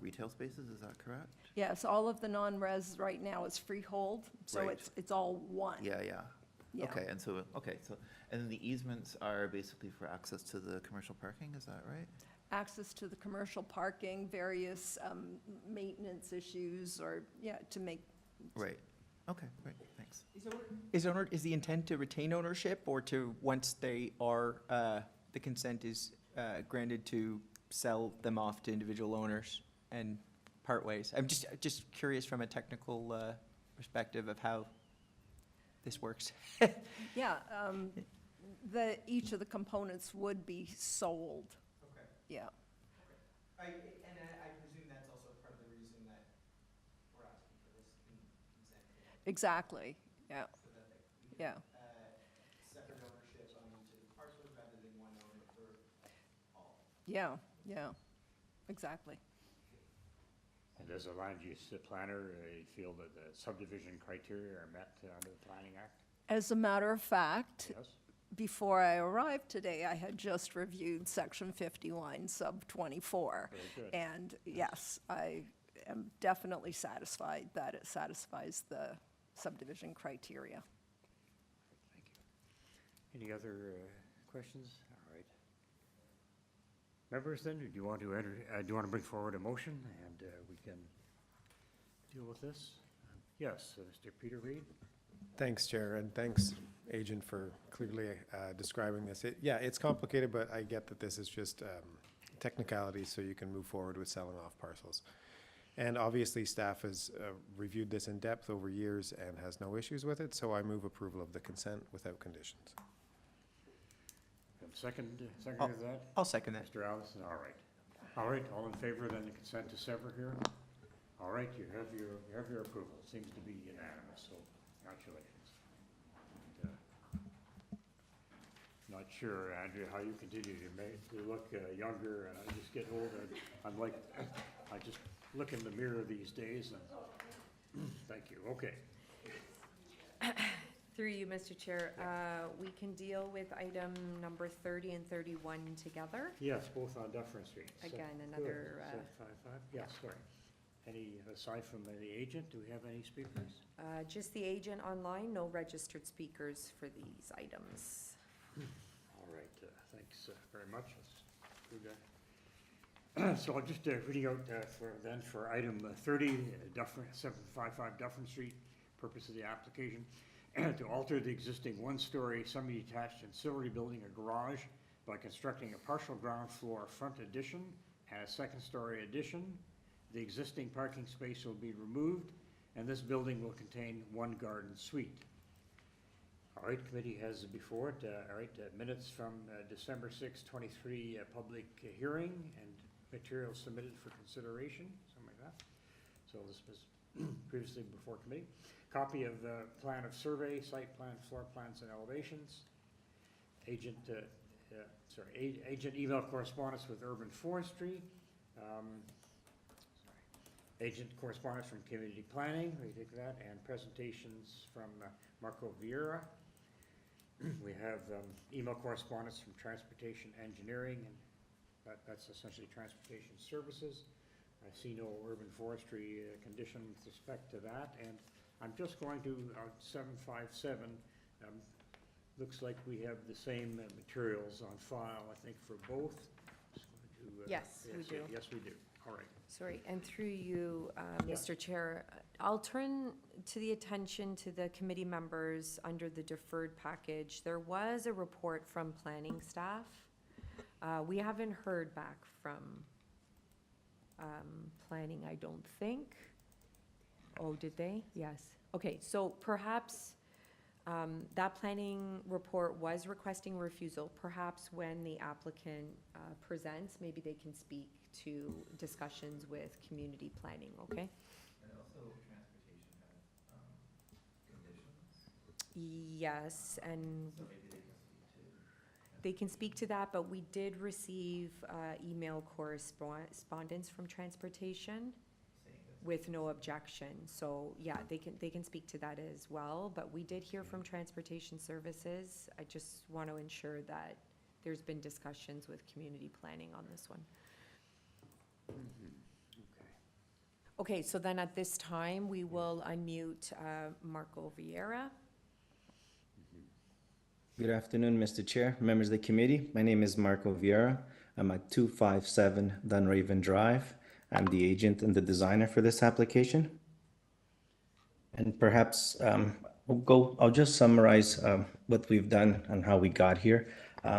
retail spaces, is that correct? Yes, all of the non-res right now is freehold, so Right. it's all one. Yeah. Yeah. Okay, and then the easements are basically for access to the commercial parking, is that right? Access to the commercial parking, various maintenance issues, or, to make. Right, okay, great, thanks. Is the intent to retain ownership or to, once they are, the consent is granted, to sell them off to individual owners and part ways? I'm just curious from a technical perspective of how this works. Yeah, each of the components would be sold. Okay. Yeah. I presume that's also part of the reason that we're asking for this consent. Exactly, yeah. So that Yeah. separate ownership on each of the parcels rather than one owner for all. Yeah, exactly. And as a land use planner, you feel that the subdivision criteria are met under the Planning Act? As a matter of fact, Yes? before I arrived today, I had just reviewed section 51, sub 24. Very good. And yes, I am definitely satisfied that it satisfies the subdivision criteria. Thank you. Any other questions? All right. Members, then, do you want to bring forward a motion and we can deal with this? Yes, Mr. Peter Reed? Thanks, Chair, and thanks, Agent, for clearly describing this. It's complicated, but I get that this is just technicalities so you can move forward with selling off parcels. And obviously, staff has reviewed this in depth over years and has no issues with it, so I move approval of the consent without conditions. Second to that? I'll second that. Mr. Allison, all right. All right, all in favor, then the consent to sever here? All right, you have your approval. Seems to be unanimous, so congratulations. And, not sure, Andrea, how you continue to look younger, and I just get older. I just look in the mirror these days, and thank you, okay. Through you, Mr. Chair, we can deal with item number 30 and 31 together. Yes, both on Dufferin Street. Again, Good. another, 755, yes, sorry. Any, aside from the agent, do we have any speakers? Just the agent online, no registered speakers for these items. All right, thanks very much. Let's do that. So I'm just reading out for item 30, Dufferin, 755 Dufferin Street, purpose of the application. To alter the existing one-story semi-detached ancillary building, a garage, by constructing a partial ground floor front addition and a second-story addition, The existing parking space will be removed, and this building will contain one garden suite. All right, committee has before it, minutes from December 6, 23 public hearing and materials submitted for consideration, something like that. So this was previously before committee. Copy of the plan of survey, site plan, floor plans, and elevations. Agent email correspondence with urban forestry. Agent correspondence from community planning, we take that, and presentations from Marco Vieira. We have email correspondence from transportation engineering, and that's essentially transportation services. I see no urban forestry condition with respect to that, and I'm just going to 757. Looks like we have the same materials on file, I think, for both. Just going to, Yes, we do. Yes, we do. All right. Sorry, and through you, Mr. Chair, I'll turn to the attention to the committee members under the deferred package. There was a report from planning staff. We haven't heard back from planning, I don't think. Oh, did they? Yes. Okay, so perhaps that planning report was requesting refusal. Perhaps when the applicant presents, maybe they can speak to discussions with community planning, okay? And also transportation has conditions. Yes, and So maybe they can speak to. they can speak to that, but we did receive email correspondence from transportation with no objection. So yeah, they can speak to that as well, but we did hear from transportation services. I just want to ensure that there's been discussions with community planning on this one. Okay, so then at this time, we will unmute Marco Vieira. Good afternoon, Mr. Chair, members of the committee. My name is Marco Vieira. I'm at 257 Dunraven Drive. I'm the agent and the designer for this application. And perhaps I'll just summarize what we've done and how we got here.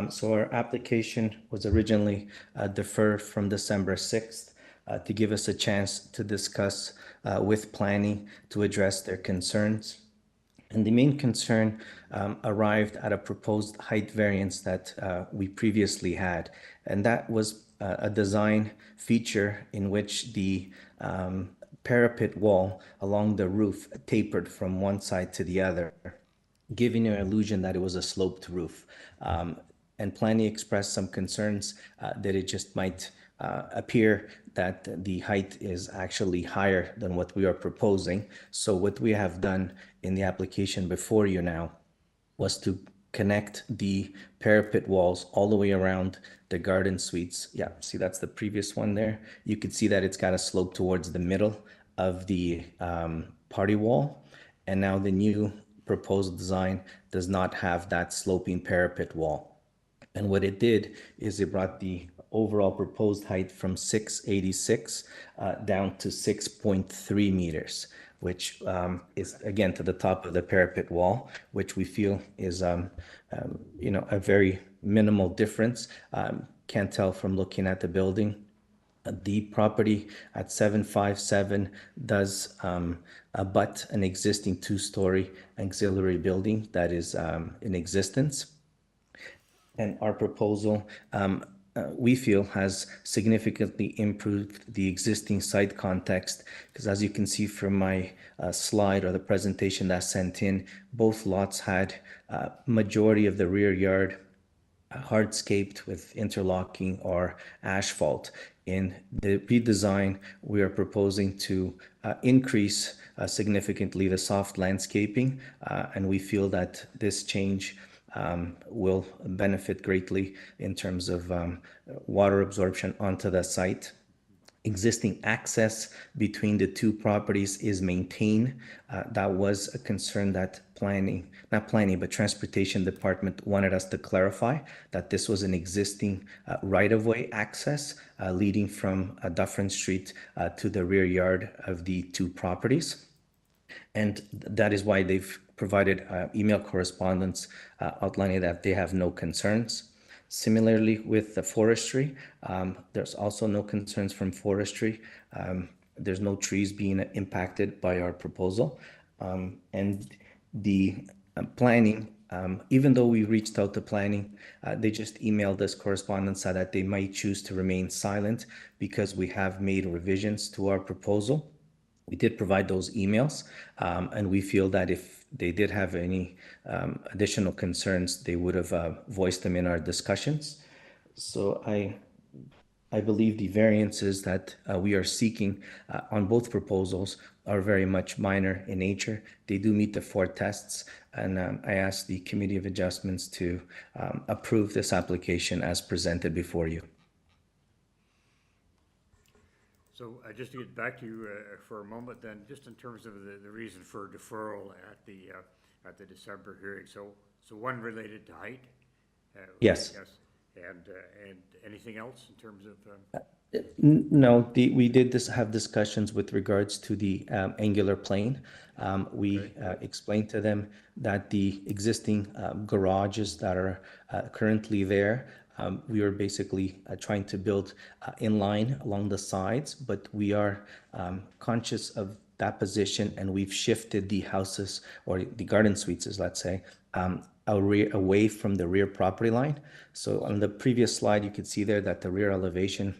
So our application was originally deferred from December 6th to give us a chance to discuss with planning to address their concerns. And the main concern arrived at a proposed height variance that we previously had. And that was a design feature in which the parapet wall along the roof tapered from one side to the other, giving an illusion that it was a sloped roof. And planning expressed some concerns that it just might appear that the height is actually higher than what we are proposing. So what we have done in the application before you now was to connect the parapet walls all the way around the garden suites. Yeah, see, that's the previous one there. You could see that it's got a slope towards the middle of the party wall. And now the new proposed design does not have that sloping parapet wall. And what it did is it brought the overall proposed height from 686 down to 6.3 meters, which is again to the top of the parapet wall, which we feel is a very minimal difference. Can't tell from looking at the building. The property at 757 does abut an existing two-story auxiliary building that is in existence. And our proposal, we feel, has significantly improved the existing site context, because as you can see from my slide or the presentation that's sent in, both lots had majority of the rear yard hardscaped with interlocking or asphalt. In the redesign, we are proposing to increase significantly the soft landscaping, and we feel that this change will benefit greatly in terms of water absorption onto the site. Existing access between the two properties is maintained. That was a concern that transportation department wanted us to clarify, that this was an existing right-of-way access leading from Dufferin Street to the rear yard of the two properties. And that is why they've provided email correspondence outlining that they have no concerns. Similarly with the forestry, there's also no concerns from forestry. there's no trees being impacted by our proposal. And the planning, even though we reached out to planning, they just emailed us correspondence said that they might choose to remain silent because we have made revisions to our proposal. We did provide those emails, and we feel that if they did have any additional concerns, they would have voiced them in our discussions. So I believe the variances that we are seeking on both proposals are very much minor in nature. They do meet the 4 tests, and I ask the Committee of Adjustments to approve this application as presented before you. So just to get back to you for a moment then, just in terms of the reason for deferral at the December hearing. So one related to height? Yes. Yes. And anything else in terms of? No, we did have discussions with regards to the angular plane. We explained to them that the existing garages that are currently there, we are basically trying to build in line along the sides, but we are conscious of that position, and we've shifted the houses, or the garden suites, as let's say, away from the rear property line. So on the previous slide, you could see there that the rear elevation,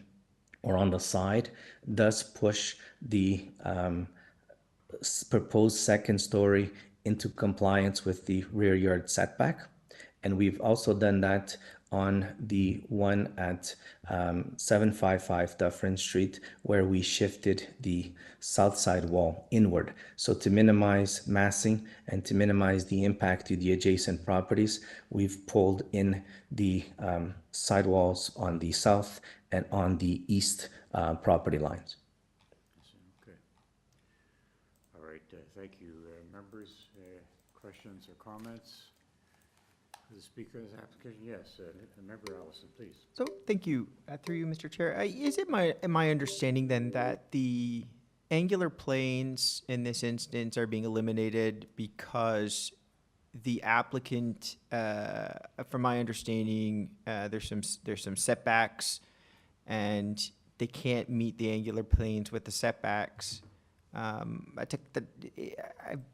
or on the side, does push the proposed second story into compliance with the rear yard setback. And we've also done that on the one at 755 Dufferin Street, where we shifted the south side wall inward. So to minimize massing and to minimize the impact to the adjacent properties, we've pulled in the sidewalls on the south and on the east property lines. Okay. All right, thank you. Members, questions or comments? The speaker of this application, yes. Member Allison, please. So, thank you. Through you, Mr. Chair. Is it my understanding then that the angular planes in this instance are being eliminated because the applicant, from my understanding, there's some setbacks, and they can't meet the angular planes with the setbacks? I took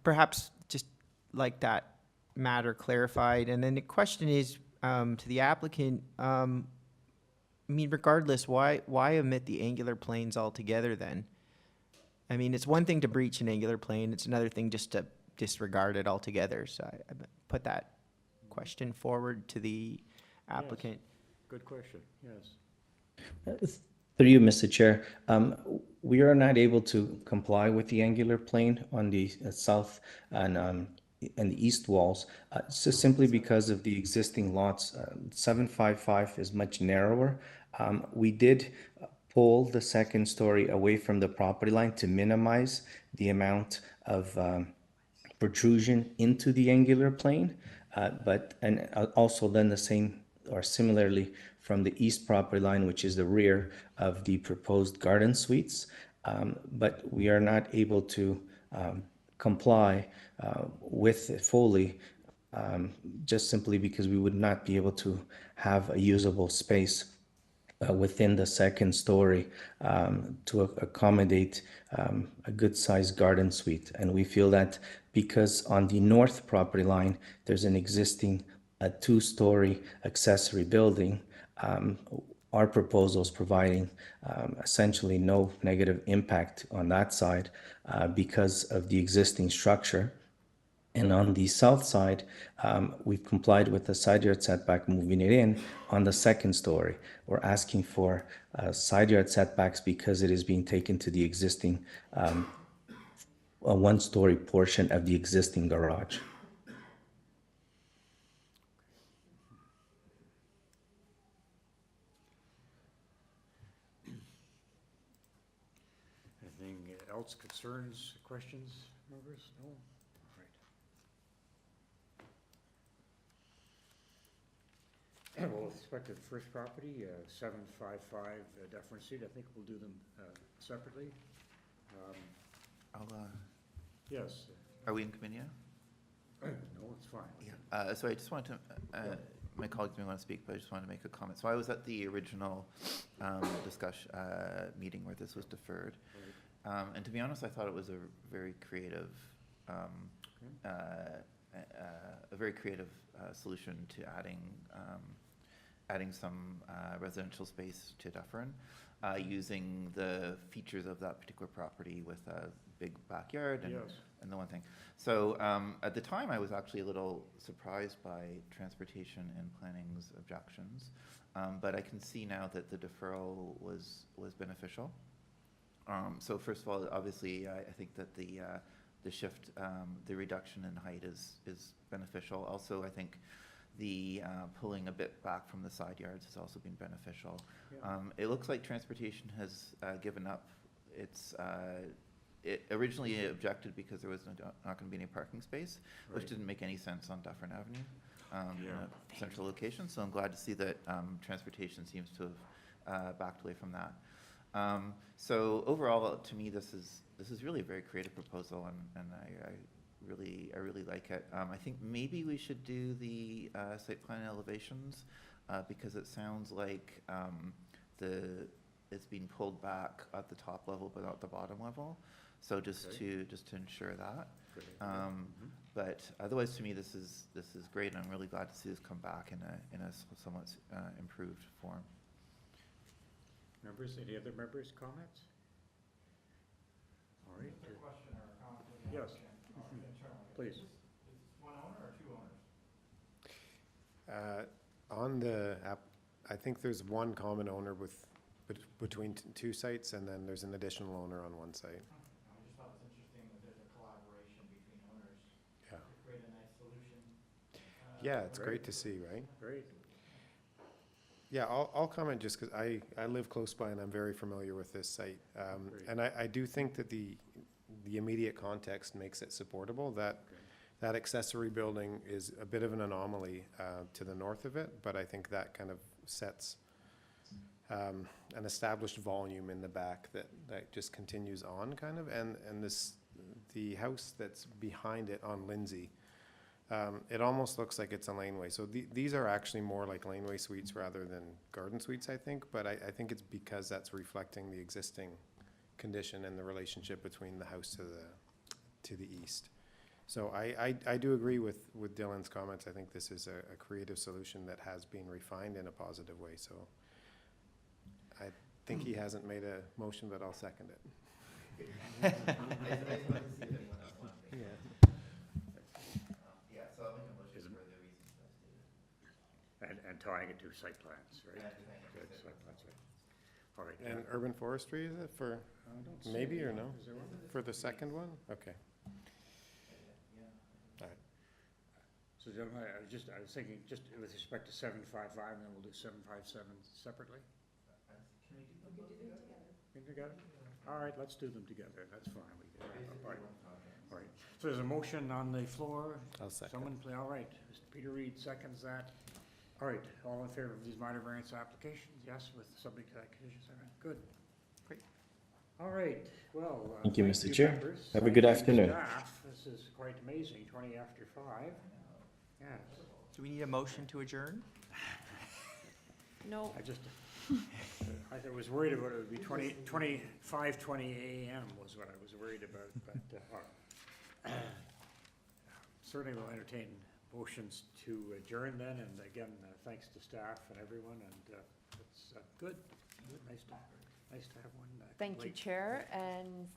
perhaps just like that matter clarified. And then the question is to the applicant, I mean, regardless, why omit the angular planes altogether then? I mean, it's one thing to breach an angular plane, it's another thing just to disregard it altogether. So I put that question forward to the applicant. Yes. Good question, yes. Through you, Mr. Chair, we are not able to comply with the angular plane on the south and the east walls, so simply because of the existing lots. 755 is much narrower. We did pull the second story away from the property line to minimize the amount of protrusion into the angular plane, and also then the same or similarly from the east property line, which is the rear of the proposed garden suites. But we are not able to comply with it fully, just simply because we would not be able to have a usable space within the second story to accommodate a good sized garden suite. And we feel that because on the north property line, there's an existing 2-story accessory building, our proposal is providing essentially no negative impact on that side because of the existing structure. And on the south side, we've complied with the side yard setback, moving it in on the second story. We're asking for side yard setbacks because it is being taken to the existing 1-story portion of the existing garage. Anything else, concerns, questions, members? No? Well, with respect to the first property, 755 Dufferin Street, I think we'll do them separately. Yes. Are we in committee now? No, it's fine. Yeah. So I just wanted to, my colleagues may want to speak, but I just wanted to make a comment. So I was at the original discussion meeting where this was deferred. And to be honest, I thought it was a very creative, solution to adding some residential space to Dufferin, using the features of that particular property with a big backyard and, Yes. and the one thing. So at the time, I was actually a little surprised by transportation and planning's objections, but I can see now that the deferral was beneficial. So first of all, obviously, I think that the shift, the reduction in height is beneficial. Also, I think the pulling a bit back from the side yards has also been beneficial. Yeah. It looks like transportation has given up. It originally objected because there was not going to be any parking space, which Right. didn't make any sense on Dufferin Avenue, in a central location. So I'm glad to see that transportation seems to have backed away from that. So overall, to me, this is really a very creative proposal, and I really like it. I think maybe we should do the site plan elevations because it sounds like it's being pulled back at the top level but not the bottom level. So just to ensure that. But otherwise, to me, this is great, and I'm really glad to see this come back in a somewhat improved form. Members, any other members' comments? All right. Yes. Please. One owner or two owners? On the app, I think there's one common owner between two sites, and then there's an additional owner on one site. I just thought it was interesting that there's a collaboration between owners Yeah. to create a nice solution. Yeah, it's great to see, right? Great. Yeah, I'll comment just because I live close by and I'm very familiar with this site. And I do think that the immediate context makes it supportable. That accessory building is a bit of an anomaly to the north of it, but I think that kind of sets an established volume in the back that just continues on kind of. And the house that's behind it on Lindsay, it almost looks like it's a laneway. So these are actually more like laneway suites rather than garden suites, I think. But I think it's because that's reflecting the existing condition and the relationship between the house to the east. So I do agree with Dylan's comments. I think this is a creative solution that has been refined in a positive way. So I think he hasn't made a motion, but I'll second it. And tying it to site plans, right? Good, site plans, right. All right. And urban forestry, is it for see maybe it. or no? Is there one? For the second one? Okay. All right. So gentlemen, I was thinking, just with respect to 755, and then we'll do 757 separately? Can we do them together? All right, let's do them together, that's fine. We can wrap up. All right. All right, so there's a motion on the floor. I'll second. Someone, all right, Mr. Peter Reed seconds that. All right, all in favor of these minor variance applications? Yes, with subject to that condition, good. Great. All right, well. Thank you, Mr. Chair. members. Have a Thank good you, afternoon. staff. This is quite amazing, 20 after 5. Yes. Do we need a motion to adjourn? No. I was worried about it would be 5:20 a.m. was what I was worried about, but all right. Certainly will entertain motions to adjourn then, and again, thanks to staff and everyone, and it's good, nice to have one. Thank you, late. Chair, and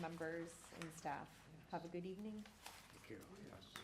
members and staff. Have a good evening. Thank you, yes.